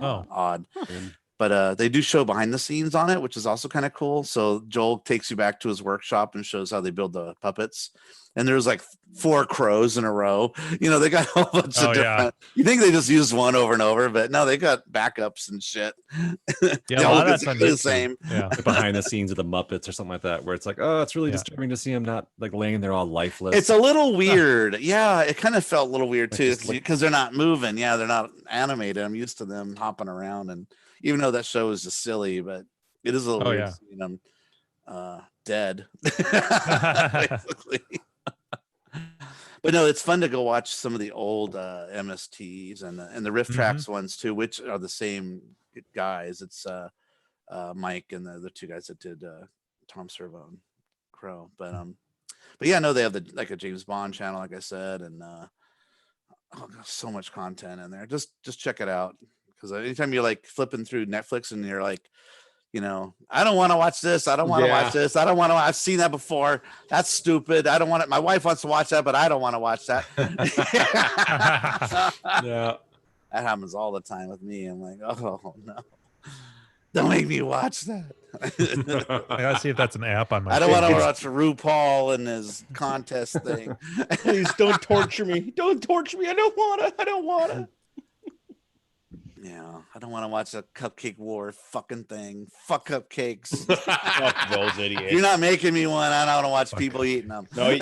Speaker 8: Oh,
Speaker 2: odd.
Speaker 3: Good.
Speaker 2: But they do show behind the scenes on it, which is also kind of cool. So Joel takes you back to his workshop and shows how they build the puppets. And there's like 4 crows in a row. You know, they got a whole bunch
Speaker 8: Oh,
Speaker 2: of
Speaker 8: yeah.
Speaker 2: different. You think they just used one over and over, but no, they got backups and shit.
Speaker 8: yeah.
Speaker 2: They
Speaker 8: A
Speaker 2: all
Speaker 8: lot of
Speaker 2: look
Speaker 8: that's on
Speaker 2: exactly the
Speaker 8: YouTube.
Speaker 2: same.
Speaker 8: Yeah.
Speaker 3: Like behind the scenes of the Muppets or something like that, where it's like, oh, it's really
Speaker 8: Yeah.
Speaker 3: disturbing to see him not like laying there all lifeless.
Speaker 2: It's a little weird. Yeah, it kind of felt a little weird
Speaker 3: Like
Speaker 2: too
Speaker 3: just like-
Speaker 2: because they're not moving. Yeah, they're not animated. I'm used to them hopping around, and even though that show is just silly, but it is a little
Speaker 8: Oh,
Speaker 2: weird
Speaker 8: yeah.
Speaker 2: seeing them dead. Basically. But no, it's fun to go watch some of the old MSTs and the Riff Tracks ones too, which are the same guys. It's Mike and the two guys that did Tom Servo and Crow. But yeah, no, they have like a James Bond channel, like I said, and so much content in there. Just check it out, because anytime you're like flipping through Netflix and you're like, I don't want to watch this. I don't want to watch this. I don't want to. I've seen that before. That's stupid. I don't want it. My wife wants to watch that, but I don't want to watch that.
Speaker 3: Yeah.
Speaker 2: That happens all the time with me. I'm like, oh no, don't make me watch that.
Speaker 8: I gotta see if that's an app on my.
Speaker 2: I don't want to watch RuPaul and his contest thing.
Speaker 5: Please don't torture me. Don't torture me. I don't wanna.
Speaker 2: Yeah, I don't want to watch a cupcake war fucking thing. Fuck cupcakes.
Speaker 5: Fuck those idiots.
Speaker 2: You're not making me one. I don't want to watch people eating them.
Speaker 5: No,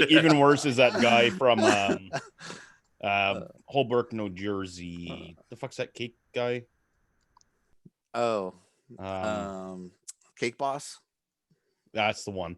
Speaker 5: even worse is that guy from Holbrook, New Jersey. The fuck's that cake guy?
Speaker 2: Oh, Cake Boss.
Speaker 5: That's the one.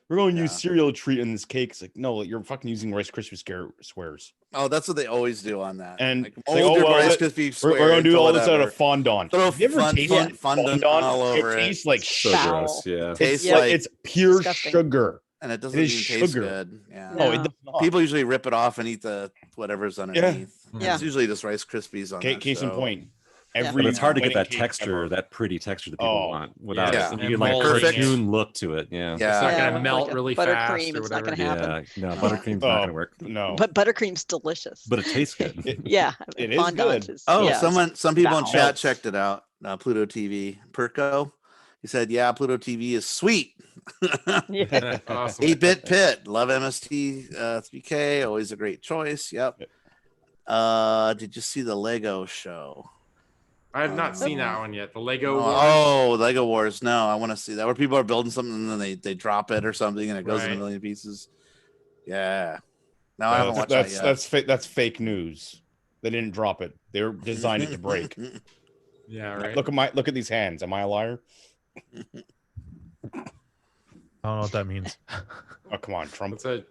Speaker 5: We're going to use cereal treat in this cake. It's like, no, you're fucking using Rice Krispie squares.
Speaker 2: Oh, that's what they always do on that.
Speaker 5: And
Speaker 2: like,
Speaker 5: Rice Krispie squares. We're going to do all this out of fondant.
Speaker 2: Throw
Speaker 5: Have you ever tasted
Speaker 2: fondant all over
Speaker 5: it?
Speaker 2: It
Speaker 5: Tastes like
Speaker 3: So gross. Yeah.
Speaker 2: Tastes like
Speaker 5: it's pure
Speaker 4: disgusting.
Speaker 5: sugar.
Speaker 2: And it doesn't
Speaker 5: It
Speaker 2: even
Speaker 5: is
Speaker 2: taste
Speaker 5: sugar.
Speaker 2: good. Yeah.
Speaker 5: No, it does not.
Speaker 2: People usually rip it off and eat the whatever's underneath.
Speaker 4: Yeah.
Speaker 2: It's usually just Rice Krispies on that
Speaker 5: Case in
Speaker 2: show.
Speaker 5: point.
Speaker 3: But it's hard to get
Speaker 5: wedding
Speaker 3: that
Speaker 5: cake
Speaker 3: texture,
Speaker 5: ever.
Speaker 3: that pretty texture that people want without
Speaker 2: Yeah.
Speaker 3: it. And
Speaker 6: And
Speaker 3: you get like a
Speaker 6: molding it.
Speaker 3: cartoon look to it. Yeah.
Speaker 6: It's not
Speaker 2: Yeah.
Speaker 6: gonna melt
Speaker 4: like a
Speaker 6: really fast
Speaker 4: buttercream,
Speaker 6: or
Speaker 4: it's not
Speaker 6: whatever.
Speaker 4: gonna happen.
Speaker 3: Yeah. No, buttercream's not gonna work.
Speaker 5: No.
Speaker 4: But buttercream's delicious.
Speaker 3: But it tastes good.
Speaker 4: Yeah,
Speaker 5: It is
Speaker 4: fondant
Speaker 5: good.
Speaker 4: is-
Speaker 2: Oh,
Speaker 4: yeah,
Speaker 2: some people in
Speaker 4: foul.
Speaker 2: chat checked it out. Pluto TV. Perko. He said, "Yeah, Pluto TV is sweet."
Speaker 4: yeah.
Speaker 6: Awesome.
Speaker 2: 8-bit Pit. Love MST 3K. Always a great choice. Yep. Did you see the Lego show?
Speaker 6: I have not seen that one yet. The Lego Wars.
Speaker 2: Oh, Lego Wars. No, I want to see that, where people are building something and then they drop it or something and it goes in a
Speaker 6: Right.
Speaker 2: million pieces. Yeah. No, I haven't watched that yet.
Speaker 5: That's fake news. They didn't drop it. They were designed it to break.
Speaker 6: Yeah, right.
Speaker 5: Look at these hands. Am I a liar?
Speaker 8: I don't know what that means.
Speaker 5: Oh, come on, Trump.
Speaker 6: What's a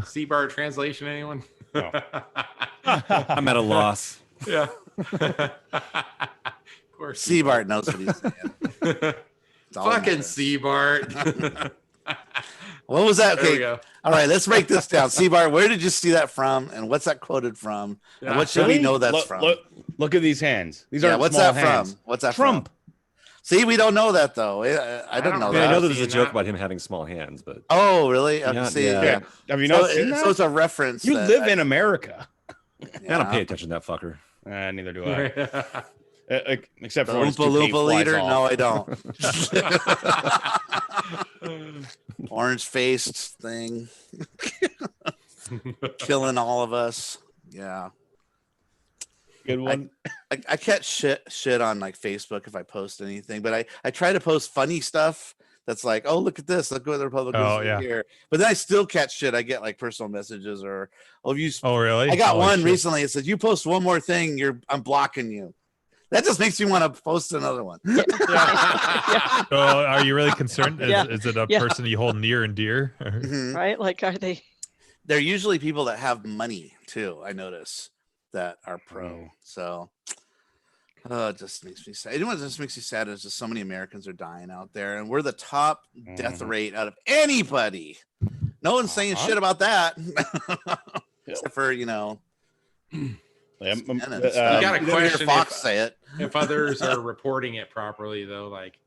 Speaker 6: C-bar translation? Anyone?
Speaker 5: No.
Speaker 3: I'm at a loss.
Speaker 6: Yeah. Of course.
Speaker 2: Seabart knows what he's saying. It's all that
Speaker 6: Fucking
Speaker 2: matters.
Speaker 6: C-Bart.
Speaker 2: What was that?
Speaker 6: There we
Speaker 2: Okay.
Speaker 6: go.
Speaker 2: All right, let's break this down. Seabart, where did you see that from? And what's that quoted from? And
Speaker 6: Yeah.
Speaker 2: what should we
Speaker 5: Really?
Speaker 2: know that's
Speaker 5: look,
Speaker 2: from?
Speaker 5: Look at these hands. These
Speaker 2: Yeah,
Speaker 5: aren't
Speaker 2: what's
Speaker 5: small
Speaker 2: that
Speaker 5: hands.
Speaker 2: from? What's that
Speaker 5: Trump.
Speaker 2: from? See, we don't know that though. I didn't know
Speaker 6: don't
Speaker 3: I mean, I
Speaker 2: that.
Speaker 3: know there's a
Speaker 6: Seen
Speaker 3: joke
Speaker 6: that.
Speaker 3: about him having small hands, but
Speaker 2: Oh, really?
Speaker 3: Yeah,
Speaker 2: See,
Speaker 3: yeah.
Speaker 5: Yeah. Have you
Speaker 2: So,
Speaker 5: not seen that?
Speaker 2: so it's a reference.
Speaker 5: You
Speaker 2: that
Speaker 5: live in America.
Speaker 3: I don't pay attention to that fucker.
Speaker 5: Neither do I. Except
Speaker 2: The
Speaker 5: for when his
Speaker 2: Oompa
Speaker 5: toupee
Speaker 2: Loompa
Speaker 5: flies
Speaker 2: leader?
Speaker 5: off.
Speaker 2: No, I don't. Orange faced thing. Killing all of us. Yeah.
Speaker 5: Good one.
Speaker 2: I catch shit on like Facebook if I post anything, but I try to post funny stuff that's like, oh, look at this, look what the Republicans
Speaker 8: Oh,
Speaker 2: do
Speaker 8: yeah.
Speaker 2: here. But then I still catch shit. I get like personal messages or if you
Speaker 8: Oh, really?
Speaker 2: I got
Speaker 8: Holy
Speaker 2: one
Speaker 8: shit.
Speaker 2: recently. It says, you post one more thing, I'm blocking you. That just makes me want to post another one.
Speaker 8: So are you really concerned?
Speaker 4: Yeah.
Speaker 8: Is it a
Speaker 4: Yeah.
Speaker 8: person you hold near and dear?
Speaker 2: Mhm.
Speaker 4: Right? Like, are they?
Speaker 2: They're usually people that have money too. I notice that are pro.
Speaker 5: Mm.
Speaker 2: So it just makes me sad. You know what just makes me sad is just so many Americans are dying out there, and we're the top death
Speaker 5: Mhm.
Speaker 2: rate out of anybody. No one's saying
Speaker 5: Uh-huh.
Speaker 2: shit about that, except for
Speaker 5: Yeah,
Speaker 2: CNN.
Speaker 6: You gotta
Speaker 2: You never hear
Speaker 6: question
Speaker 2: Fox
Speaker 6: if-
Speaker 2: say it.
Speaker 6: If others are reporting it properly, though, like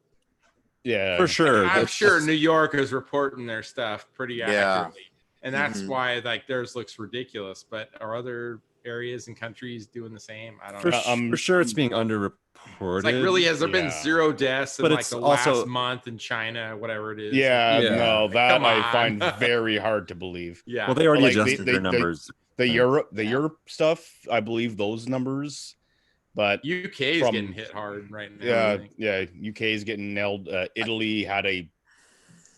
Speaker 5: yeah.
Speaker 3: For sure.
Speaker 6: I'm
Speaker 3: That's-
Speaker 6: sure New York is reporting their stuff pretty
Speaker 2: Yeah.
Speaker 6: accurately, and that's
Speaker 2: Mhm.
Speaker 6: why like theirs looks ridiculous. But are other areas and countries doing the same? I don't
Speaker 3: For,
Speaker 6: know.
Speaker 3: for sure, it's being underreported.
Speaker 6: It's like really, has there been
Speaker 5: Yeah.
Speaker 6: 0 deaths in
Speaker 3: But
Speaker 6: like
Speaker 3: it's
Speaker 6: the
Speaker 3: also-
Speaker 6: last month in China, whatever it is?
Speaker 5: Yeah,
Speaker 3: Yeah.
Speaker 5: no,
Speaker 6: Like,
Speaker 5: that
Speaker 6: come
Speaker 5: I
Speaker 6: on.
Speaker 5: find very hard to believe.
Speaker 6: Yeah.
Speaker 3: Well, they already
Speaker 5: Like,
Speaker 3: adjusted their numbers.
Speaker 5: The Europe stuff, I believe those numbers, but
Speaker 6: UK is
Speaker 5: from-
Speaker 6: getting hit hard right now. I
Speaker 5: yeah,
Speaker 6: think.
Speaker 5: yeah, UK is getting nailed. Italy had a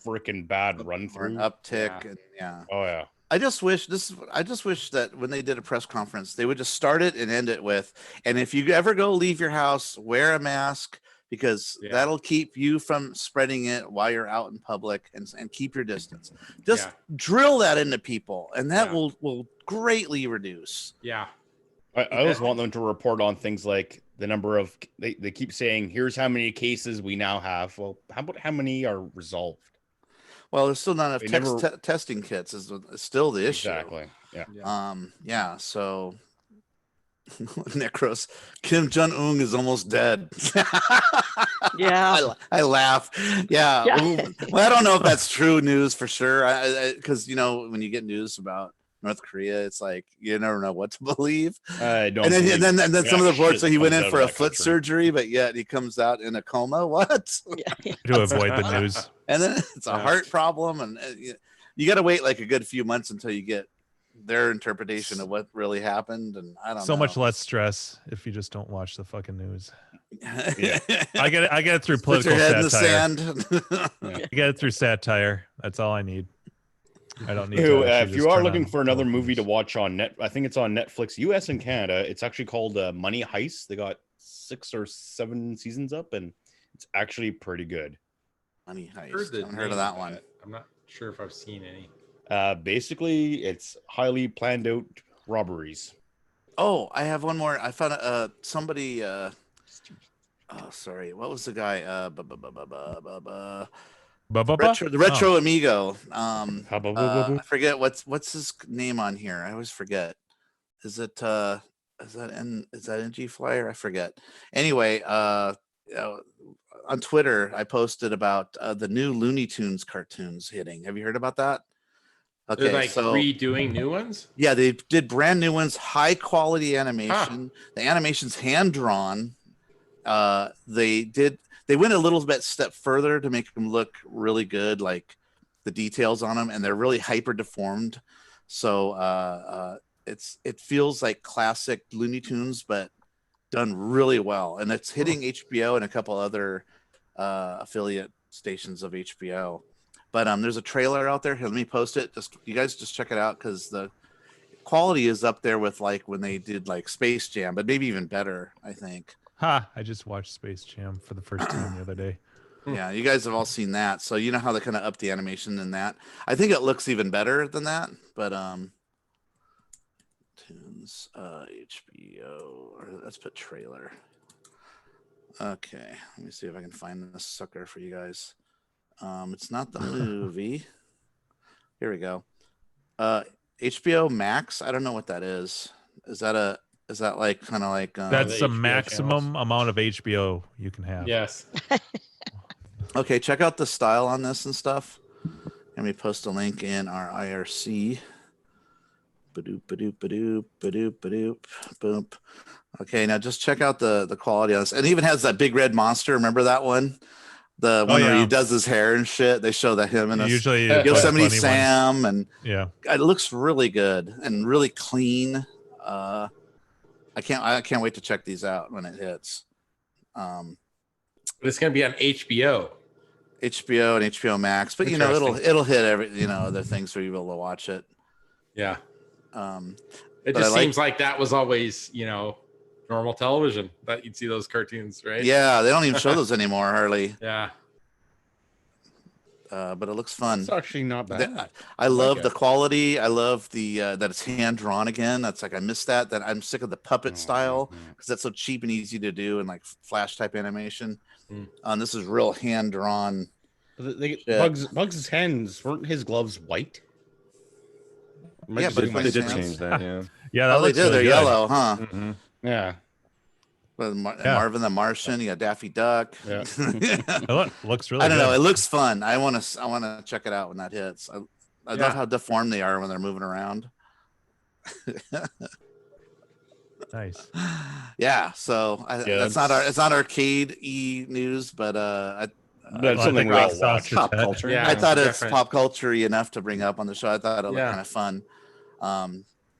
Speaker 5: freaking bad run
Speaker 2: Or an
Speaker 5: through.
Speaker 2: uptick.
Speaker 6: Yeah.
Speaker 2: And, yeah.
Speaker 5: Oh yeah,
Speaker 2: I just wish that when they did a press conference, they would just start it and end it with, and if you ever leave your house, wear a mask, because
Speaker 6: Yeah.
Speaker 2: that'll keep you from spreading it while you're out in public, and keep your distance. Just drill that into people, and that will greatly reduce.
Speaker 6: Yeah.
Speaker 5: I always want them to report on things like the number of, they keep saying, here's how many cases we now have. Well, how about how many are resolved?
Speaker 2: Well, there's still not
Speaker 5: They
Speaker 2: enough
Speaker 5: never-
Speaker 2: testing kits is still the issue.
Speaker 5: Exactly. Yeah.
Speaker 2: Yeah. So Necros, Kim Jong-un is almost dead.
Speaker 4: Yeah.
Speaker 2: I laugh. Yeah.
Speaker 4: Yeah.
Speaker 2: Well, I don't know if that's true news for sure. Because, you know, when you get news about North Korea, it's like you never know what to believe.
Speaker 5: I don't
Speaker 2: And then,
Speaker 5: believe
Speaker 2: and then some of the
Speaker 5: jack
Speaker 2: reports
Speaker 5: shit
Speaker 2: that he
Speaker 5: that
Speaker 2: went
Speaker 5: comes
Speaker 2: in
Speaker 5: out
Speaker 2: for
Speaker 5: of
Speaker 2: a
Speaker 5: that
Speaker 2: foot
Speaker 5: country.
Speaker 2: surgery, but yet he comes out in a coma. What?
Speaker 4: Yeah.
Speaker 8: To avoid the news.
Speaker 2: And then it's a heart problem, and you got to wait like a good few months until you get their interpretation of what really happened. And I don't
Speaker 8: So
Speaker 2: know.
Speaker 8: much less stress if you just don't watch the fucking news.
Speaker 2: Yeah.
Speaker 8: I get it through
Speaker 2: Put
Speaker 8: political
Speaker 2: your head in the
Speaker 8: satire.
Speaker 2: sand.
Speaker 8: I get it through satire. That's all I need. I don't need
Speaker 5: Anyway,
Speaker 8: to. actually
Speaker 5: if you
Speaker 8: just
Speaker 5: are
Speaker 8: turn
Speaker 5: looking
Speaker 8: on
Speaker 5: for another
Speaker 8: television
Speaker 5: movie to
Speaker 8: news.
Speaker 5: watch on I think it's on Netflix, US and Canada. It's actually called Money Heist. They got 6 or 7 seasons up, and it's actually pretty good.
Speaker 2: Money Heist.
Speaker 6: Heard the
Speaker 2: I haven't heard of
Speaker 6: name
Speaker 2: that one.
Speaker 6: I'm not sure if I've seen any.
Speaker 5: Basically, it's highly planned out robberies.
Speaker 2: Oh, I have one more. I found somebody. Oh, sorry. What was the guy? The Retro Amigo. I forget what's his name on here. I always forget. Is that NG Flyer? I forget. Anyway, on Twitter, I posted about the new Looney Tunes cartoons hitting. Have you heard about that? Okay,
Speaker 6: They're like
Speaker 2: so
Speaker 6: redoing new ones.
Speaker 2: yeah, they did brand new ones, high quality animation. The animation's hand drawn. They went a little bit step further to make them look really good, like the details on them, and they're really hyper deformed. So it feels like classic Looney Tunes, but done really well. And it's hitting HBO and a couple other affiliate stations of HBO. But there's a trailer out there. Here, let me post it. You guys just check it out, because the quality is up there with like when they did like Space Jam, but maybe even better, I think.
Speaker 8: I just watched Space Jam for the first time the other day.
Speaker 2: Yeah, you guys have all seen that, so you know how they kind of up the animation in that. I think it looks even better than that, but Tunes HBO, or let's put trailer. Okay, let me see if I can find this sucker for you guys. It's not the movie. Here we go. HBO Max. I don't know what that is. Is that like kind of like
Speaker 8: That's the
Speaker 6: HBO
Speaker 8: maximum amount of HBO you can have.
Speaker 6: Yes.
Speaker 2: Okay, check out the style on this and stuff. Let me post a link in our IRC. Badoop, badoop, badoop, badoop, badoop, boop. Okay, now just check out the quality on this. And it even has that big red monster. Remember that one? The one where he does his hair and shit. They show that him in
Speaker 8: Usually
Speaker 2: Yosemite
Speaker 8: funny
Speaker 2: Sam, and
Speaker 8: yeah,
Speaker 2: it looks really good and really clean. I can't wait to check these out when it hits.
Speaker 6: But it's gonna be on HBO.
Speaker 2: HBO and HBO Max, but you know it'll hit other things for you to be able to watch it.
Speaker 6: Yeah. It
Speaker 2: but
Speaker 6: just seems like that was always, normal television that you'd see those cartoons, right?
Speaker 2: Yeah, they don't even show those anymore, hardly.
Speaker 6: Yeah.
Speaker 2: But it looks fun.
Speaker 5: It's actually not bad.
Speaker 2: I love the quality. I love the that it's hand drawn again. That's like I miss that. That I'm sick of the puppet style, because that's so cheap and easy to do, and like flash type animation. This is real hand drawn.
Speaker 5: Bugs' hands, weren't his gloves white?
Speaker 2: Yeah, but
Speaker 10: they did change that. Yeah.
Speaker 8: Yeah, that
Speaker 2: they did. They're
Speaker 8: really good.
Speaker 2: yellow, huh?
Speaker 5: Mm-hmm. Yeah.
Speaker 2: Well, Marvin the Martian. You got Daffy Duck.
Speaker 5: Yeah.
Speaker 8: Looks really.
Speaker 2: I don't
Speaker 8: good.
Speaker 2: know. It looks fun. I want to check it out when that hits. I love how deformed they are when they're moving around.
Speaker 8: Nice.
Speaker 2: Yeah. So it's not arcade news, but
Speaker 5: That's something we all watch.
Speaker 10: Pop culture.
Speaker 6: Yeah.
Speaker 2: I thought it's
Speaker 6: different.
Speaker 2: pop culture enough to bring up on the show. I thought it looked kind of fun.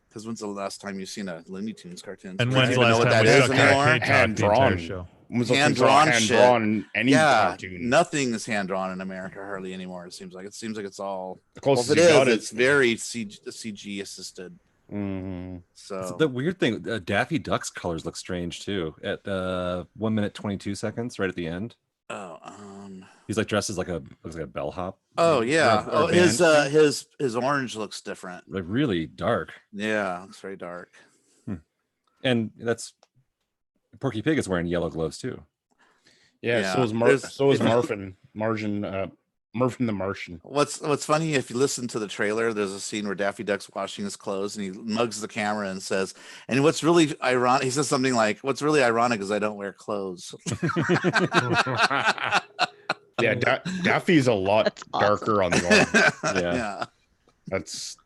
Speaker 2: Because when's the last time you've seen a Looney Tunes cartoon?
Speaker 8: And
Speaker 2: We
Speaker 8: when's
Speaker 2: don't
Speaker 8: the
Speaker 2: even know
Speaker 8: last
Speaker 2: what
Speaker 8: time
Speaker 2: that
Speaker 8: we
Speaker 2: is
Speaker 8: took
Speaker 2: anymore.
Speaker 8: arcade talk
Speaker 5: Hand
Speaker 8: the entire
Speaker 5: drawn.
Speaker 8: show?
Speaker 2: Hand-drawn
Speaker 5: any
Speaker 2: Yeah,
Speaker 5: cartoon.
Speaker 2: nothing is hand drawn in America hardly anymore. It seems like it's all.
Speaker 5: The
Speaker 2: Well,
Speaker 5: closest
Speaker 2: if it
Speaker 5: you got
Speaker 2: is, it's very CG assisted. So
Speaker 3: the weird thing, Daffy Duck's colors look strange too. At 1 minute 22 seconds, right at the end,
Speaker 2: oh
Speaker 3: he's like dressed as like looks like a bellhop.
Speaker 2: oh yeah.
Speaker 3: Or a
Speaker 2: His
Speaker 3: band.
Speaker 2: his orange looks different.
Speaker 3: Like really dark.
Speaker 2: Yeah, looks very dark.
Speaker 3: And that's Porky Pig is wearing yellow gloves too.
Speaker 5: Yeah, so is Marvin the Martian.
Speaker 2: What's funny, if you listen to the trailer, there's a scene where Daffy Duck's washing his clothes and he mugs the camera and says, and what's really ironic, he says something like, what's really ironic is I don't wear clothes.
Speaker 5: Yeah, Daffy's a lot
Speaker 4: That's awesome.
Speaker 5: darker on the arm.
Speaker 2: Yeah.
Speaker 5: That's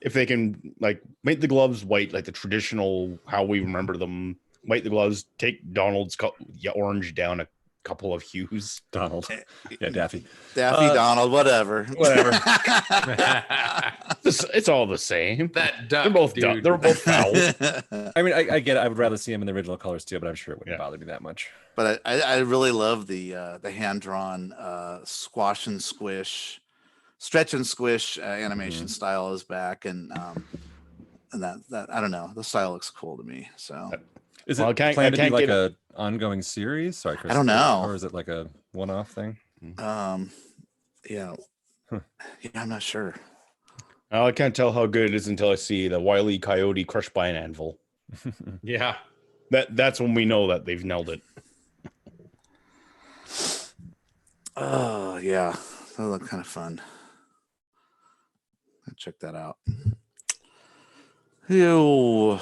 Speaker 5: if they can like make the gloves white, like the traditional how we remember them, white the gloves, take Donald's orange down a couple of hues.
Speaker 3: Donald. Yeah, Daffy.
Speaker 2: Donald, whatever.
Speaker 5: It's all the same.
Speaker 6: That duck,
Speaker 5: They're both
Speaker 6: dude.
Speaker 5: they're both foul.
Speaker 3: I mean, I get it. I would rather see him in the original colors too, but I'm sure it wouldn't bother me that much.
Speaker 2: But I really love the hand-drawn squash and squish, stretch and squish animation style is back, and that I don't know, the style looks cool to me. So
Speaker 3: is
Speaker 5: Well,
Speaker 3: it
Speaker 5: I
Speaker 3: planned to be
Speaker 5: can't
Speaker 3: like
Speaker 5: get
Speaker 3: a ongoing series? Sorry, Chris,
Speaker 2: I don't know.
Speaker 3: or is it like a one-off thing?
Speaker 2: Yeah, I'm not sure.
Speaker 5: I can't tell how good it is until I see the Wile E. Coyote crushed by an anvil.
Speaker 6: Yeah.
Speaker 5: That's when we know that they've nailed it.
Speaker 2: Oh yeah, that look kind of fun. I'll check that out. Ew.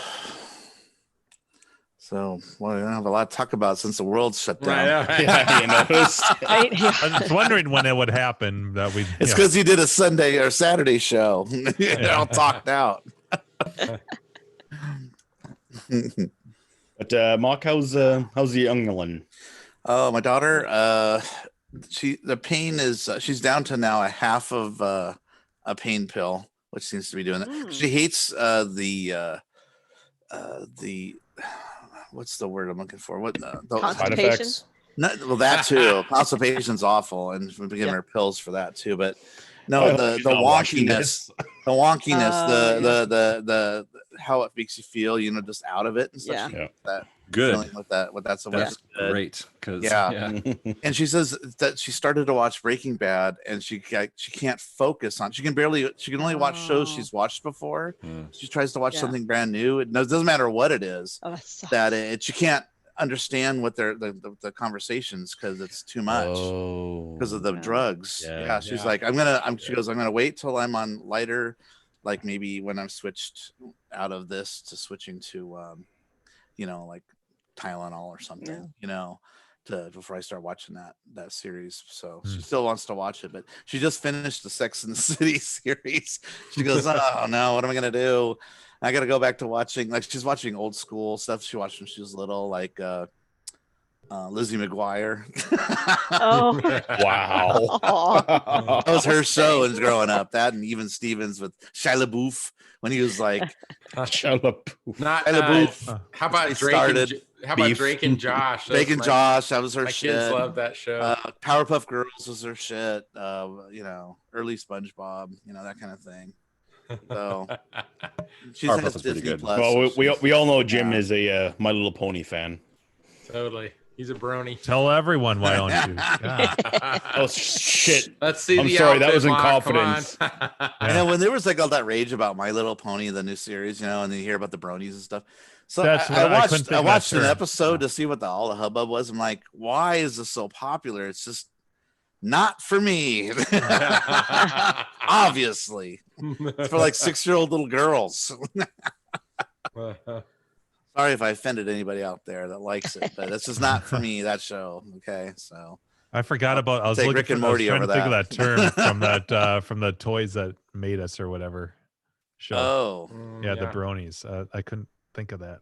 Speaker 2: So, well, I don't have a lot to talk about since the world's shut down.
Speaker 5: Yeah, you noticed.
Speaker 4: Right? Yeah.
Speaker 8: I was wondering when it would happen that we.
Speaker 2: It's because he did a Sunday or Saturday show. They're all talked out.
Speaker 5: But Mock, how's the youngling?
Speaker 2: Oh, my daughter. The pain is she's down to now a half of a pain pill, which seems to be doing that. She hates the what's the word I'm looking for? What the
Speaker 5: Side effects?
Speaker 2: well, that too. Constipation's awful, and we've been giving her pills for that too. But no, the wonkiness, the how it makes you feel, just out of it and stuff.
Speaker 4: Yeah.
Speaker 2: That
Speaker 3: Good.
Speaker 2: feeling with that's so
Speaker 3: That's
Speaker 2: good.
Speaker 3: great. Because
Speaker 2: Yeah. And she says that she started to watch Breaking Bad and she can't focus on. She can only watch shows she's watched before. She tries to watch something brand new. It doesn't matter what it is.
Speaker 4: Oh, that sucks.
Speaker 2: That she can't understand what the conversations because it's too much because of the drugs. Yeah. She's like, she goes, I'm gonna wait till I'm on lighter, like maybe when I'm switched out of this to switching to like Tylenol or something, before I start watching that series. So she still wants to watch it, but she just finished the Sex and the City series. She goes, oh no, what am I gonna do? I gotta go back to watching, like, she's watching old school stuff she watched when she was little, like Lizzie McGuire.
Speaker 4: Oh
Speaker 5: Wow.
Speaker 2: That was her show as growing up. That and Even Stevens with Shia LaBeouf when he was like
Speaker 5: Shut up.
Speaker 6: Not
Speaker 2: Shia LaBeouf.
Speaker 6: how about
Speaker 2: They
Speaker 6: Drake?
Speaker 2: started
Speaker 6: How about
Speaker 5: Beef.
Speaker 6: Drake and Josh?
Speaker 2: Drake and Josh. That was her
Speaker 6: My
Speaker 2: shit.
Speaker 6: kids love that show.
Speaker 2: Powerpuff Girls was her shit. Early SpongeBob, that kind of thing. So she's
Speaker 3: Powerpuff
Speaker 2: has
Speaker 3: was pretty
Speaker 2: Disney
Speaker 3: good.
Speaker 2: Plus.
Speaker 5: Well,
Speaker 2: so
Speaker 5: we all know Jim is a My Little Pony fan.
Speaker 6: Totally. He's a brony.
Speaker 8: Tell everyone, why don't you? God.
Speaker 5: Oh shit!
Speaker 6: Let's see.
Speaker 5: I'm
Speaker 6: the
Speaker 5: sorry, that
Speaker 6: outfit,
Speaker 5: was in
Speaker 6: Mark. Come
Speaker 5: confidence.
Speaker 6: on.
Speaker 2: I know when there was like all that rage about My Little Pony, the new series, and then you hear about the bronies and stuff. So
Speaker 8: That's
Speaker 2: I
Speaker 8: what I couldn't think
Speaker 2: I
Speaker 8: of that
Speaker 2: watched an
Speaker 8: term.
Speaker 2: episode to see what all the hubbub was. I'm like, why is this so popular? It's just not for me. Obviously, it's for like 6-year-old little girls. Sorry if I offended anybody out there that likes it, but it's just not for me, that show. Okay, so
Speaker 8: I forgot about. I was
Speaker 2: Take
Speaker 8: looking
Speaker 2: Rick and
Speaker 8: for, I was
Speaker 2: Morty
Speaker 8: trying to
Speaker 2: over
Speaker 8: think of
Speaker 2: that.
Speaker 8: that term from that from the Toys That Made Us or whatever show.
Speaker 2: oh,
Speaker 8: yeah, the bronies. I couldn't think of that.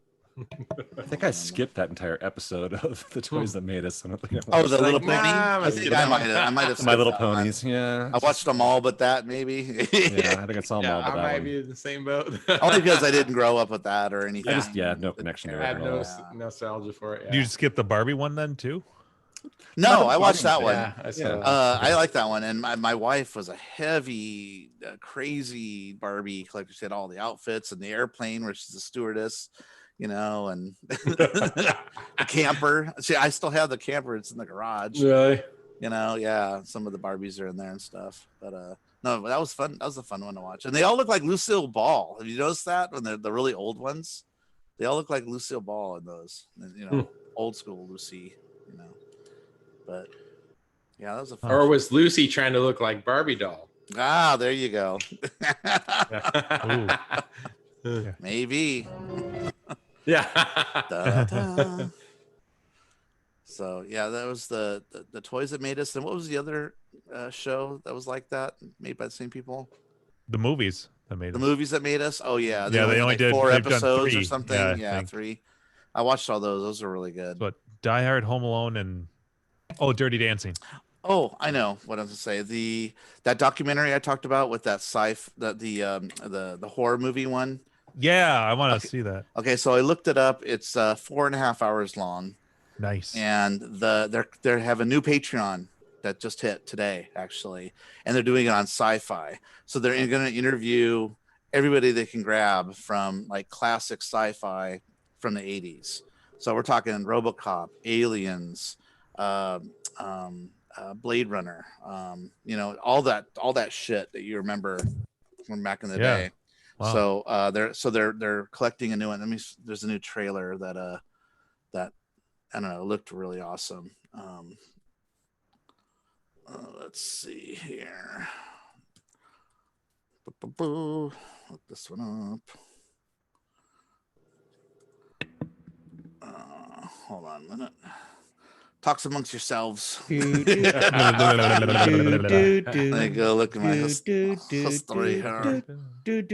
Speaker 3: I think I skipped that entire episode of the Toys That Made Us. I don't think I
Speaker 2: oh,
Speaker 3: watched
Speaker 2: the
Speaker 3: it.
Speaker 2: Little
Speaker 6: nah,
Speaker 2: Pony.
Speaker 6: I'm
Speaker 2: I think
Speaker 6: gonna
Speaker 2: I might have
Speaker 3: My Little
Speaker 2: skipped that one.
Speaker 3: Ponies. Yeah,
Speaker 2: I watched them all, but that maybe.
Speaker 3: Yeah, I think I saw them all,
Speaker 6: Yeah,
Speaker 3: but
Speaker 6: I
Speaker 3: that
Speaker 6: might
Speaker 3: one.
Speaker 6: be in the same boat.
Speaker 2: Only because I didn't grow up with that or anything.
Speaker 3: I just no connection to
Speaker 6: I
Speaker 3: it.
Speaker 6: have
Speaker 3: at
Speaker 6: no
Speaker 3: all.
Speaker 6: nostalgia for it.
Speaker 8: Did you skip the Barbie one then too?
Speaker 2: No, I watched that one.
Speaker 10: Yeah, I saw
Speaker 3: Yeah.
Speaker 10: that.
Speaker 2: I like that one, and my wife was a heavy, crazy Barbie collector. She had all the outfits and the airplane where she's a stewardess, and the camper. See, I still have the camper. It's in the garage.
Speaker 10: Really?
Speaker 2: Yeah, some of the Barbies are in there and stuff. But no, that was fun. That was a fun one to watch, and they all look like Lucille Ball. Have you noticed that when they're the really old ones? They all look like Lucille Ball in those. Old school Lucy. But yeah, that was a fun.
Speaker 6: Or was Lucy trying to look like Barbie doll?
Speaker 2: Ah, there you go.
Speaker 8: Yeah.
Speaker 2: Maybe.
Speaker 6: Yeah.
Speaker 2: Da-da. So yeah, that was the toys that made us. And what was the other show that was like that, made by the same people?
Speaker 8: The movies that made
Speaker 2: The
Speaker 8: us.
Speaker 2: movies that made us. Oh yeah,
Speaker 8: Yeah, they only
Speaker 2: like
Speaker 8: did
Speaker 2: 4
Speaker 8: they've done
Speaker 2: episodes
Speaker 8: 3.
Speaker 2: or something.
Speaker 8: Yeah, I
Speaker 2: Yeah,
Speaker 8: think.
Speaker 2: 3. I watched all those. Those are really good.
Speaker 8: But Die Hard, Home Alone, and Dirty Dancing.
Speaker 2: Oh, I know what I was going to say. That documentary I talked about with that the horror movie one.
Speaker 8: Yeah, I want to see that.
Speaker 2: Okay, so I looked it up. It's 4.5 hours long.
Speaker 8: Nice.
Speaker 2: And they have a new Patreon that just hit today, actually, and they're doing it on Sci-Fi. So they're going to interview everybody they can grab from like classic sci-fi from the 80s. So we're talking RoboCop, Aliens, Blade Runner, all that shit that you remember from back in the day. Wow. So they're collecting a new one. There's a new trailer that I don't know, looked really awesome. Let's see here. Look this one up. Hold on a minute. Talks amongst yourselves. There you go. Look at my history here. There's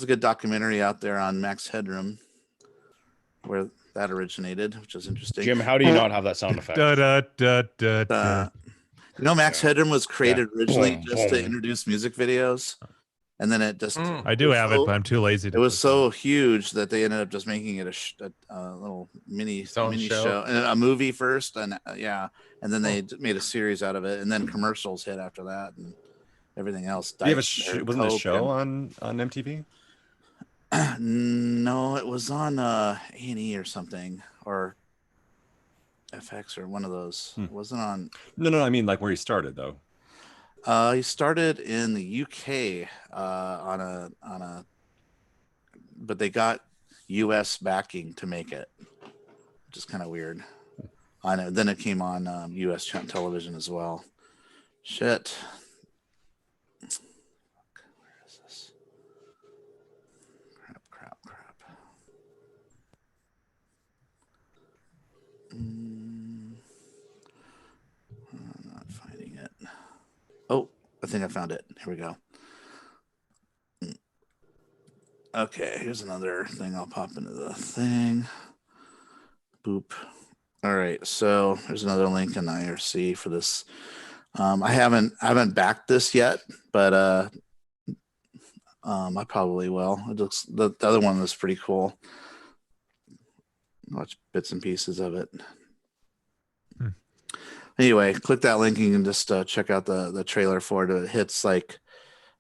Speaker 2: a good documentary out there on Max Headroom where that originated, which is interesting.
Speaker 5: Jim, how do you not have that sound effect?
Speaker 2: Max Headroom was created originally just to introduce music videos. And then it just...
Speaker 8: I do have it, but I'm too lazy to...
Speaker 2: It was so huge that they ended up just making it a little mini show. And a movie first, and and then they made a series out of it, and then commercials hit after that, and everything else.
Speaker 3: Do you have wasn't a show on MTV?
Speaker 2: No, it was on A&E or something, or FX, or one of those. It wasn't on...
Speaker 3: No, I mean like where he started though.
Speaker 2: He started in the UK but they got US backing to make it, which is kind of weird. I know. Then it came on US television as well. Shit. Where is this? Crap. I'm not finding it. Oh, I think I found it. Here we go. Okay, here's another thing. I'll pop into the thing. Boop. All right, so there's another link in the IRC for this. I haven't backed this yet, but I probably will. It looks, the other one was pretty cool. Watch bits and pieces of it. Anyway, click that link and you can just check out the trailer for it. It hits like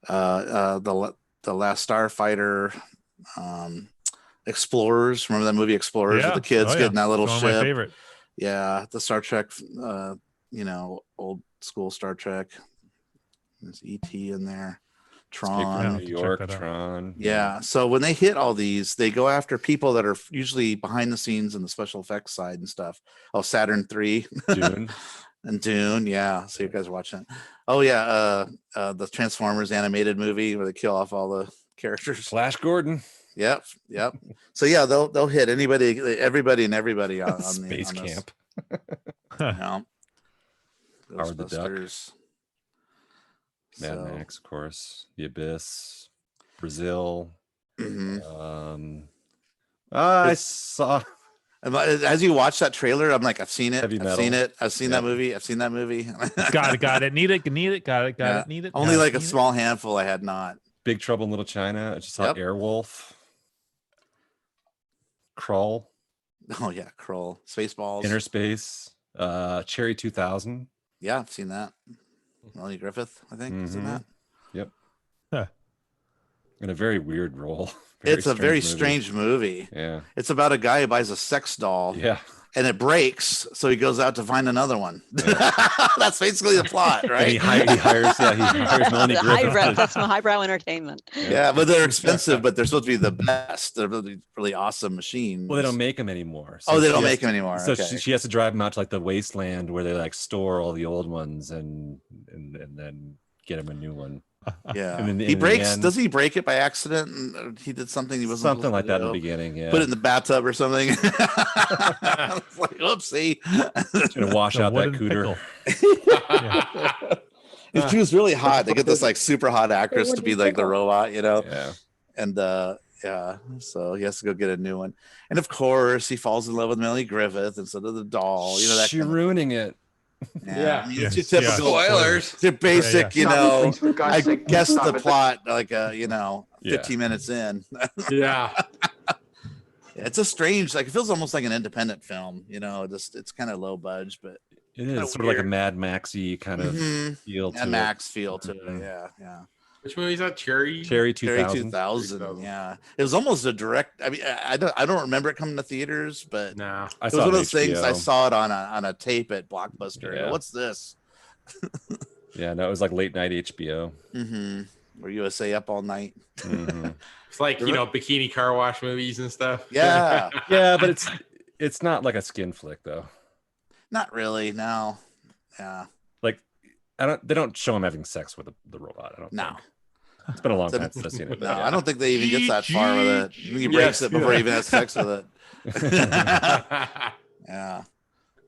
Speaker 2: the Last Starfighter, Explorers. Remember that movie Explorers with the kids getting that little ship?
Speaker 8: My favorite.
Speaker 2: Yeah, the Star Trek, old school Star Trek. There's ET in there. Tron,
Speaker 3: New York, Tron.
Speaker 2: Yeah. So when they hit all these, they go after people that are usually behind the scenes and the special effects side and stuff. Oh, Saturn 3.
Speaker 3: Dune.
Speaker 2: And Dune, yeah. So you guys are watching it. Oh yeah, the Transformers animated movie where they kill off all the characters.
Speaker 3: Flash Gordon.
Speaker 2: Yep. So yeah, they'll hit everybody on
Speaker 3: Space
Speaker 2: on
Speaker 3: Camp.
Speaker 2: Yeah.
Speaker 3: Howard the Duck. Mad
Speaker 2: So,
Speaker 3: Max, of course. The Abyss. Brazil.
Speaker 2: mhm.
Speaker 3: I saw.
Speaker 2: As you watch that trailer, I'm like, I've seen it.
Speaker 3: Heavy
Speaker 2: I've
Speaker 3: Metal.
Speaker 2: seen it. I've seen that movie. I've seen that movie.
Speaker 8: Got it. Need it. Got it.
Speaker 2: Yeah.
Speaker 8: Need it.
Speaker 2: Only
Speaker 8: got
Speaker 2: like
Speaker 8: it,
Speaker 2: a
Speaker 8: need it.
Speaker 2: small handful I had not.
Speaker 3: Big Trouble in Little China. I just saw
Speaker 2: Yep.
Speaker 3: Airwolf. Crawl.
Speaker 2: Oh yeah, Kroll, Spaceballs.
Speaker 3: Inner Space, Cherry 2000.
Speaker 2: Yeah, I've seen that. Melanie Griffith, I think, is in that.
Speaker 3: Yep.
Speaker 8: Huh.
Speaker 3: In a very weird role.
Speaker 2: It's a very strange movie.
Speaker 3: Yeah.
Speaker 2: It's about a guy who buys a sex doll.
Speaker 3: Yeah.
Speaker 2: And it breaks, so he goes out to find another one.
Speaker 3: Yeah.
Speaker 2: That's basically the plot, right?
Speaker 3: And he hires Melanie Griffith.
Speaker 4: That's some highbrow entertainment.
Speaker 2: Yeah, but they're expensive, but they're supposed to be the best. They're really awesome machines.
Speaker 3: Well, they don't make them anymore.
Speaker 2: So they don't make them anymore.
Speaker 3: So
Speaker 2: okay.
Speaker 3: she has to drive them out to like the wasteland where they like store all the old ones and then get him a new one.
Speaker 2: Yeah,
Speaker 3: and
Speaker 2: he breaks. Does he break it by accident? And he did something he wasn't
Speaker 3: something like that in the beginning. Yeah,
Speaker 2: put it in the bathtub or something. Like, oopsie.
Speaker 3: Gonna wash out that cooter.
Speaker 2: She was really hot. They get this like super hot actress to be like the robot, you know.
Speaker 3: Yeah.
Speaker 2: And yeah, so he has to go get a new one. And of course, he falls in love with Melanie Griffith instead of the doll. You know that.
Speaker 3: She's ruining it.
Speaker 2: Yeah,
Speaker 6: Yeah.
Speaker 2: it's your typical
Speaker 6: Spoilers.
Speaker 2: It's your basic, you know. I
Speaker 9: sake,
Speaker 2: guess
Speaker 9: stop
Speaker 2: the
Speaker 9: it.
Speaker 2: plot, like 15 minutes in.
Speaker 6: Yeah.
Speaker 2: It's a strange, like it feels almost like an independent film, you know. Just it's kind of low budge, but
Speaker 3: It is sort of like a Mad Maxy kind of feel to
Speaker 2: and
Speaker 3: it.
Speaker 2: Max feel to it.
Speaker 3: Mhm.
Speaker 2: Yeah.
Speaker 6: Which movie is that? Cherry
Speaker 3: 2000.
Speaker 2: 2000. Yeah, it was almost a direct. I mean, I don't remember it coming to theaters, but
Speaker 6: No.
Speaker 3: I
Speaker 2: it was
Speaker 3: saw
Speaker 2: one of
Speaker 3: it on
Speaker 2: those things. I
Speaker 3: HBO.
Speaker 2: saw it on a tape at Blockbuster.
Speaker 3: Yeah.
Speaker 2: What's this?
Speaker 3: Yeah, no, it was like late night HBO.
Speaker 2: Or USA Up All Night.
Speaker 3: Mhm.
Speaker 6: It's like, bikini car wash movies and stuff.
Speaker 2: Yeah,
Speaker 3: Yeah, but it's not like a skin flick though.
Speaker 2: not really. No. Yeah.
Speaker 3: Like they don't show him having sex with the robot. I don't
Speaker 2: No.
Speaker 3: think. It's been a long time since I've seen it.
Speaker 2: No,
Speaker 3: but yeah.
Speaker 2: I don't think they even get that far with it. He breaks it before he even has sex with it. Yeah.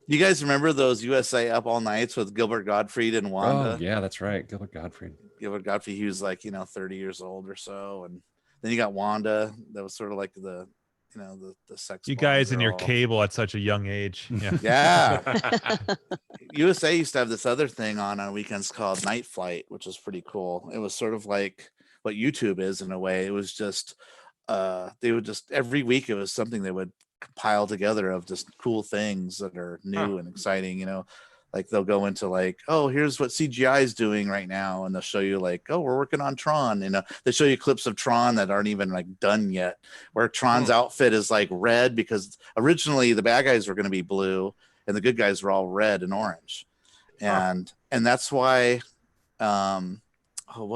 Speaker 2: You guys remember those USA Up All Nights with Gilbert Gottfried and Wanda?
Speaker 3: Oh, yeah, that's right. Gilbert Gottfried.
Speaker 2: Gilbert Gottfried, he was like, 30 years old or so. And then you got Wanda, that was sort of like the sex.
Speaker 8: You
Speaker 2: bomb
Speaker 8: guys and your
Speaker 2: girl.
Speaker 8: cable at such a young age. Yeah.
Speaker 2: Yeah. USA used to have this other thing on weekends called Night Flight, which was pretty cool. It was sort of like what YouTube is in a way. It was just they would just every week it was something they would compile together of just cool things that are new and exciting, like they'll go into like, oh, here's what CGI is doing right now, and they'll show you like, oh, we're working on Tron, they show you clips of Tron that aren't even like done yet, where Tron's outfit is like red because originally the bad guys were going to be blue and the good guys were all red and orange, and that's why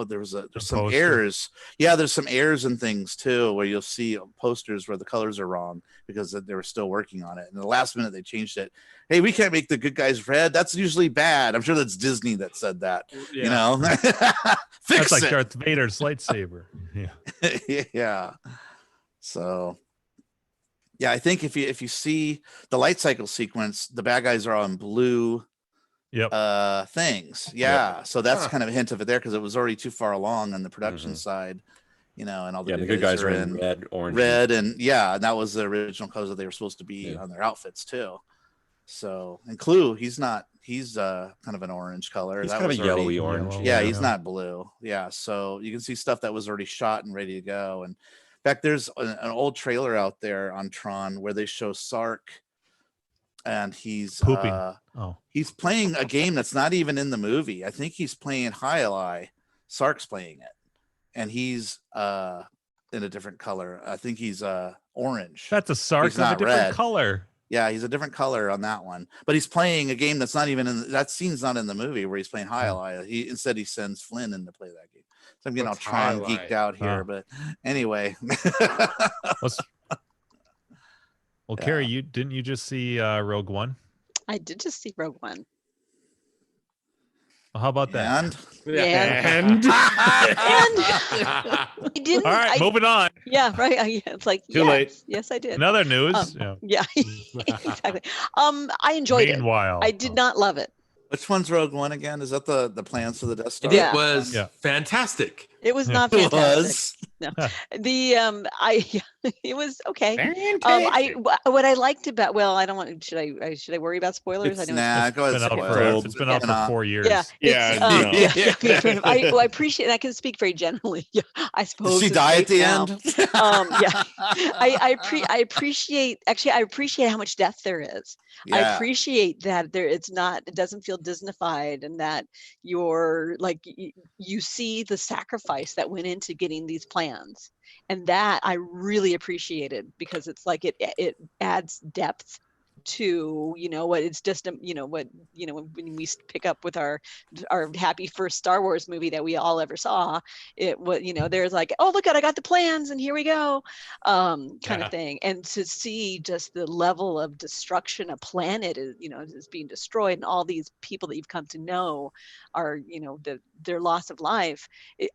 Speaker 2: there's some
Speaker 8: poster.
Speaker 2: errors. Yeah, there's some errors and things too, where you'll see posters where the colors are wrong because they were still working on it. And the last minute they changed it. Hey, we can't make the good guys red. That's usually bad. I'm sure that's Disney that said that. Fix
Speaker 8: That's like
Speaker 2: it.
Speaker 8: Darth Vader's lightsaber. Yeah.
Speaker 2: Yeah. So yeah, I think if you see the light cycle sequence, the bad guys are on blue things. Yeah. So that's kind of a hint of it there because it was already too far along on the production side, and all
Speaker 3: the good guys are in red, orange,
Speaker 2: and that was the original colors that they were supposed to be on their outfits too. So, and Clue, he's kind of an orange color.
Speaker 3: He's
Speaker 2: that
Speaker 3: kind of
Speaker 2: was
Speaker 3: a
Speaker 2: already,
Speaker 3: yellowy orange.
Speaker 2: Yeah, he's not blue. Yeah, so you can see stuff that was already shot and ready to go. And in fact, there's an old trailer out there on Tron where they show Sark, and he's
Speaker 8: pooping.
Speaker 2: He's playing a game that's not even in the movie. I think he's playing Highlight. Sark's playing it, and he's in a different color. I think he's orange.
Speaker 8: That's a Sark
Speaker 2: He's
Speaker 8: of a
Speaker 2: not
Speaker 8: different
Speaker 2: red.
Speaker 8: color.
Speaker 2: Yeah, he's a different color on that one, but he's playing a game that's not even in that scene's not in the movie where he's playing Highlight. He sends Flynn in to play that game. So I'm getting all
Speaker 6: What's
Speaker 2: Tron
Speaker 6: Highlight?
Speaker 2: geeked out here, but anyway.
Speaker 8: Well, Carrie, didn't you just see Rogue One?
Speaker 4: I did just see Rogue One.
Speaker 8: Well, how about that?
Speaker 2: And
Speaker 6: And
Speaker 4: I didn't.
Speaker 8: All right, moving on.
Speaker 4: Yeah, right. It's like
Speaker 7: Too late.
Speaker 4: Yes, I did.
Speaker 8: In other news,
Speaker 4: Yeah, exactly. I enjoyed it.
Speaker 8: Meanwhile,
Speaker 4: I did not love it.
Speaker 2: which one's Rogue One again? Is that the plans for the Death Star?
Speaker 6: it
Speaker 4: Yeah.
Speaker 6: was
Speaker 8: Yeah.
Speaker 6: fantastic.
Speaker 4: It was not
Speaker 2: It
Speaker 4: fantastic.
Speaker 2: was.
Speaker 4: No, I it was okay.
Speaker 5: Fantastic.
Speaker 4: What I liked about, well, I don't want, should I worry about spoilers? I
Speaker 2: It's
Speaker 4: know
Speaker 2: nah, go ahead.
Speaker 8: Been out
Speaker 2: spoil
Speaker 8: for
Speaker 2: it.
Speaker 8: it's been out
Speaker 2: Been
Speaker 8: for 4 years.
Speaker 4: yeah,
Speaker 5: Yeah,
Speaker 4: it's,
Speaker 5: no.
Speaker 4: yeah. I appreciate, and I can speak very generally. Yeah, I
Speaker 2: Did
Speaker 4: suppose
Speaker 2: she
Speaker 4: it's
Speaker 2: die
Speaker 4: safe
Speaker 2: at the
Speaker 4: now.
Speaker 2: end?
Speaker 4: Yeah, I appreciate, actually, I appreciate how much death there is. I
Speaker 2: Yeah.
Speaker 4: appreciate that it doesn't feel Disneyfied, and that you're like, you see the sacrifice that went into getting these plans, and that I really appreciated, because it's like it adds depth to, what it's just when we pick up with our happy first Star Wars movie that we all ever saw, it was, there's like, oh, look, I got the plans and here we go, kind of thing. And to see just the level of destruction a planet is being destroyed, and all these people that you've come to know are, their loss of life,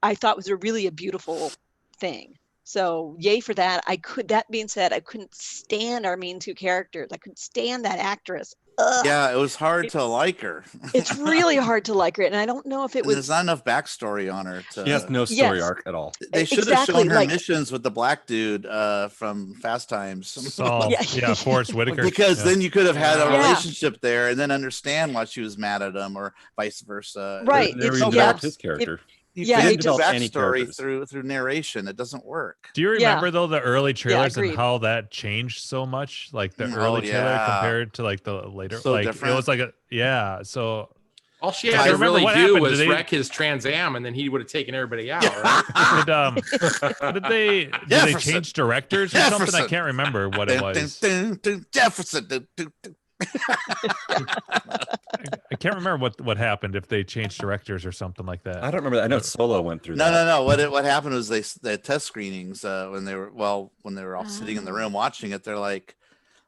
Speaker 4: I thought was a beautiful thing. So yay for that. That being said, I couldn't stand our main two characters. I couldn't stand that actress. Ugh.
Speaker 2: Yeah, it was hard to like her.
Speaker 4: It's really hard to like her, and I don't know if it
Speaker 2: And
Speaker 4: was.
Speaker 2: there's not enough backstory on her.
Speaker 3: She has no story arc at all.
Speaker 2: They should have
Speaker 4: Exactly,
Speaker 2: shown her
Speaker 4: like-
Speaker 2: missions with the black dude from Fast Times.
Speaker 8: Saul,
Speaker 4: Yeah.
Speaker 8: Forrest Whitaker.
Speaker 2: Because then you could have had a
Speaker 4: Yeah.
Speaker 2: relationship there and then understand why she was mad at him, or vice versa.
Speaker 4: Right,
Speaker 3: They never
Speaker 4: it's-
Speaker 3: even
Speaker 4: yeah.
Speaker 3: developed his character.
Speaker 2: You
Speaker 4: Yeah,
Speaker 2: couldn't
Speaker 4: it
Speaker 2: do
Speaker 4: just-
Speaker 3: any
Speaker 2: backstory
Speaker 3: characters.
Speaker 2: through narration. It doesn't work.
Speaker 8: Do you remember though the early trailers and
Speaker 4: agreed.
Speaker 8: how that changed so much? Like the
Speaker 2: Oh,
Speaker 8: early trailer
Speaker 2: yeah.
Speaker 8: compared to like the later,
Speaker 2: So
Speaker 8: like
Speaker 2: different.
Speaker 8: it was like so
Speaker 6: All she
Speaker 8: I
Speaker 6: had to
Speaker 8: remember
Speaker 6: really
Speaker 8: what
Speaker 6: do
Speaker 8: happened.
Speaker 6: was
Speaker 8: Did they-
Speaker 6: wreck his Trans Am, and then he would have taken everybody out. Right?
Speaker 8: did they
Speaker 2: Jefferson.
Speaker 8: change directors or something? I
Speaker 2: Jefferson.
Speaker 8: can't remember what it was.
Speaker 2: Jefferson. No,
Speaker 8: I can't remember what happened, if they changed directors or something like that.
Speaker 3: I don't remember that. I know Solo went through that.
Speaker 2: no. What happened was they had test screenings when they were all sitting in the room watching it. They're like,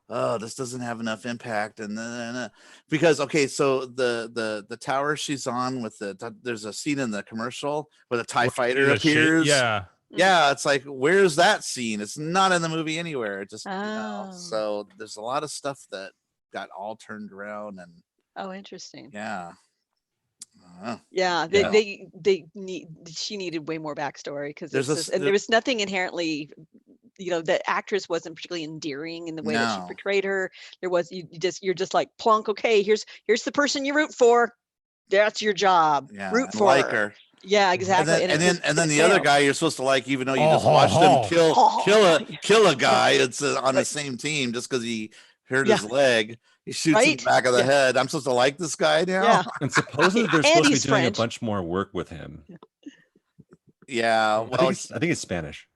Speaker 2: oh, this doesn't have enough impact, and then because so the tower she's on with there's a scene in the commercial where the TIE fighter
Speaker 8: The shit-
Speaker 2: appears.
Speaker 8: yeah.
Speaker 2: It's like, where's that scene? It's not in the movie anywhere. It just
Speaker 4: Oh.
Speaker 2: so there's a lot of stuff that got all turned around, and
Speaker 4: Oh, interesting.
Speaker 2: yeah.
Speaker 4: Yeah,
Speaker 3: Yeah.
Speaker 4: she needed way more backstory, because
Speaker 2: There's
Speaker 4: and there was nothing inherently, the actress wasn't particularly endearing in the way that she
Speaker 2: No.
Speaker 4: portrayed her. There was, you're just like, plunk, okay, here's the person you root for. That's your job.
Speaker 2: Yeah,
Speaker 4: Root
Speaker 2: and
Speaker 4: for
Speaker 2: like
Speaker 4: her.
Speaker 2: her.
Speaker 4: Yeah, exactly.
Speaker 2: And
Speaker 4: it
Speaker 2: then
Speaker 4: just-
Speaker 2: the
Speaker 4: it
Speaker 2: other
Speaker 4: failed.
Speaker 2: guy you're supposed to like, even though you
Speaker 8: Oh,
Speaker 2: just watched him
Speaker 4: oh.
Speaker 2: kill a guy. It's on the same team just because he hurt his leg. He shoots in
Speaker 4: Right?
Speaker 2: the back of the
Speaker 4: Yeah.
Speaker 2: head. I'm supposed to like this guy now.
Speaker 4: Yeah.
Speaker 3: And supposedly they're
Speaker 4: And
Speaker 3: supposed to be
Speaker 4: he's
Speaker 3: doing
Speaker 4: French.
Speaker 3: a bunch more work with him.
Speaker 2: Yeah.
Speaker 3: I
Speaker 2: Well,
Speaker 3: think it's Spanish.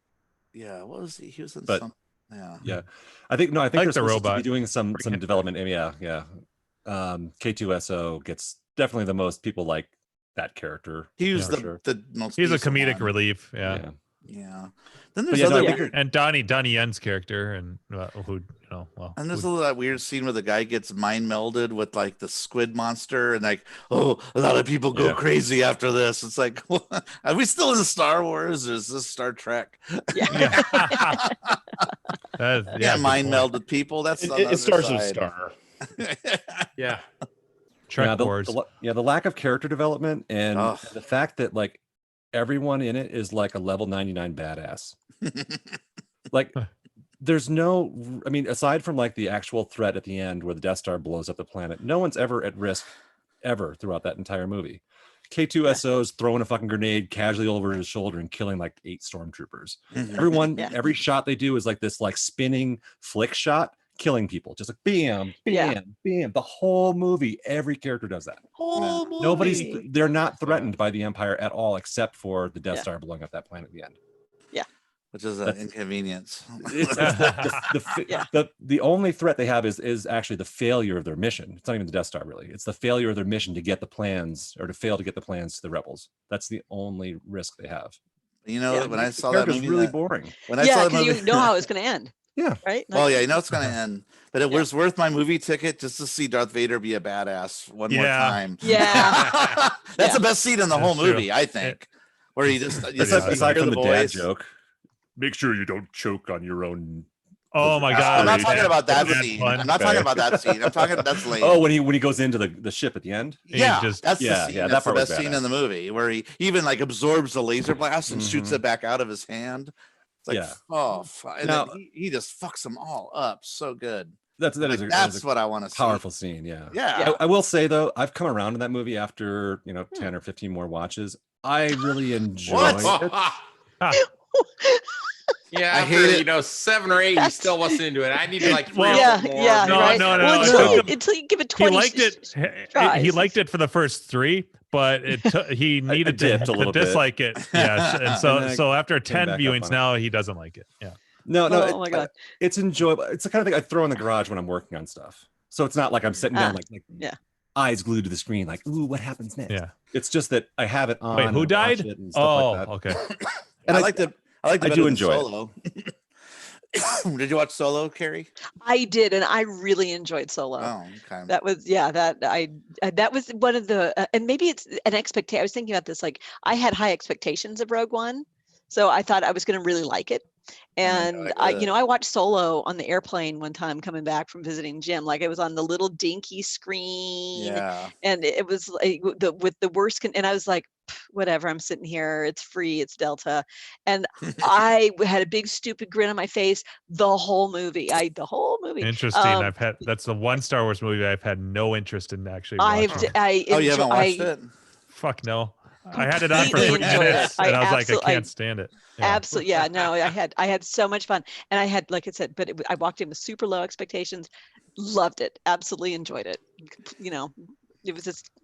Speaker 2: yeah. What was he? He was in
Speaker 3: But-
Speaker 2: some. Yeah.
Speaker 3: Yeah, I think
Speaker 8: like
Speaker 3: they're
Speaker 8: the
Speaker 3: supposed to
Speaker 8: robot.
Speaker 3: be doing some
Speaker 8: Freaking-
Speaker 3: development. Yeah. K2SO gets definitely the most people like that character.
Speaker 2: He was
Speaker 3: for sure.
Speaker 2: the most.
Speaker 8: He's a
Speaker 2: decent
Speaker 8: comedic
Speaker 2: one.
Speaker 8: relief. Yeah.
Speaker 2: Yeah. Then
Speaker 3: But
Speaker 2: there's
Speaker 3: yeah, no,
Speaker 2: other
Speaker 3: I think
Speaker 8: And Donnie Yen's character, and who,
Speaker 2: and there's that weird scene where the guy gets mind melded with like the squid monster, and like, oh, a lot of people go
Speaker 3: Yeah.
Speaker 2: crazy after this. It's like, are we still in Star Wars, or is this Star Trek?
Speaker 4: Yeah.
Speaker 2: Yeah, mind meld with people. That's on the
Speaker 5: It
Speaker 2: other
Speaker 5: starts with
Speaker 2: side.
Speaker 5: Star.
Speaker 6: Yeah.
Speaker 8: Trek
Speaker 3: yeah,
Speaker 8: Wars.
Speaker 3: the lack of character development and
Speaker 2: Ugh.
Speaker 3: the fact that like everyone in it is like a level 99 badass. Like there's no, I mean, aside from like the actual threat at the end where the Death Star blows up the planet, no one's ever at risk ever throughout that entire movie. K2SO's throwing a fucking grenade casually over his shoulder and killing like 8 stormtroopers.
Speaker 2: Mhm.
Speaker 3: Everyone,
Speaker 4: Yeah.
Speaker 3: every shot they do is like this like spinning flick shot, killing people. Just like bam, bam,
Speaker 4: Yeah.
Speaker 3: bam. The whole movie, every character does that.
Speaker 4: Whole
Speaker 3: Nobody's
Speaker 4: movie.
Speaker 3: they're not threatened by the Empire at all, except for the Death
Speaker 4: Yeah.
Speaker 3: Star blowing up that planet at the end.
Speaker 2: Which is an
Speaker 3: That's-
Speaker 2: inconvenience.
Speaker 3: It's
Speaker 4: Yeah.
Speaker 3: the only threat they have is actually the failure of their mission. It's not even the Death Star really. It's the failure of their mission to get the plans or to fail to get the plans to the rebels. That's the only risk they have.
Speaker 2: You know,
Speaker 4: Yeah.
Speaker 2: when I
Speaker 3: The
Speaker 2: saw that
Speaker 3: character's
Speaker 2: movie,
Speaker 3: really
Speaker 2: that-
Speaker 3: boring.
Speaker 2: when I
Speaker 4: Yeah,
Speaker 2: saw the
Speaker 4: because
Speaker 2: movie,
Speaker 4: you know how it's going to end.
Speaker 3: Yeah.
Speaker 4: Right?
Speaker 2: well, yeah, you know it's gonna end, but it
Speaker 4: Yeah.
Speaker 2: was worth my movie ticket just to see Darth Vader be a badass one more
Speaker 8: Yeah.
Speaker 2: time.
Speaker 4: Yeah.
Speaker 2: That's
Speaker 4: Yeah.
Speaker 2: the best scene in the whole
Speaker 8: That's true.
Speaker 2: movie, I think. Where he just
Speaker 8: is.
Speaker 3: Aside
Speaker 2: hear
Speaker 3: from the dad
Speaker 2: voice.
Speaker 3: joke, make sure you don't choke on your own
Speaker 8: Oh my god!
Speaker 2: I'm not
Speaker 8: dude,
Speaker 2: talking about that
Speaker 8: that's
Speaker 2: scene.
Speaker 8: fun.
Speaker 2: I'm not talking about that scene. I'm talking that's lame.
Speaker 3: Oh, when he goes into the ship at the end.
Speaker 2: yeah,
Speaker 8: just-
Speaker 2: that's
Speaker 3: yeah,
Speaker 2: the scene.
Speaker 3: yeah, that
Speaker 2: That's the
Speaker 3: part was
Speaker 2: best scene
Speaker 3: badass.
Speaker 2: in the movie, where he even like absorbs the laser blast and shoots
Speaker 3: Mhm.
Speaker 2: it back out of his hand. It's like,
Speaker 3: Yeah.
Speaker 2: oh, and
Speaker 3: Now-
Speaker 2: then he just fucks them all up so good.
Speaker 3: That's
Speaker 2: Like, that's what I want to see.
Speaker 3: powerful scene. Yeah.
Speaker 2: Yeah.
Speaker 3: I will say though, I've come around to that movie after 10 or 15 more watches. I really enjoy it.
Speaker 6: Yeah,
Speaker 2: I
Speaker 6: after,
Speaker 2: hate it.
Speaker 6: 7 or 8, you still wasn't into it. I need to like 3
Speaker 8: Well,
Speaker 6: or
Speaker 4: Yeah,
Speaker 6: 4 more.
Speaker 4: yeah,
Speaker 8: No,
Speaker 4: right.
Speaker 8: no, no,
Speaker 4: Well,
Speaker 8: no,
Speaker 4: until,
Speaker 8: no.
Speaker 4: you, until you give it
Speaker 8: He
Speaker 4: 20
Speaker 8: liked it. He
Speaker 4: tries.
Speaker 8: liked it for the first 3, but he needed
Speaker 3: dipped a
Speaker 8: to
Speaker 3: little bit.
Speaker 8: dislike it. Yeah, and
Speaker 3: And
Speaker 8: so
Speaker 3: then I
Speaker 8: so after
Speaker 3: came
Speaker 8: 10
Speaker 3: back up
Speaker 8: viewings
Speaker 3: on it.
Speaker 8: now, he doesn't like it. Yeah.
Speaker 3: No,
Speaker 4: Oh my God.
Speaker 3: it's enjoyable. It's the kind of thing I throw in the garage when I'm working on stuff. So it's not like I'm sitting down like
Speaker 4: yeah.
Speaker 3: eyes glued to the screen, like, ooh, what happens next?
Speaker 8: Yeah.
Speaker 3: It's just that I have it on.
Speaker 8: Wait, who
Speaker 3: and I watch
Speaker 8: died?
Speaker 3: it and stuff
Speaker 8: Oh,
Speaker 3: like that.
Speaker 8: okay.
Speaker 3: And
Speaker 2: I like the. I like the
Speaker 3: I
Speaker 2: better
Speaker 3: do
Speaker 2: than
Speaker 3: enjoy it.
Speaker 2: Solo. Did you watch Solo, Carrie?
Speaker 4: I did, and I really enjoyed Solo.
Speaker 2: Oh, okay.
Speaker 4: That was that was one of the and maybe it's an expectation. I was thinking about this, like I had high expectations of Rogue One, so I thought I was going to really like it. And I watched Solo on the airplane one time coming back from visiting Jim. Like it was on the little dinky screen,
Speaker 2: Yeah.
Speaker 4: and it was like with the worst. And I was like, whatever. I'm sitting here. It's free. It's Delta, and I had a big stupid grin on my face the whole movie. The whole movie.
Speaker 8: Interesting. That's the one Star Wars movie I've had no interest in actually
Speaker 4: I've
Speaker 8: watching.
Speaker 2: You haven't watched it?
Speaker 8: Fuck no. I had it on for 3
Speaker 4: Completely enjoyed it.
Speaker 8: minutes, and I was like, I
Speaker 4: absolutely-
Speaker 8: can't stand it. Yeah.
Speaker 4: Absolutely, yeah. No, I had so much fun, and I had, like I said, but I walked in with super low expectations, loved it, absolutely enjoyed it. It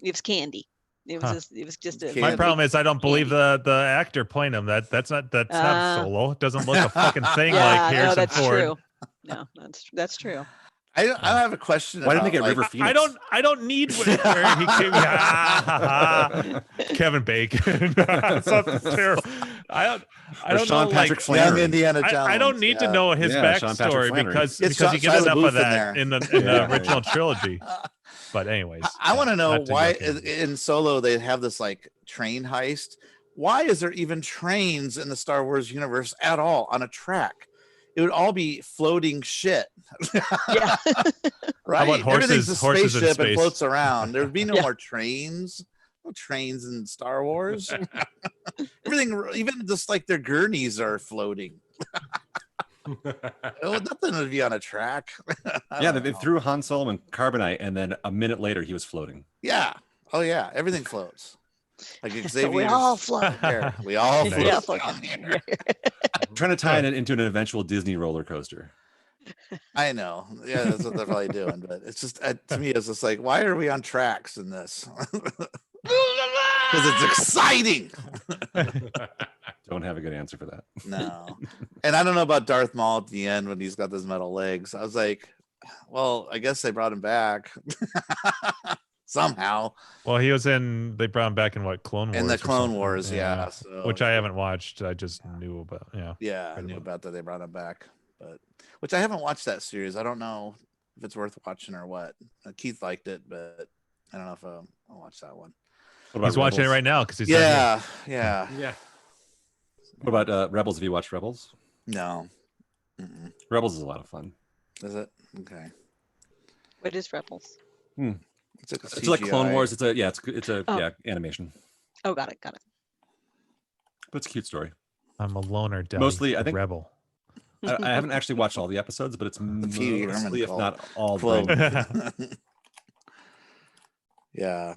Speaker 4: was candy. It was just a.
Speaker 8: My problem is I don't believe the actor playing him. That's not Solo. It doesn't look a fucking thing like
Speaker 4: Yeah,
Speaker 8: Harrison
Speaker 4: no, that's
Speaker 8: Ford.
Speaker 4: true. No, that's true.
Speaker 2: I have a question.
Speaker 3: Why didn't they
Speaker 2: about,
Speaker 3: get River Phoenix?
Speaker 8: I don't need where he came. Kevin Bacon. Something terrible. I don't
Speaker 3: Sean
Speaker 8: know.
Speaker 3: Patrick
Speaker 8: Like,
Speaker 3: Flannery.
Speaker 2: Young Indiana Jones.
Speaker 8: I don't need to know his
Speaker 3: Yeah, Sean Patrick
Speaker 8: backstory
Speaker 3: Flannery.
Speaker 8: because
Speaker 2: It's
Speaker 8: you get
Speaker 2: Shia
Speaker 8: enough
Speaker 2: LaBeouf
Speaker 8: of that
Speaker 2: there.
Speaker 8: in the
Speaker 3: Yeah.
Speaker 8: original trilogy. But anyways,
Speaker 2: I want to know
Speaker 8: not to
Speaker 2: why
Speaker 8: yuck in.
Speaker 2: in Solo they have this like train heist. Why is there even trains in the Star Wars universe at all on a track? It would all be floating shit.
Speaker 4: Yeah.
Speaker 2: Right.
Speaker 8: about
Speaker 2: Everything's a
Speaker 8: horses in
Speaker 2: spaceship and
Speaker 8: space?
Speaker 2: floats around. There would be no
Speaker 4: Yeah.
Speaker 2: more trains. No trains in Star Wars. Everything, even just like their gurneys are floating. Nothing would be on a track. I
Speaker 3: Yeah,
Speaker 2: don't
Speaker 3: they
Speaker 2: know.
Speaker 3: threw Han Solo in carbonite, and then a minute later he was floating.
Speaker 2: Yeah. Oh yeah. Everything floats. Like Xavier.
Speaker 4: we all float.
Speaker 2: We all float.
Speaker 4: Yeah,
Speaker 2: down there.
Speaker 3: I'm trying to tie it into an eventual Disney roller coaster.
Speaker 2: I know. Yeah, that's what they're probably doing. But it's just to me, it's just like, why are we on tracks in this? Because it's exciting.
Speaker 3: Don't have a good answer for that.
Speaker 2: No. And I don't know about Darth Maul at the end when he's got those metal legs. I was like, well, I guess they brought him back somehow
Speaker 8: Well, they brought him back in what, Clone Wars?
Speaker 2: in the
Speaker 8: or
Speaker 2: Clone
Speaker 8: something?
Speaker 2: Wars. Yeah. So,
Speaker 8: Which I haven't watched. I just knew about. Yeah.
Speaker 2: yeah, I
Speaker 8: heard
Speaker 2: knew
Speaker 8: about
Speaker 2: about that. They brought him back, but which I haven't watched that series. I don't know if it's worth watching or what. Keith liked it, but I don't know if I'll watch that one.
Speaker 3: What about
Speaker 8: He's watching it
Speaker 3: Rebels?
Speaker 8: right now because he's not here.
Speaker 2: Yeah. Yeah.
Speaker 6: Yeah.
Speaker 3: What about Rebels? Have you watched Rebels?
Speaker 2: No. Mm-mm.
Speaker 3: Rebels is a lot of fun.
Speaker 2: Is it? Okay.
Speaker 4: What is Rebels?
Speaker 2: It's like,
Speaker 3: It's like Clone
Speaker 2: CGI.
Speaker 3: Wars. It's a
Speaker 4: Oh.
Speaker 3: animation,
Speaker 4: Oh, got it.
Speaker 3: but it's a cute story.
Speaker 8: I'm a loner. Daddy,
Speaker 3: Mostly, I think-
Speaker 8: rebel.
Speaker 3: I haven't actually watched all the episodes, but it's
Speaker 2: Pee Wee Herman
Speaker 3: mostly, if
Speaker 2: called.
Speaker 3: not all,
Speaker 2: Quote.
Speaker 3: Brandon.
Speaker 2: Yeah.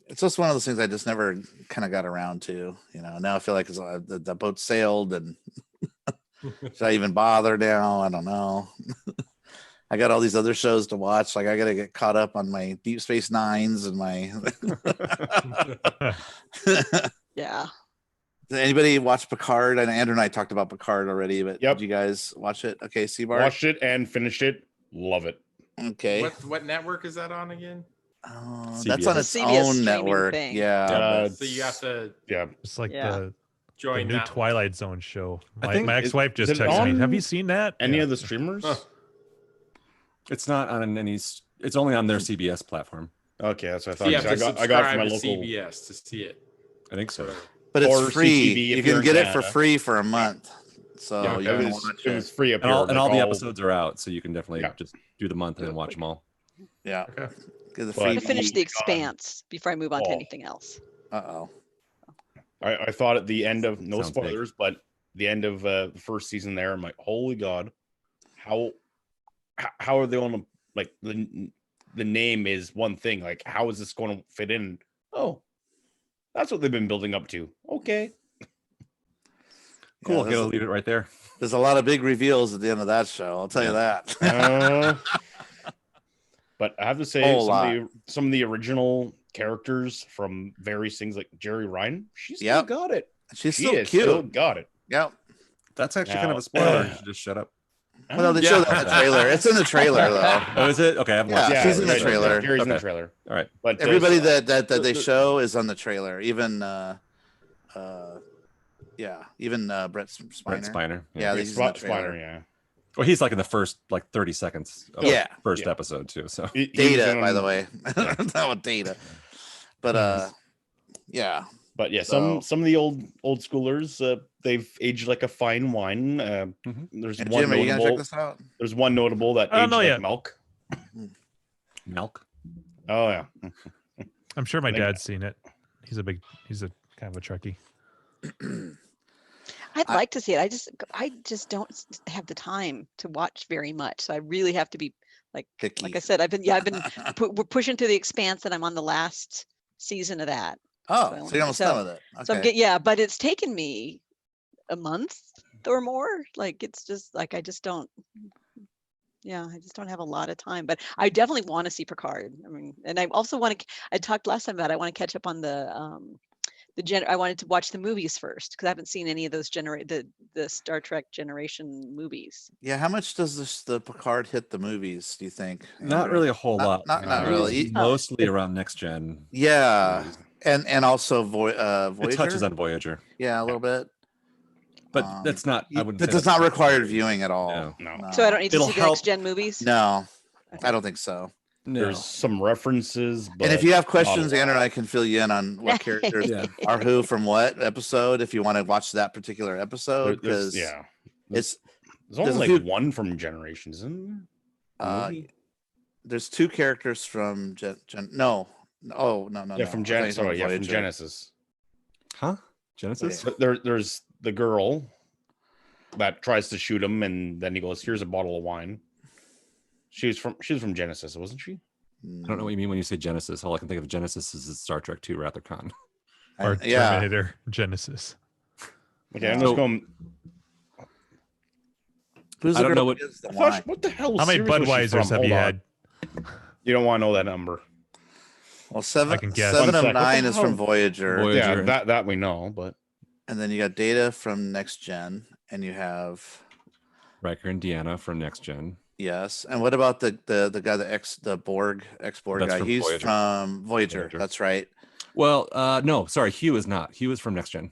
Speaker 2: It's just one of those things I just never kind of got around to. Now I feel like the boat sailed, and should I even bother now? I don't know. I got all these other shows to watch. Like I got to get caught up on my Deep Space Nines and my.
Speaker 4: Yeah.
Speaker 2: Did anybody watch Picard? And Andrew and I talked about Picard already, but
Speaker 5: Yep.
Speaker 2: did you guys watch it? Okay, Seabar.
Speaker 5: Watched it and finished it. Love it.
Speaker 2: Okay.
Speaker 6: What network is that on again?
Speaker 2: That's on its
Speaker 4: CBS
Speaker 2: own
Speaker 4: streaming
Speaker 2: network.
Speaker 4: thing.
Speaker 2: Yeah.
Speaker 5: Uh,
Speaker 6: So you have to
Speaker 5: Yeah.
Speaker 8: It's like
Speaker 4: Yeah.
Speaker 8: the
Speaker 6: join
Speaker 8: new
Speaker 6: that.
Speaker 8: Twilight Zone show.
Speaker 3: I
Speaker 8: My,
Speaker 3: think
Speaker 8: my
Speaker 5: is-
Speaker 8: ex-wife just
Speaker 5: is it
Speaker 8: texted me.
Speaker 5: on
Speaker 8: Have you seen that?
Speaker 5: Any
Speaker 8: Yeah.
Speaker 5: of the streamers?
Speaker 6: Huh.
Speaker 3: It's not on any. It's only on their CBS platform.
Speaker 5: Okay, that's what I
Speaker 6: So
Speaker 5: thought.
Speaker 6: you have
Speaker 5: 'cause
Speaker 6: to
Speaker 5: I got it from my
Speaker 6: subscribe to
Speaker 5: local.
Speaker 6: CBS to see it.
Speaker 3: I think so.
Speaker 2: But
Speaker 5: Or
Speaker 2: it's free.
Speaker 5: CTV if
Speaker 2: You
Speaker 5: you're
Speaker 2: can
Speaker 5: in
Speaker 2: get it for
Speaker 5: Canada.
Speaker 2: free for a month. So
Speaker 3: Yeah,
Speaker 2: you
Speaker 5: it
Speaker 2: can
Speaker 5: was,
Speaker 2: watch
Speaker 5: it was free up
Speaker 3: And
Speaker 5: here.
Speaker 3: all, and
Speaker 5: like
Speaker 3: all the episodes are out, so you can definitely
Speaker 5: Yeah.
Speaker 3: just do the month and then watch them all.
Speaker 2: Yeah.
Speaker 6: Okay.
Speaker 2: Get the
Speaker 5: But-
Speaker 2: free.
Speaker 4: To finish
Speaker 5: Oh
Speaker 4: The
Speaker 5: my God.
Speaker 4: Expanse before I move on to
Speaker 5: Oh.
Speaker 4: anything else.
Speaker 2: Uh-oh.
Speaker 5: I thought at the end of no
Speaker 3: Sounds big.
Speaker 5: spoilers, but the end of the first season there, I'm like, holy God, how are they on like the name is one thing. Like, how is this going to fit in? Oh, that's what they've been building up to. Okay.
Speaker 3: Cool.
Speaker 2: Yeah,
Speaker 3: Gotta leave it right there.
Speaker 2: there's a lot of big reveals at the end of that show. I'll tell you that.
Speaker 5: But I have to say,
Speaker 2: Whole
Speaker 5: some of the original characters from various things, like Jerry Ryan, she's still
Speaker 2: Yep.
Speaker 5: got it.
Speaker 2: She's
Speaker 5: She
Speaker 2: so
Speaker 5: is
Speaker 2: cute.
Speaker 5: still got it.
Speaker 2: Yep.
Speaker 3: That's actually kind of
Speaker 5: Now-
Speaker 3: a spoiler. You should just shut up.
Speaker 2: Well, they showed that in the trailer. It's in the trailer though.
Speaker 3: Oh, is it? Okay, I haven't watched
Speaker 2: Yeah,
Speaker 3: it.
Speaker 2: she's in the
Speaker 3: Sorry.
Speaker 2: trailer.
Speaker 5: Jerry's in the
Speaker 3: Okay.
Speaker 5: trailer.
Speaker 3: All right.
Speaker 5: But
Speaker 2: Everybody that they
Speaker 5: the-
Speaker 2: show is on the trailer. Even even Brett Spiner.
Speaker 3: Brent Spiner.
Speaker 2: Yeah, he's in the
Speaker 5: Spiner,
Speaker 2: trailer.
Speaker 5: yeah.
Speaker 3: Well, he's like in the first like 30 seconds of
Speaker 2: Yeah.
Speaker 3: the first
Speaker 5: Yeah.
Speaker 3: episode too. So
Speaker 5: He was
Speaker 2: Data,
Speaker 5: in
Speaker 2: by the
Speaker 5: on-
Speaker 2: way. Not with Data. But yeah.
Speaker 5: But yeah,
Speaker 2: So-
Speaker 5: some of the old schoolers, they've aged like a fine wine. There's
Speaker 2: And
Speaker 5: one
Speaker 2: Jim, are you gonna check
Speaker 5: notable.
Speaker 2: this out?
Speaker 5: There's one notable that
Speaker 8: I don't
Speaker 5: aged
Speaker 8: know
Speaker 5: like
Speaker 8: yet.
Speaker 5: milk.
Speaker 3: milk.
Speaker 5: Oh yeah.
Speaker 8: I'm sure my
Speaker 5: Like-
Speaker 8: dad's seen it. He's a kind of a Trekkie.
Speaker 4: I'd like to see it. I just don't have the time to watch very much. So I really have to be like
Speaker 2: Picky.
Speaker 4: I said, I've been we're pushing through The Expanse, and I'm on the last season of that.
Speaker 2: Oh, so you're almost done with it.
Speaker 4: So I'm
Speaker 2: Okay.
Speaker 4: but it's taken me a month or more. Like it's just like I just don't have a lot of time, but I definitely want to see Picard. I mean, and I also want to, I talked last time about, I want to catch up on I wanted to watch the movies first because I haven't seen any of those the Star Trek generation movies.
Speaker 2: Yeah, how much does the Picard hit the movies, do you think?
Speaker 3: Not
Speaker 2: Andrew?
Speaker 3: really a whole lot.
Speaker 2: Not
Speaker 3: It's
Speaker 2: really.
Speaker 3: Mostly around next gen.
Speaker 2: Yeah.
Speaker 3: movies.
Speaker 2: And also Voyager.
Speaker 3: It touches on Voyager,
Speaker 2: Yeah, a little bit.
Speaker 3: but
Speaker 2: Um,
Speaker 3: that's not. I wouldn't.
Speaker 2: That
Speaker 3: say
Speaker 2: does
Speaker 3: that's
Speaker 2: not require viewing at all.
Speaker 3: No.
Speaker 5: No.
Speaker 4: So I don't need to
Speaker 3: It'll
Speaker 4: see the
Speaker 3: help-
Speaker 4: next gen movies.
Speaker 2: No, I don't think so.
Speaker 3: No.
Speaker 5: There's some references, but
Speaker 2: And if you have
Speaker 5: not a
Speaker 2: questions,
Speaker 5: lot.
Speaker 2: Andrew and I can fill you in on what characters
Speaker 3: Yeah.
Speaker 2: are who from what episode if you want to watch that particular episode.
Speaker 5: There's-
Speaker 2: Because
Speaker 5: yeah,
Speaker 2: it's
Speaker 5: there's only
Speaker 2: there's a
Speaker 5: like
Speaker 2: few-
Speaker 5: one from Generations, isn't there? Movie?
Speaker 2: there's two characters from no. Oh no.
Speaker 5: yeah, from
Speaker 2: I thought you were
Speaker 5: Sorry,
Speaker 2: talking
Speaker 5: yeah, from
Speaker 2: Voyager.
Speaker 5: Genesis.
Speaker 3: Huh? Genesis?
Speaker 2: Okay.
Speaker 5: There's the girl that tries to shoot him, and then he goes, "Here's a bottle of wine." She was from Genesis, wasn't she?
Speaker 3: I don't know what you mean when you say Genesis. All I can think of Genesis is Star Trek 2 Wrath of Khan.
Speaker 8: Or
Speaker 2: Yeah.
Speaker 8: Terminator Genesis.
Speaker 5: Okay, I'm
Speaker 3: So-
Speaker 5: just going.
Speaker 2: Who's
Speaker 3: I
Speaker 2: the
Speaker 3: don't
Speaker 2: girl
Speaker 3: know
Speaker 2: who
Speaker 3: what-
Speaker 2: gives the
Speaker 5: Flush,
Speaker 2: wine?
Speaker 5: what the hell?
Speaker 8: How many
Speaker 5: series was she
Speaker 8: Budweisers
Speaker 5: from?
Speaker 8: have you
Speaker 5: Hold
Speaker 8: had?
Speaker 5: on. You don't want to know that number.
Speaker 2: Well,
Speaker 8: I can guess.
Speaker 2: 7
Speaker 5: One
Speaker 2: of
Speaker 5: sec. What
Speaker 2: 9
Speaker 5: the
Speaker 2: is from
Speaker 5: hell?
Speaker 2: Voyager.
Speaker 3: Voyager.
Speaker 5: Yeah, that we know, but
Speaker 2: And then you got Data from Next Gen, and you have
Speaker 3: Riker and Deanna from Next Gen.
Speaker 2: yes. And what about the guy, the Borg ex-Borg
Speaker 3: That's
Speaker 2: guy?
Speaker 3: from
Speaker 2: He's
Speaker 3: Voyager.
Speaker 2: from Voyager.
Speaker 3: Voyager.
Speaker 2: That's right.
Speaker 3: Well, no, sorry, Hugh is not. Hugh is from Next Gen.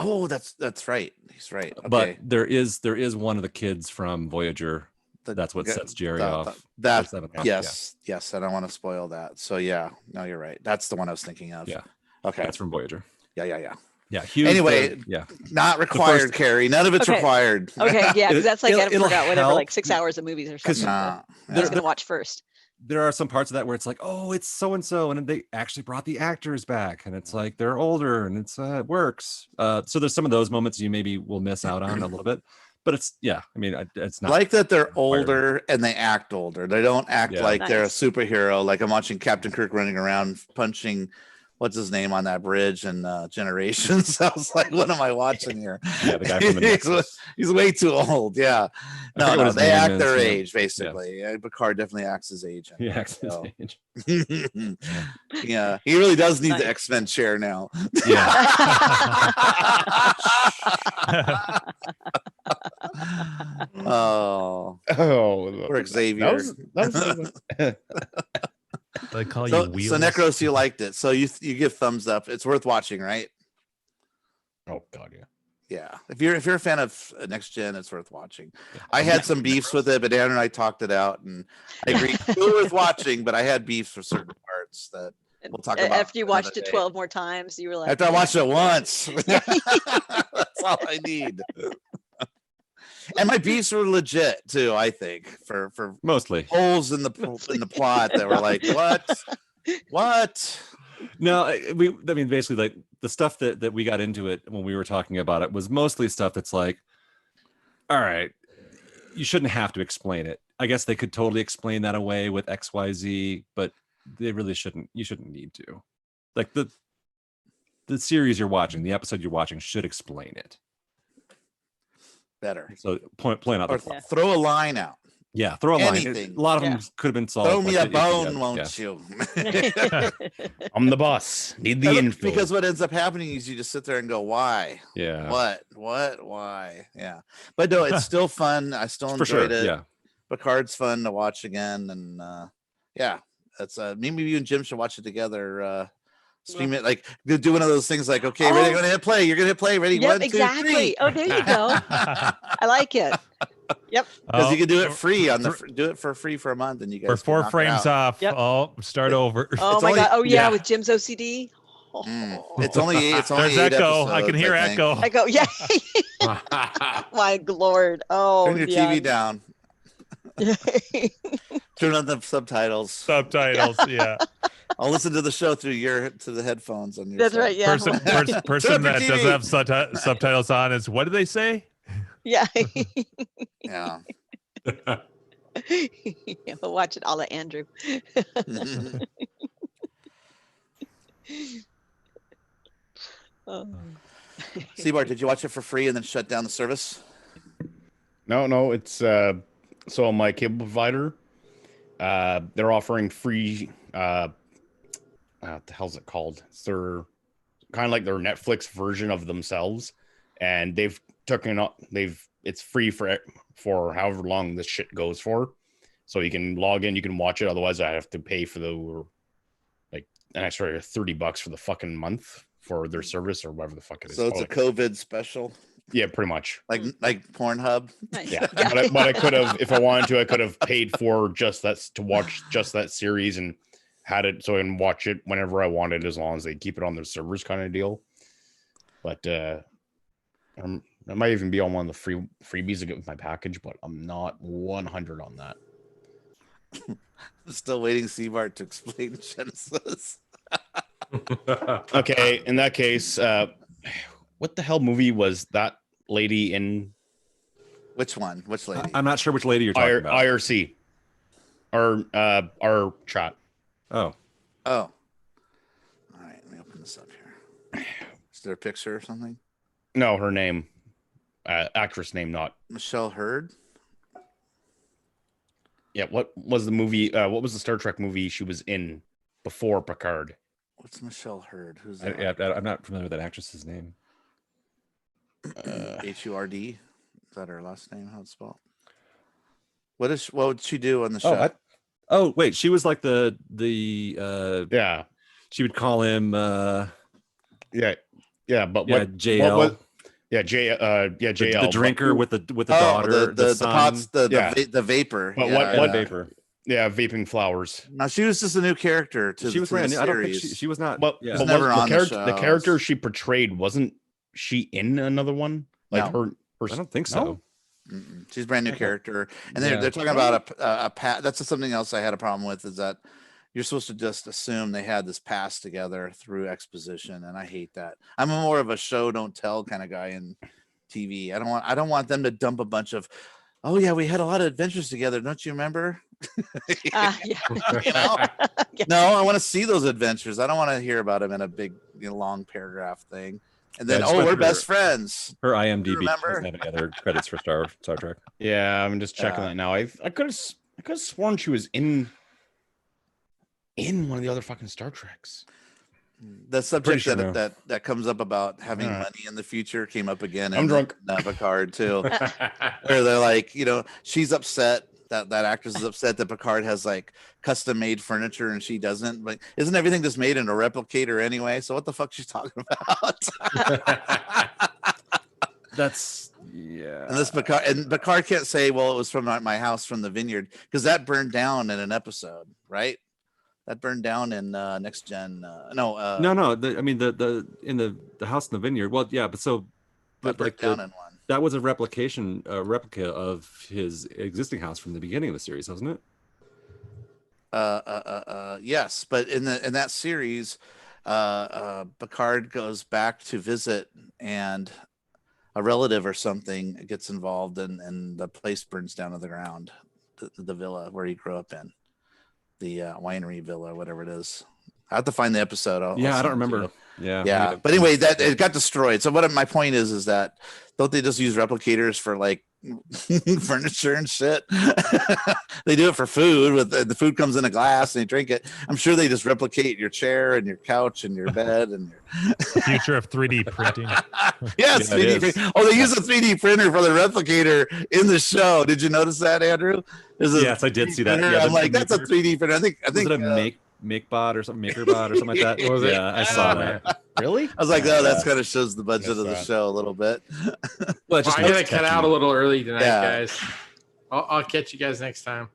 Speaker 2: Oh, that's right. He's right. Okay.
Speaker 3: But there is one of the kids from Voyager.
Speaker 2: The-
Speaker 3: That's what
Speaker 2: the-
Speaker 3: sets Jerry
Speaker 2: that-
Speaker 3: off.
Speaker 2: That,
Speaker 3: or seven off,
Speaker 2: yes. I don't want to spoil that. So yeah, no, you're right. That's the one I was thinking of.
Speaker 3: Yeah.
Speaker 2: Okay.
Speaker 3: That's from Voyager.
Speaker 2: Yeah.
Speaker 3: Yeah. Hugh.
Speaker 2: Anyway,
Speaker 3: yeah.
Speaker 2: Not required, Carrie. None of it's
Speaker 4: Okay.
Speaker 2: required.
Speaker 4: Okay, yeah, because that's like I
Speaker 3: It'll
Speaker 4: forgot whatever,
Speaker 3: help.
Speaker 4: like 6 hours of movies or
Speaker 3: 'Cause-
Speaker 4: something.
Speaker 2: Nah,
Speaker 4: I was
Speaker 2: yeah.
Speaker 4: gonna watch first.
Speaker 3: There are some parts of that where it's like, oh, it's so and so, and they actually brought the actors back, and it's like they're older, and it works. So there's some of those moments you maybe will miss out on a little bit, but it's it's not
Speaker 2: Like that they're
Speaker 3: required.
Speaker 2: older and they act older. They don't act
Speaker 3: Yeah.
Speaker 2: like they're a
Speaker 4: Nice.
Speaker 2: superhero. Like I'm watching Captain Kirk running around punching what's his name on that bridge and Generations. I was like, what am I watching here?
Speaker 3: Yeah, the guy from the Nexus.
Speaker 2: He's way too old. Yeah.
Speaker 3: I forget what
Speaker 2: No,
Speaker 3: his
Speaker 2: they
Speaker 3: name
Speaker 2: act
Speaker 3: is,
Speaker 2: their
Speaker 3: yeah.
Speaker 2: age, basically. Yeah. Picard definitely acts his age.
Speaker 3: He acts his
Speaker 2: So-
Speaker 3: age.
Speaker 2: Yeah, he really does need
Speaker 4: Nice.
Speaker 2: the X-Men chair now. Oh,
Speaker 5: oh,
Speaker 2: poor Xavier.
Speaker 5: that was
Speaker 8: They call you
Speaker 2: So
Speaker 8: Wheels.
Speaker 2: Necros, you liked it. So you give thumbs up. It's worth watching, right?
Speaker 5: oh god, yeah.
Speaker 2: Yeah. If you're a fan of Next Gen, it's worth watching. I had some beefs with it, but Dan and I talked it out, and I agreed it's still worth watching. But I had beefs for certain parts that we'll talk about
Speaker 4: After you
Speaker 2: another
Speaker 4: watched it
Speaker 2: day.
Speaker 4: 12 more times, you were like,
Speaker 2: After I watched it once, that's all I need. And my beefs were legit too. I think for
Speaker 3: Mostly.
Speaker 2: holes in the plot that were like, what?
Speaker 3: No, I mean, basically, like the stuff that we got into it when we were talking about it was mostly stuff that's like, all right, you shouldn't have to explain it. I guess they could totally explain that away with XYZ, but they really shouldn't. You shouldn't need to. Like the series you're watching, the episode you're watching should explain it
Speaker 2: Better.
Speaker 3: So point out
Speaker 2: Or
Speaker 3: the
Speaker 2: throw a line out.
Speaker 3: Yeah, throw a line.
Speaker 2: Anything.
Speaker 3: A lot of them could have been solved.
Speaker 2: Throw me
Speaker 3: like
Speaker 2: a
Speaker 3: it-
Speaker 2: bone,
Speaker 3: yeah,
Speaker 2: won't
Speaker 3: yeah.
Speaker 2: you?
Speaker 5: I'm the boss. Need the info.
Speaker 2: Because what ends up happening is you just sit there and go, why?
Speaker 3: Yeah.
Speaker 2: What? Why? Yeah. But no, it's still fun. I still
Speaker 3: For
Speaker 2: enjoyed
Speaker 3: sure,
Speaker 2: it.
Speaker 3: yeah.
Speaker 2: Picard's fun to watch again. And yeah, that's maybe you and Jim should watch it together. Stream it, like do one of those things like, okay, ready, gonna hit play. You're gonna hit play. Ready,
Speaker 4: Yep,
Speaker 2: 1, 2, 3.
Speaker 4: exactly. Oh, there you go. I like it. Yep.
Speaker 2: Because you can do it free on the do it for free for a month, and you guys
Speaker 8: We're
Speaker 2: can
Speaker 8: 4
Speaker 2: knock it
Speaker 8: frames
Speaker 2: out.
Speaker 8: off. Oh, start over.
Speaker 4: Oh
Speaker 2: It's
Speaker 4: my
Speaker 2: only-
Speaker 4: god. Oh yeah,
Speaker 8: yeah.
Speaker 4: with Jim's OCD.
Speaker 2: It's only
Speaker 8: There's
Speaker 2: 8
Speaker 8: echo. I can
Speaker 2: episodes,
Speaker 8: hear
Speaker 2: think.
Speaker 8: echo.
Speaker 4: I go, yeah. My lord. Oh,
Speaker 2: Turn your
Speaker 4: yeah.
Speaker 2: TV down. Turn on the subtitles.
Speaker 8: Subtitles. Yeah.
Speaker 2: I'll listen to the show through the headphones on your.
Speaker 4: That's
Speaker 2: side.
Speaker 4: right. Yeah.
Speaker 8: Person
Speaker 2: Turn up
Speaker 8: that
Speaker 2: your
Speaker 8: doesn't
Speaker 2: TV.
Speaker 8: have subtitles on is, what do they say?
Speaker 4: Yeah.
Speaker 2: Yeah.
Speaker 4: Yeah, we'll watch it. I'll let Andrew. Oh.
Speaker 2: Seabart, did you watch it for free and then shut down the service?
Speaker 5: No, it's so my cable provider, they're offering free what the hell's it called? It's their kind of like their Netflix version of themselves, and they've it's free for however long this shit goes for. So you can log in, you can watch it. Otherwise, I have to pay for like an extra $30 for the fucking month for their service or whatever the fuck it is.
Speaker 2: So it's a COVID special,
Speaker 5: Yeah, pretty much.
Speaker 2: like Pornhub.
Speaker 4: Nice.
Speaker 5: Yeah, but I could have, if I wanted to, I could have paid for just that to watch just that series and had it so I can watch it whenever I wanted, as long as they keep it on their servers, kind of deal. But I might even be on one of the freebies to get with my package, but I'm not 100 on that.
Speaker 2: Still waiting Seabart to explain Genesis.
Speaker 5: Okay, in that case, what the hell movie was that lady in?
Speaker 2: Which one? Which lady?
Speaker 3: I'm not sure which lady you're talking about.
Speaker 5: IRC, our chat.
Speaker 3: Oh,
Speaker 2: Oh. All right, let me open this up here. Is there a picture or something?
Speaker 5: No, her name, actress name, not.
Speaker 2: Michelle Hurd.
Speaker 5: Yeah, what was the movie? What was the Star Trek movie she was in before Picard?
Speaker 2: What's Michelle Hurd? Who's that?
Speaker 3: I'm not familiar with that actress's name.
Speaker 2: HURD. Is that her last name? How it's spelled? What would she do on the show?
Speaker 3: Oh, wait, she was like the
Speaker 5: Yeah,
Speaker 3: she would call him
Speaker 5: yeah, but
Speaker 3: yeah,
Speaker 5: what?
Speaker 3: JL.
Speaker 5: What JL,
Speaker 3: the drinker with the
Speaker 2: Oh,
Speaker 3: daughter,
Speaker 2: the
Speaker 3: son.
Speaker 2: pots,
Speaker 5: Yeah.
Speaker 2: the vapor.
Speaker 5: But
Speaker 2: yeah,
Speaker 5: what
Speaker 2: yeah.
Speaker 3: vapor?
Speaker 5: Yeah, vaping flowers.
Speaker 2: No, she was just a new character to
Speaker 3: She was
Speaker 2: to the
Speaker 3: brand new. I don't think
Speaker 2: series.
Speaker 3: she was not.
Speaker 5: But,
Speaker 3: yeah.
Speaker 2: was
Speaker 5: but
Speaker 2: never
Speaker 5: was
Speaker 2: on the
Speaker 5: the character
Speaker 2: shows.
Speaker 5: she portrayed, wasn't she in another one? Like
Speaker 2: No.
Speaker 5: her
Speaker 3: I don't think so.
Speaker 5: No?
Speaker 2: Mm-mm. She's a brand new
Speaker 3: Okay.
Speaker 2: character, and
Speaker 3: Yeah.
Speaker 2: they're talking about a past. That's something else I had a problem with, is that you're supposed to just assume they had this past together through exposition, and I hate that. I'm more of a show don't tell kind of guy in TV. I don't want them to dump a bunch of, oh yeah, we had a lot of adventures together, don't you remember?
Speaker 4: Yeah.
Speaker 2: You know?
Speaker 4: Yeah.
Speaker 2: No, I want to see those adventures. I don't want to hear about them in a big, long paragraph thing. And then,
Speaker 3: Yeah, I just
Speaker 2: we're
Speaker 3: went
Speaker 2: best
Speaker 3: through
Speaker 2: friends.
Speaker 3: Her IMDb
Speaker 2: Remember?
Speaker 3: doesn't have any other credits for Star Trek.
Speaker 5: Yeah, I'm just checking that now. I could have sworn she was in one of the other fucking Star Treks.
Speaker 2: The subject
Speaker 3: sure
Speaker 2: that,
Speaker 3: no.
Speaker 2: that comes up about having
Speaker 5: Alright.
Speaker 2: money in the future came up again.
Speaker 5: I'm
Speaker 2: in
Speaker 5: drunk.
Speaker 2: Picard too, where they're like, she's upset that actress is upset that Picard has like custom made furniture and she doesn't. Like, isn't everything just made in a replicator anyway? So what the fuck she's talking about?
Speaker 3: That's yeah.
Speaker 2: And this Picard can't say, well, it was from my house from the vineyard, because that burned down in an episode, right? That burned down in Next Gen.
Speaker 3: No. I mean the in the house in the vineyard. Well, yeah, but
Speaker 2: that
Speaker 3: like
Speaker 2: burned down in one.
Speaker 3: That was a replica of his existing house from the beginning of the series, wasn't it?
Speaker 2: Yes, but in that series, Picard goes back to visit, and a relative or something gets involved, and the place burns down to the ground. The villa where he grew up in, the winery villa, whatever it is. I have to find the episode.
Speaker 3: I don't remember.
Speaker 2: Yeah, but anyway, that it got destroyed. So what my point is that don't they just use replicators for like furniture and shit? They do it for food. With the food comes in a glass and you drink it. I'm sure they just replicate your chair and your couch and your bed and your
Speaker 8: Future of 3D printing.
Speaker 2: yes,
Speaker 3: Yeah,
Speaker 2: 3D
Speaker 3: it
Speaker 2: print. Oh, they use a 3D printer for the replicator in the show. Did you notice that, Andrew?
Speaker 3: Yes, I did see that.
Speaker 2: Printer.
Speaker 3: Yeah,
Speaker 2: I'm like, that's a 3D printer. I think
Speaker 3: was it a MakeBot or something, MakerBot or something like that?
Speaker 6: Was it?
Speaker 3: Yeah, I saw that.
Speaker 5: Really?
Speaker 2: I was like, oh, that's kind of shows the budget
Speaker 5: That's
Speaker 2: of the
Speaker 5: sad.
Speaker 2: show a little bit.
Speaker 3: Well, it just
Speaker 6: I
Speaker 3: looks
Speaker 6: gotta cut
Speaker 3: techy.
Speaker 6: out a little early tonight,
Speaker 2: Yeah.
Speaker 6: guys. I'll catch you guys next time.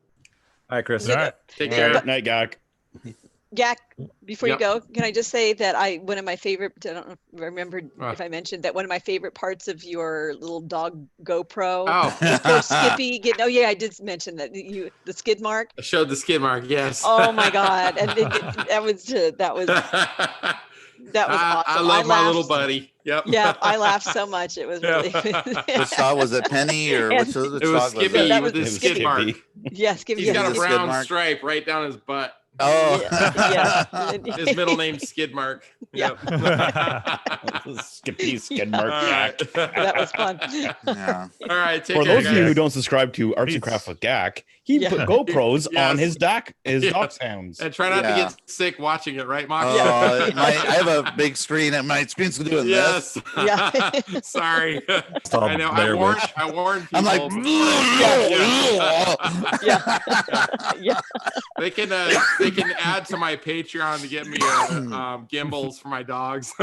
Speaker 3: All right, Chris.
Speaker 8: All right.
Speaker 6: Take
Speaker 5: All
Speaker 6: care.
Speaker 5: right, night, Gak.
Speaker 4: Jack, before
Speaker 6: Yep.
Speaker 4: you go, can I just say that one of my favorite, I don't know if I remembered
Speaker 6: What?
Speaker 4: if I mentioned that one of my favorite parts of your little dog GoPro
Speaker 6: Oh,
Speaker 4: for Skippy oh yeah, I did mention that the skid mark.
Speaker 6: I showed the skid mark. Yes.
Speaker 4: Oh my God. And that was awesome.
Speaker 6: I love my little
Speaker 4: laughed-
Speaker 6: buddy. Yep.
Speaker 4: Yeah, I laughed so much. It was really
Speaker 2: Which dog was it? Penny or
Speaker 4: And-
Speaker 2: which
Speaker 6: It was Skippy
Speaker 4: Yeah, that
Speaker 6: with
Speaker 4: was
Speaker 6: his
Speaker 4: Skippy.
Speaker 6: skid mark.
Speaker 4: yeah, Skippy.
Speaker 6: He's got a
Speaker 2: Skid
Speaker 6: brown
Speaker 2: mark.
Speaker 6: stripe right down his butt.
Speaker 2: Oh,
Speaker 4: Yeah.
Speaker 6: His middle name's Skidmark.
Speaker 4: Yeah.
Speaker 6: Yep.
Speaker 5: Skippy skid mark
Speaker 6: All
Speaker 5: Gak.
Speaker 6: right.
Speaker 4: That was fun.
Speaker 2: yeah.
Speaker 6: All right. Take
Speaker 5: For
Speaker 6: care,
Speaker 5: those of you who
Speaker 6: guys.
Speaker 5: don't subscribe to Arts and
Speaker 8: Peace.
Speaker 5: Craft with Gak, he
Speaker 4: Yeah.
Speaker 5: put GoPros
Speaker 6: Yes.
Speaker 5: on his dog
Speaker 6: Yeah.
Speaker 5: sounds.
Speaker 6: And try not
Speaker 2: Yeah.
Speaker 6: to get sick watching it, right, Mox?
Speaker 2: Oh, I have a big screen, and my screen's doing this.
Speaker 6: Yes.
Speaker 4: Yeah.
Speaker 6: Sorry.
Speaker 3: It's all
Speaker 6: I know.
Speaker 3: Blair Witch.
Speaker 6: I warned people.
Speaker 2: I'm like,
Speaker 4: Yeah. Yeah.
Speaker 6: They can add to my Patreon to get me gimbals for my dogs.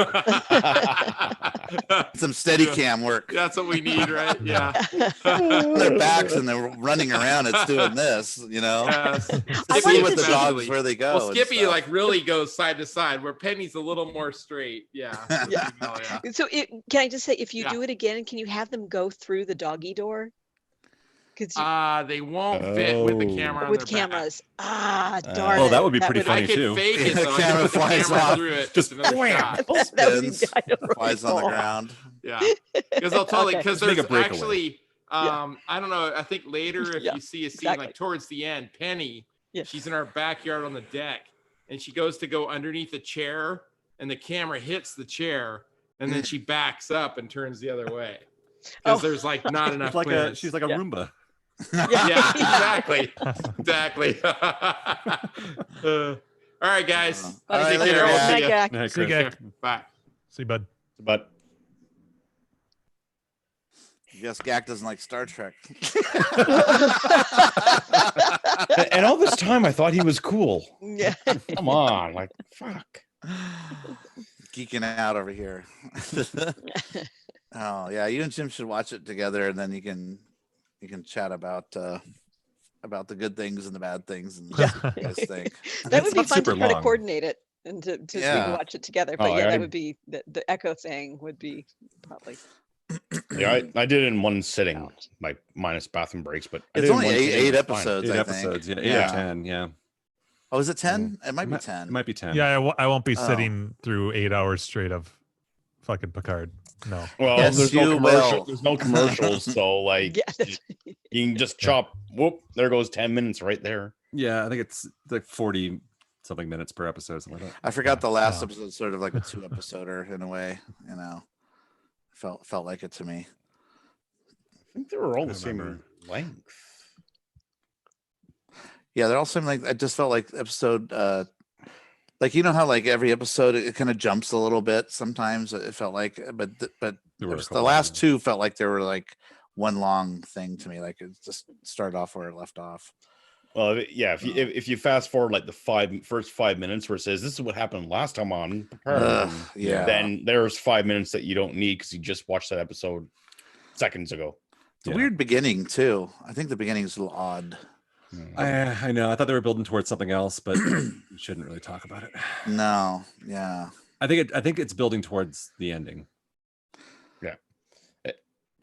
Speaker 2: some steady cam work.
Speaker 6: That's what we need, right? Yeah.
Speaker 2: Their backs and they're running around. It's doing this,
Speaker 6: Yes.
Speaker 2: To
Speaker 4: I
Speaker 2: see
Speaker 4: wanted
Speaker 2: what
Speaker 4: to
Speaker 2: the
Speaker 4: say-
Speaker 2: dogs where they go.
Speaker 6: Well,
Speaker 2: and
Speaker 6: Skippy
Speaker 2: stuff.
Speaker 6: like really goes side to side, where Penny's a little more straight. Yeah.
Speaker 4: Yeah.
Speaker 6: Oh, yeah.
Speaker 4: So can I just say, if you
Speaker 6: Yeah.
Speaker 4: do it again, can you have them go through the doggy door? Because
Speaker 6: They won't fit with the
Speaker 5: Oh.
Speaker 6: camera on
Speaker 4: with
Speaker 6: their back.
Speaker 4: cameras. Darn
Speaker 3: Oh,
Speaker 4: it.
Speaker 3: that would be pretty
Speaker 6: I
Speaker 3: funny
Speaker 6: could
Speaker 3: too.
Speaker 6: fake it
Speaker 2: The
Speaker 6: though. I
Speaker 2: camera
Speaker 6: could put the
Speaker 2: flies
Speaker 6: camera
Speaker 2: off.
Speaker 6: through it.
Speaker 5: Just
Speaker 6: another
Speaker 5: wham.
Speaker 6: shot.
Speaker 4: That would be
Speaker 2: Spins,
Speaker 4: kind of
Speaker 2: flies on the
Speaker 4: cool.
Speaker 2: ground.
Speaker 6: Yeah. Because I'll totally
Speaker 4: Okay.
Speaker 6: because
Speaker 3: Just make
Speaker 6: there's
Speaker 3: a breakaway.
Speaker 6: actually
Speaker 4: Yeah.
Speaker 6: I don't know. I think later if
Speaker 4: Yeah,
Speaker 6: you see a scene
Speaker 4: exactly.
Speaker 6: like towards the end, Penny,
Speaker 4: Yeah.
Speaker 6: she's in our backyard on the deck, and she goes to go underneath the chair, and the camera hits the chair, and then she backs up and turns the other way because
Speaker 4: Oh.
Speaker 6: there's like not enough.
Speaker 3: She's like a
Speaker 4: Yeah.
Speaker 3: Roomba.
Speaker 6: Yeah, exactly, exactly. All right, guys.
Speaker 2: All right,
Speaker 6: Take
Speaker 2: later,
Speaker 6: care. We'll
Speaker 2: guys.
Speaker 6: see
Speaker 4: Night,
Speaker 6: ya.
Speaker 4: Jack.
Speaker 3: Night,
Speaker 8: See you,
Speaker 3: Chris.
Speaker 8: Gak.
Speaker 6: Bye.
Speaker 8: See you, bud.
Speaker 5: But
Speaker 2: I guess Gak doesn't like Star Trek.
Speaker 5: and all this time I thought he was cool.
Speaker 4: Yeah.
Speaker 5: Come on, like fuck.
Speaker 2: Geeking out over here. Oh yeah, you and Jim should watch it together, and then you can chat about the good things and the bad things and
Speaker 4: Yeah.
Speaker 2: what you guys think.
Speaker 4: That would
Speaker 3: It's
Speaker 4: be
Speaker 3: not
Speaker 4: fun to
Speaker 3: super
Speaker 4: try to
Speaker 3: long.
Speaker 4: coordinate it and to so we
Speaker 2: Yeah.
Speaker 4: can watch it together. But
Speaker 5: Oh,
Speaker 4: yeah,
Speaker 5: I-
Speaker 4: that would be the echo thing would be probably.
Speaker 5: Yeah, I did it in one sitting,
Speaker 4: Out.
Speaker 5: like minus bathroom breaks, but I
Speaker 2: It's
Speaker 5: did it in
Speaker 2: only
Speaker 5: one sitting,
Speaker 2: eight
Speaker 5: it was fine.
Speaker 2: episodes.
Speaker 3: 8
Speaker 2: I think.
Speaker 3: episodes. Yeah, 8
Speaker 2: Yeah.
Speaker 3: or 10. Yeah.
Speaker 2: Oh, is it 10? It might be
Speaker 3: It
Speaker 2: 10.
Speaker 3: might be 10.
Speaker 8: Yeah, I won't be
Speaker 2: Oh.
Speaker 8: sitting through 8 hours straight of fucking Picard. No.
Speaker 5: Well,
Speaker 2: Yes,
Speaker 5: there's no
Speaker 2: you
Speaker 5: commercial.
Speaker 2: will.
Speaker 5: There's no commercials, so like
Speaker 4: Yeah.
Speaker 5: you can just chop. Whoop! There goes 10 minutes right there.
Speaker 3: Yeah, I think it's like 40 something minutes per episode, something like that.
Speaker 2: I forgot the last
Speaker 8: Oh.
Speaker 2: episode, sort of like a 2-episoder in a way. Felt like it to me.
Speaker 5: I think they were all
Speaker 3: I
Speaker 5: the same
Speaker 3: remember.
Speaker 5: length.
Speaker 2: Yeah, they're all something like I just felt like episode like how like every episode it kind of jumps a little bit sometimes it felt like but
Speaker 3: There were a
Speaker 2: the
Speaker 3: couple
Speaker 2: last
Speaker 3: of
Speaker 2: two felt like they were like one long thing to me, like it just started off where it left off.
Speaker 5: Well, yeah. If you fast forward like the first 5 minutes where it says this is what happened last time on, Picard,"
Speaker 2: Yeah.
Speaker 5: then there's 5 minutes that you don't need because you just watched that episode seconds ago.
Speaker 2: It's a
Speaker 3: Yeah.
Speaker 2: weird beginning too. I think the beginning is a little odd.
Speaker 3: I know. I thought they were building towards something else, but we shouldn't really talk about it.
Speaker 2: No, yeah.
Speaker 3: I think it's building towards the ending.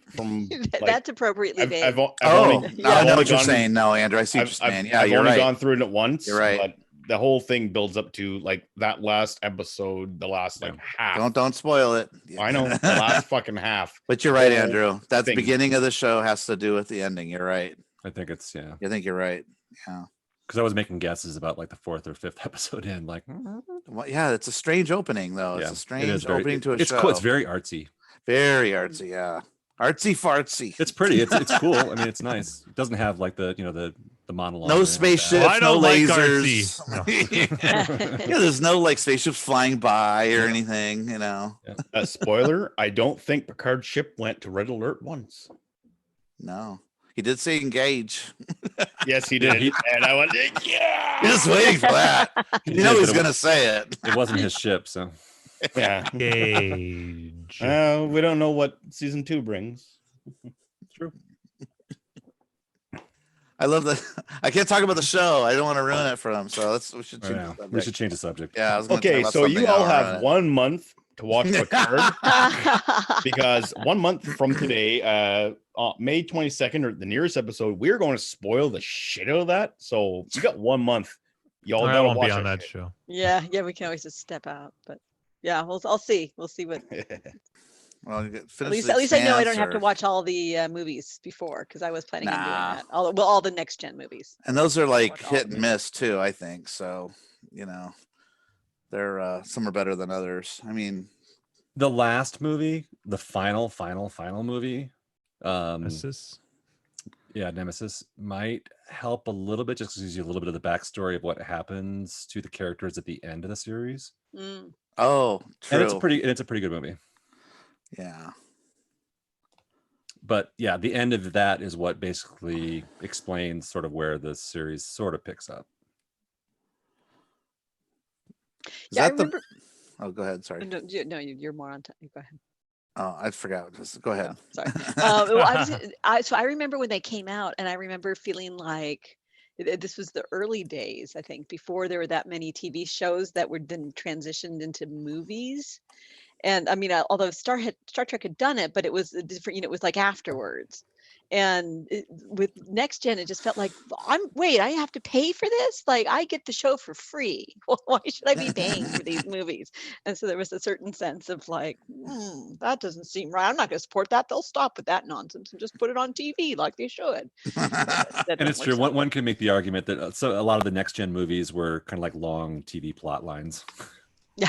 Speaker 5: from like,
Speaker 4: That's appropriately vague.
Speaker 5: I've
Speaker 2: Oh,
Speaker 5: only,
Speaker 2: now I
Speaker 5: I've
Speaker 2: know
Speaker 5: only
Speaker 2: what you're
Speaker 5: gone-
Speaker 2: saying. No, Andrew, I see what
Speaker 5: I've,
Speaker 2: you're saying.
Speaker 5: I've,
Speaker 2: Yeah,
Speaker 5: I've
Speaker 2: you're
Speaker 5: only
Speaker 2: right.
Speaker 5: gone through it once.
Speaker 2: You're right.
Speaker 5: But the whole thing builds up to like that last episode, the last like half.
Speaker 2: Don't spoil it.
Speaker 5: I know the last fucking half.
Speaker 2: But you're right,
Speaker 5: whole
Speaker 2: Andrew. That's the
Speaker 5: thing.
Speaker 2: beginning of the show has to do with the ending. You're right.
Speaker 3: I think it's
Speaker 2: I think you're right. Yeah.
Speaker 3: because I was making guesses about like the 4th or 5th episode in. Like,
Speaker 2: Well, yeah, it's a strange opening though. It's
Speaker 3: yeah,
Speaker 2: a
Speaker 3: it is
Speaker 2: strange
Speaker 3: very-
Speaker 2: opening to a
Speaker 3: it's
Speaker 2: show.
Speaker 3: cool. It's very artsy.
Speaker 2: Very artsy. Yeah. Artsy fartsy.
Speaker 3: It's pretty. It's cool. I mean, it's nice. It doesn't have like the the monologue.
Speaker 2: No
Speaker 3: or anything like that.
Speaker 2: spaceships,
Speaker 8: Well, I
Speaker 2: no
Speaker 8: don't like
Speaker 2: lasers. Yeah, there's no like spaceships flying by or anything, you know.
Speaker 5: Spoiler: I don't think Picard's ship went to red alert once.
Speaker 2: No. He did say engage.
Speaker 5: Yes, he did, and I went, yeah.
Speaker 2: You're just waiting for that.
Speaker 3: He
Speaker 2: You know
Speaker 3: did,
Speaker 2: he's
Speaker 3: but
Speaker 2: gonna say it.
Speaker 3: It wasn't his ship, so
Speaker 5: Yeah.
Speaker 8: Gauge.
Speaker 5: We don't know what season 2 brings.
Speaker 3: true.
Speaker 2: I love that. I can't talk about the show. I don't want to ruin it for them. So we should
Speaker 3: Oh,
Speaker 2: change
Speaker 3: yeah.
Speaker 2: the
Speaker 3: We should
Speaker 2: subject.
Speaker 3: change the subject.
Speaker 2: Yeah. I was gonna talk
Speaker 5: Okay,
Speaker 2: about
Speaker 5: so you
Speaker 2: something, I
Speaker 5: all
Speaker 2: don't wanna
Speaker 5: have
Speaker 2: ruin
Speaker 5: 1 month to watch Picard. Because 1 month from today, May 22nd, or the nearest episode, we're going to spoil the shit out of that. So you got 1 month. Y'all
Speaker 8: I
Speaker 5: gotta
Speaker 8: won't
Speaker 5: watch
Speaker 8: be on that
Speaker 5: shit.
Speaker 8: show.
Speaker 4: yeah, we can always just step out. But yeah, I'll see. We'll see what.
Speaker 2: it. Well, you get-
Speaker 4: At
Speaker 2: finish
Speaker 4: least,
Speaker 2: the
Speaker 4: at least I know I don't
Speaker 2: Expanse
Speaker 4: have to
Speaker 2: or-
Speaker 4: watch all the movies before because I was planning on doing
Speaker 2: Nah.
Speaker 4: that. All the next gen movies.
Speaker 2: And those are like
Speaker 4: Watch all
Speaker 2: hit
Speaker 4: of
Speaker 2: and miss too, I think. So, you know, they're some are better than others. I mean,
Speaker 3: The last movie, the final movie,
Speaker 8: Nemesis.
Speaker 3: yeah, Nemesis might help a little bit, just gives you a little bit of the backstory of what happens to the characters at the end of the series.
Speaker 4: Mm.
Speaker 2: oh, true.
Speaker 3: And it's a pretty good movie.
Speaker 2: Yeah.
Speaker 3: But yeah, the end of that is what basically explains sort of where the series sort of picks up.
Speaker 2: Is
Speaker 4: Yeah, I
Speaker 2: that the?
Speaker 4: remember.
Speaker 2: Oh, go ahead. Sorry.
Speaker 4: No, you're more on time. Go ahead.
Speaker 2: Oh, I forgot. Just go ahead.
Speaker 4: Oh, sorry. So I remember when they came out, and I remember feeling like this was the early days, I think, before there were that many TV shows that were then transitioned into movies. And I mean, although Star Trek had done it, but it was a different, it was like afterwards. And with Next Gen, it just felt like I have to pay for this? Like I get the show for free. Why should I be paying for these movies? And so there was a certain sense of like, that doesn't seem right. I'm not going to support that. They'll stop with that nonsense and just put it on TV like they should.
Speaker 3: And it's true. One can make the argument that so a lot of the Next Gen movies were kind of like long TV plot lines.
Speaker 4: Yeah.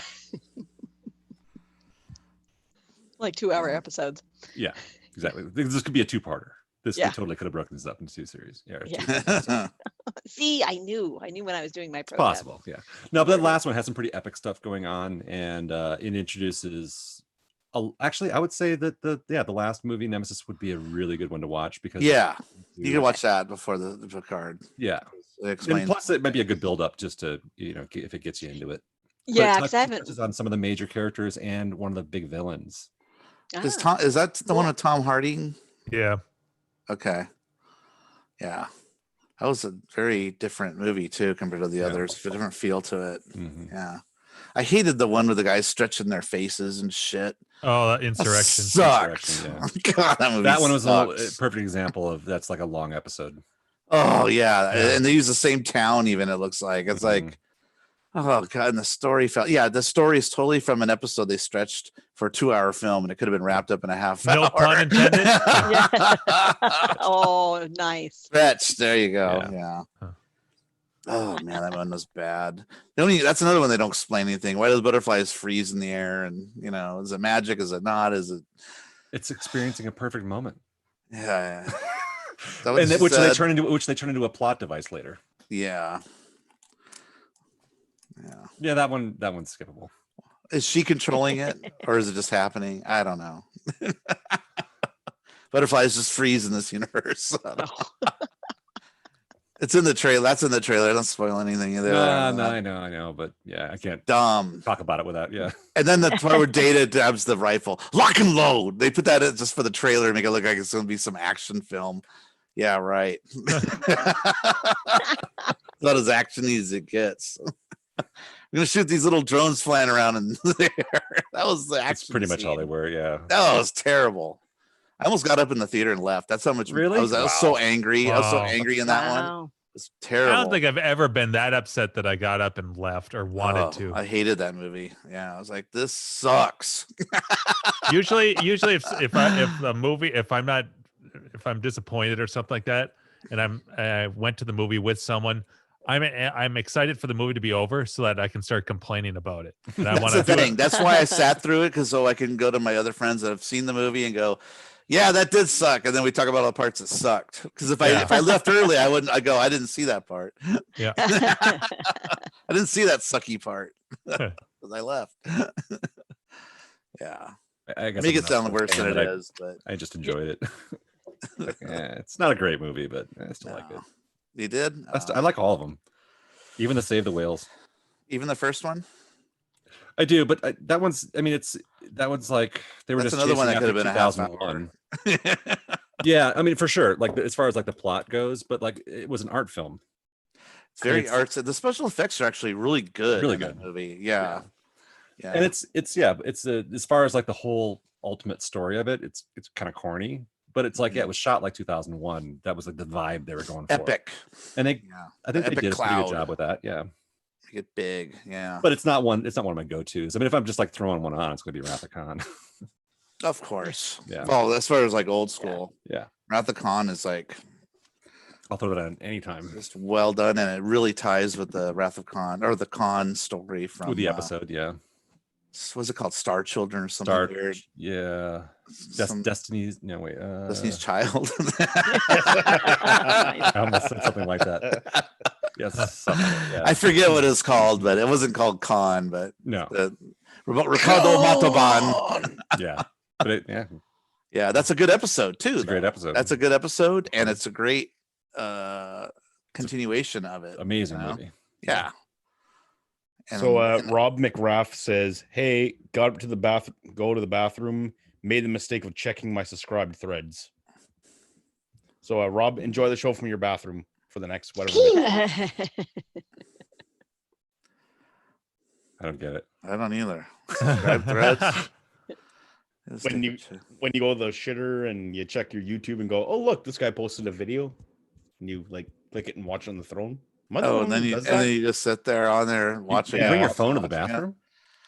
Speaker 4: Like 2-hour episodes.
Speaker 3: Yeah, exactly. This could be a two-parter. They totally could have broken this up into 2 series. Yeah.
Speaker 4: See, I knew when I was doing my program.
Speaker 3: Possible. Yeah. No, but that last one has some pretty epic stuff going on, and it introduces. Actually, I would say that the last movie Nemesis would be a really good one to watch because
Speaker 2: you can watch that before the Picard.
Speaker 3: Yeah.
Speaker 2: It
Speaker 3: And plus, it might be a good build up just to if it gets you into it.
Speaker 4: Yeah,
Speaker 3: because
Speaker 4: I haven't.
Speaker 3: touches on some of the major characters and one of the big villains.
Speaker 2: Is that the one with Tom Hardy?
Speaker 8: Yeah.
Speaker 2: Okay. Yeah. That was a very different movie too compared to the others. A different feel to it.
Speaker 3: Mm-hmm.
Speaker 2: Yeah. I hated the one with the guys stretching their faces and shit.
Speaker 8: Oh, that Insurrection.
Speaker 2: Sucked.
Speaker 3: Yeah.
Speaker 2: God, that movie
Speaker 3: That one was a
Speaker 2: sucks.
Speaker 3: perfect example of that's like a long episode.
Speaker 2: Oh yeah. And they use the same town even, it looks like. It's like, oh god, and the story the story is totally from an episode they stretched for a 2-hour film, and it could have been wrapped up in a half hour.
Speaker 8: No pun intended.
Speaker 4: Oh, nice.
Speaker 2: Stretched. There you go. Yeah.
Speaker 8: Huh.
Speaker 2: Oh man, that one was bad. That's another one they don't explain anything. Why do the butterflies freeze in the air? And is it magic? Is it not? Is it?
Speaker 3: It's experiencing a perfect moment.
Speaker 2: Yeah.
Speaker 3: Which they turn into a plot device later.
Speaker 2: Yeah.
Speaker 3: Yeah, that one's skippable.
Speaker 2: Is she controlling it, or is it just happening? I don't know. Butterflies just freeze in this universe. It's in the trailer. That's in the trailer. Don't spoil anything either.
Speaker 3: No, I know, but yeah, I can't talk about it without. Yeah.
Speaker 2: And then the part where Data grabs the rifle, lock and load. They put that in just for the trailer to make it look like it's going to be some action film. Yeah, right. Not as actiony as it gets. We're gonna shoot these little drones flying around in the air. That was the action.
Speaker 3: That's pretty much all they were. Yeah.
Speaker 2: That was terrible. I almost got up in the theater and left. That's how much
Speaker 3: Really?
Speaker 2: I was so angry. I was so
Speaker 8: Wow.
Speaker 2: angry in that one.
Speaker 4: Wow.
Speaker 2: It's
Speaker 8: I
Speaker 2: terrible.
Speaker 8: don't think I've ever been that upset that I got up and left or wanted
Speaker 2: Oh,
Speaker 8: to.
Speaker 2: I hated that movie. Yeah, I was like, this sucks.
Speaker 8: Usually if I'm disappointed or something like that, and I went to the movie with someone, I'm excited for the movie to be over so that I can start complaining about it. And I
Speaker 2: That's
Speaker 8: want
Speaker 2: the
Speaker 8: to
Speaker 2: thing. That's why I sat through it, because so I can go to my other friends that have seen the movie and go, yeah, that did suck, and then we talk about all the parts that sucked. Because if I left early, I didn't see that part.
Speaker 8: Yeah.
Speaker 2: I didn't see that sucky part because I left. Yeah,
Speaker 3: I guess
Speaker 2: make
Speaker 3: I'm
Speaker 2: it sound
Speaker 3: not a
Speaker 2: worse
Speaker 3: fan,
Speaker 2: than
Speaker 3: but
Speaker 2: it is, but
Speaker 3: I just enjoyed it. It's not a great movie, but I still like it.
Speaker 2: You did?
Speaker 3: I like all of them, even the Save the Whales.
Speaker 2: Even the first one?
Speaker 3: I do, but that one's. I mean, that one's like they were
Speaker 2: That's
Speaker 3: just
Speaker 2: another one
Speaker 3: chasing
Speaker 2: that could have
Speaker 3: after
Speaker 2: been a half
Speaker 3: 2001. Yeah, I mean, for sure. Like as far as like the plot goes, but like it was an art film.
Speaker 2: It's very arts. The special effects are actually really good.
Speaker 3: Really
Speaker 2: in
Speaker 3: good
Speaker 2: that movie. Yeah.
Speaker 3: And it's as far as like the whole ultimate story of it, it's kind of corny, but it's like it was shot like 2001. That was like the vibe they were going for.
Speaker 2: Epic.
Speaker 3: And I think they
Speaker 2: Epic
Speaker 3: did a pretty
Speaker 2: cloud.
Speaker 3: good job with that. Yeah.
Speaker 2: Get big. Yeah.
Speaker 3: But it's not one of my go-tos. I mean, if I'm just like throwing one on, it's going to be Wrath of Khan.
Speaker 2: Of course.
Speaker 3: Yeah.
Speaker 2: Well, as far as like old school.
Speaker 3: Yeah.
Speaker 2: Wrath of Khan is like,
Speaker 3: I'll throw that on anytime.
Speaker 2: just well done, and it really ties with the Wrath of Khan or the Khan story from
Speaker 3: With the episode, yeah.
Speaker 2: What's it called? Star Children or something weird?
Speaker 3: Yeah. Destiny's
Speaker 2: Destiny's Child.
Speaker 3: I almost said something like that. Yes. Yeah.
Speaker 2: I forget what it's called, but it wasn't called Khan, but
Speaker 3: no.
Speaker 2: Ricardo Montalban.
Speaker 3: Yeah. But
Speaker 2: yeah, that's a good episode too.
Speaker 3: It's a great episode.
Speaker 2: That's a good episode, and it's a great continuation of it.
Speaker 3: Amazing movie.
Speaker 2: Yeah.
Speaker 5: So Rob McRaff says, "Hey, got up to the go to the bathroom, made the mistake of checking my subscribed threads." So Rob, enjoy the show from your bathroom for the next whatever.
Speaker 3: I don't get it.
Speaker 2: I don't either. Subscribe threads.
Speaker 5: When you go to the shitter and you check your YouTube and go, oh look, this guy posted a video, and you like click it and watch it on the throne.
Speaker 2: And then you just sit there on there watching.
Speaker 3: Bring your phone to the bathroom.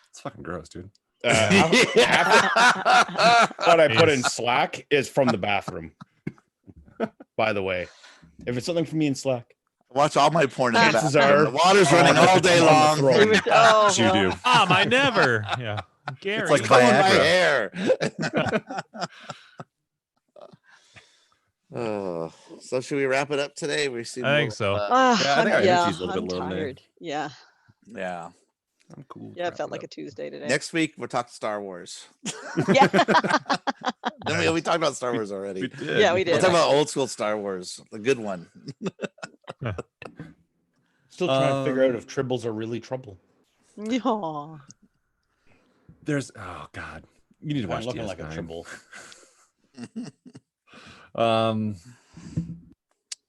Speaker 3: It's fucking gross, dude.
Speaker 5: What I put in Slack is from the bathroom. By the way, if it's something from me in Slack,
Speaker 2: watch all my porn in the
Speaker 5: chances
Speaker 2: bathroom.
Speaker 5: are
Speaker 2: The water's running all day long.
Speaker 3: You do.
Speaker 8: I never. Yeah. Gary.
Speaker 2: It's like pulling my hair. Oh, so should we wrap it up today? We see.
Speaker 8: I think so.
Speaker 3: I think our energy's a little
Speaker 4: I'm
Speaker 3: bit low today.
Speaker 4: tired. Yeah.
Speaker 2: Yeah.
Speaker 3: I'm cool.
Speaker 4: Yeah, it felt like a Tuesday today.
Speaker 2: Next week we're talking Star Wars.
Speaker 4: Yeah.
Speaker 2: Then we talked about Star Wars already.
Speaker 3: We did.
Speaker 4: Yeah, we did.
Speaker 2: We'll talk about old school Star Wars, the good one.
Speaker 5: still trying to figure out if tribbles are really trouble.
Speaker 4: Aw.
Speaker 3: There's God, you need to watch
Speaker 5: looking
Speaker 3: DS9.
Speaker 5: like a tribble.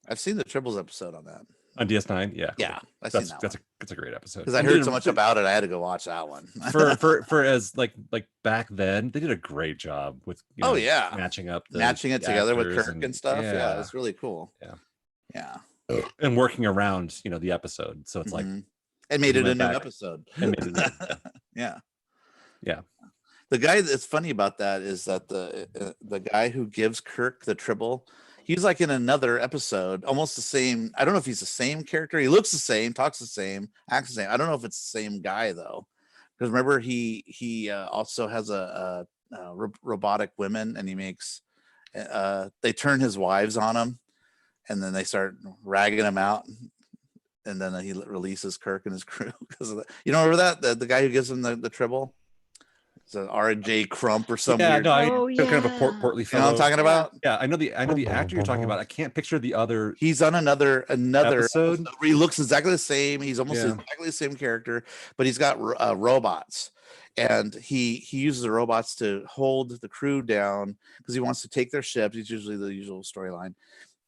Speaker 2: I've seen the Tribbles episode on that.
Speaker 3: On DS9, yeah.
Speaker 2: Yeah, I've seen that
Speaker 3: that's a great episode.
Speaker 2: because I heard so much about it. I had to go watch that one.
Speaker 3: for as like back then, they did a great job with matching it
Speaker 2: together with
Speaker 3: actors
Speaker 2: Kirk and stuff. Yeah, it's really cool. Yeah.
Speaker 3: And working around the episode, so it's like
Speaker 2: it made it a new
Speaker 3: back
Speaker 2: episode.
Speaker 3: and made it
Speaker 2: Yeah.
Speaker 3: The
Speaker 2: guy that's funny about that is that the guy who gives Kirk the tribble, he's like in another episode, almost the same. I don't know if he's the same character. He looks the same, talks the same, acts the same. I don't know if it's the same guy though, because remember he also has a robotic women, and he makes they turn his wives on him, and then they start ragging him out, and then he releases Kirk and his crew because of that. You don't remember that the guy who gives him the tribble? It's an R.J. Crump or something.
Speaker 3: Yeah, no, kind of a portly fellow.
Speaker 2: You know what I'm talking about?
Speaker 3: Yeah, I know the actor you're talking about. I can't picture the other.
Speaker 2: He's on another
Speaker 3: episode
Speaker 2: where he looks exactly the same. He's almost exactly the same character, but he's got robots, and he uses the robots to hold the crew down because he wants to take their ships. It's usually the usual storyline.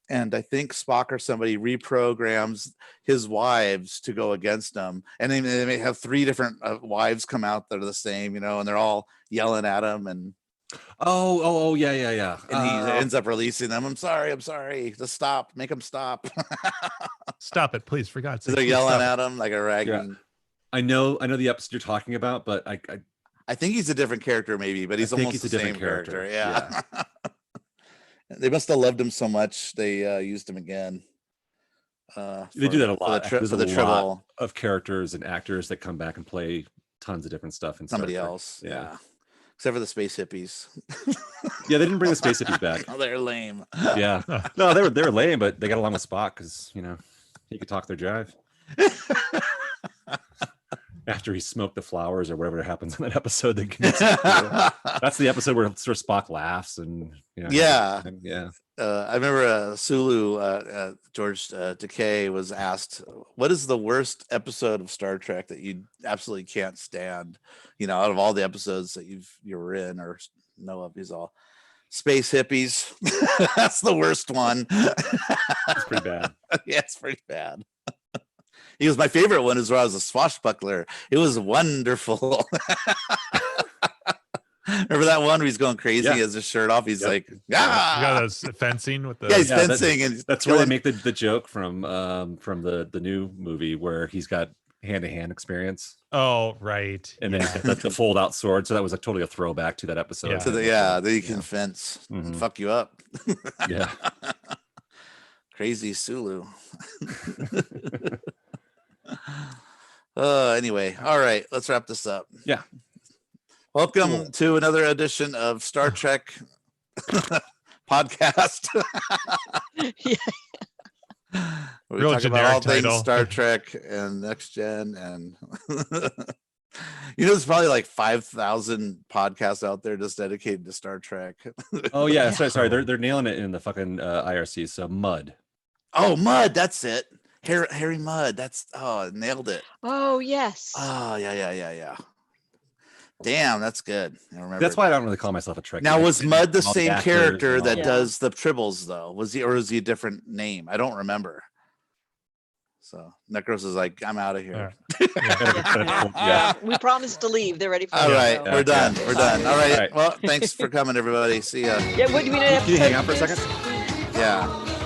Speaker 2: And I think Spock or somebody reprograms his wives to go against him. And they may have 3 different wives come out that are the same, and they're all yelling at him. And
Speaker 3: Oh, yeah.
Speaker 2: And he ends up releasing them. I'm sorry. Just stop. Make him stop.
Speaker 8: Stop it, please, for God's
Speaker 2: So
Speaker 8: sake.
Speaker 2: they're
Speaker 8: please
Speaker 2: yelling
Speaker 8: stop it.
Speaker 2: at him like a ragging.
Speaker 3: I know the episode you're talking about, but
Speaker 2: I think he's a different character, maybe, but he's
Speaker 3: I think
Speaker 2: almost
Speaker 3: he's
Speaker 2: the
Speaker 3: a
Speaker 2: same
Speaker 3: different
Speaker 2: character.
Speaker 3: character,
Speaker 2: Yeah. They must have loved him so much they used him again.
Speaker 3: They do that a lot. There's
Speaker 2: For the
Speaker 3: a lot
Speaker 2: Tribble.
Speaker 3: of characters and actors that come back and play tons of different stuff in
Speaker 2: Somebody
Speaker 3: Star Trek.
Speaker 2: else. Yeah. Except for the space hippies.
Speaker 3: Yeah, they didn't bring the space hippies back.
Speaker 2: Oh, they're lame.
Speaker 3: Yeah. No, they were lame, but they got along with Spock because, he could talk their jive. After he smoked the flowers or whatever happens in that episode. That's the episode where Sir Spock laughs and
Speaker 2: Yeah.
Speaker 3: Yeah.
Speaker 2: I remember Sulu, George Takei was asked, what is the worst episode of Star Trek that you absolutely can't stand? Out of all the episodes that you were in or know of, he's all space hippies. That's the worst one.
Speaker 3: It's pretty bad.
Speaker 2: Yeah, it's pretty bad. He was my favorite one is where I was a swashbuckler. It was wonderful. Remember that one where he's going crazy?
Speaker 3: Yeah.
Speaker 2: He has his shirt off. He's like,
Speaker 8: You got us fencing with the.
Speaker 2: yeah, he's fencing, and
Speaker 3: that's where they make the joke from the new movie where he's got hand-to-hand experience.
Speaker 8: Oh, right.
Speaker 3: And then he's got the fold-out sword. So that was like totally a throwback to that episode.
Speaker 8: Yeah.
Speaker 2: Then you can fence,
Speaker 3: Mhm.
Speaker 2: fuck you up.
Speaker 3: Yeah.
Speaker 2: Crazy Sulu. Anyway, all right, let's wrap this up.
Speaker 3: Yeah.
Speaker 2: Welcome to another edition of Star Trek podcast.
Speaker 4: Yeah.
Speaker 2: We
Speaker 8: Real
Speaker 2: talk about
Speaker 8: generic
Speaker 2: all things
Speaker 8: title.
Speaker 2: Star Trek and Next Gen, and there's probably like 5,000 podcasts out there just dedicated to Star Trek.
Speaker 3: Oh yeah. Sorry. They're nailing it in the fucking IRC. So Mud.
Speaker 2: Oh, Mud, that's it. Harry Mudd. Nailed it.
Speaker 4: Oh yes.
Speaker 2: Oh, yeah. Damn, that's good. I remember.
Speaker 3: That's why I don't really call myself a Trekkie.
Speaker 2: Now, was Mudd the
Speaker 3: All
Speaker 2: same
Speaker 3: actors
Speaker 2: character
Speaker 3: and all
Speaker 2: that
Speaker 4: Yeah.
Speaker 2: does the Tribbles, though? Was he a different name? I don't remember. So Necros is like, I'm out of here.
Speaker 3: Yeah.
Speaker 4: We promised to leave. They're ready for
Speaker 2: All
Speaker 4: the
Speaker 2: right,
Speaker 4: show.
Speaker 3: Yeah.
Speaker 2: we're done. We're done. All right.
Speaker 3: All right.
Speaker 2: Well, thanks for coming, everybody. See ya.
Speaker 4: Yeah, what do we know?
Speaker 3: Can you hang out for a second?
Speaker 2: Yeah.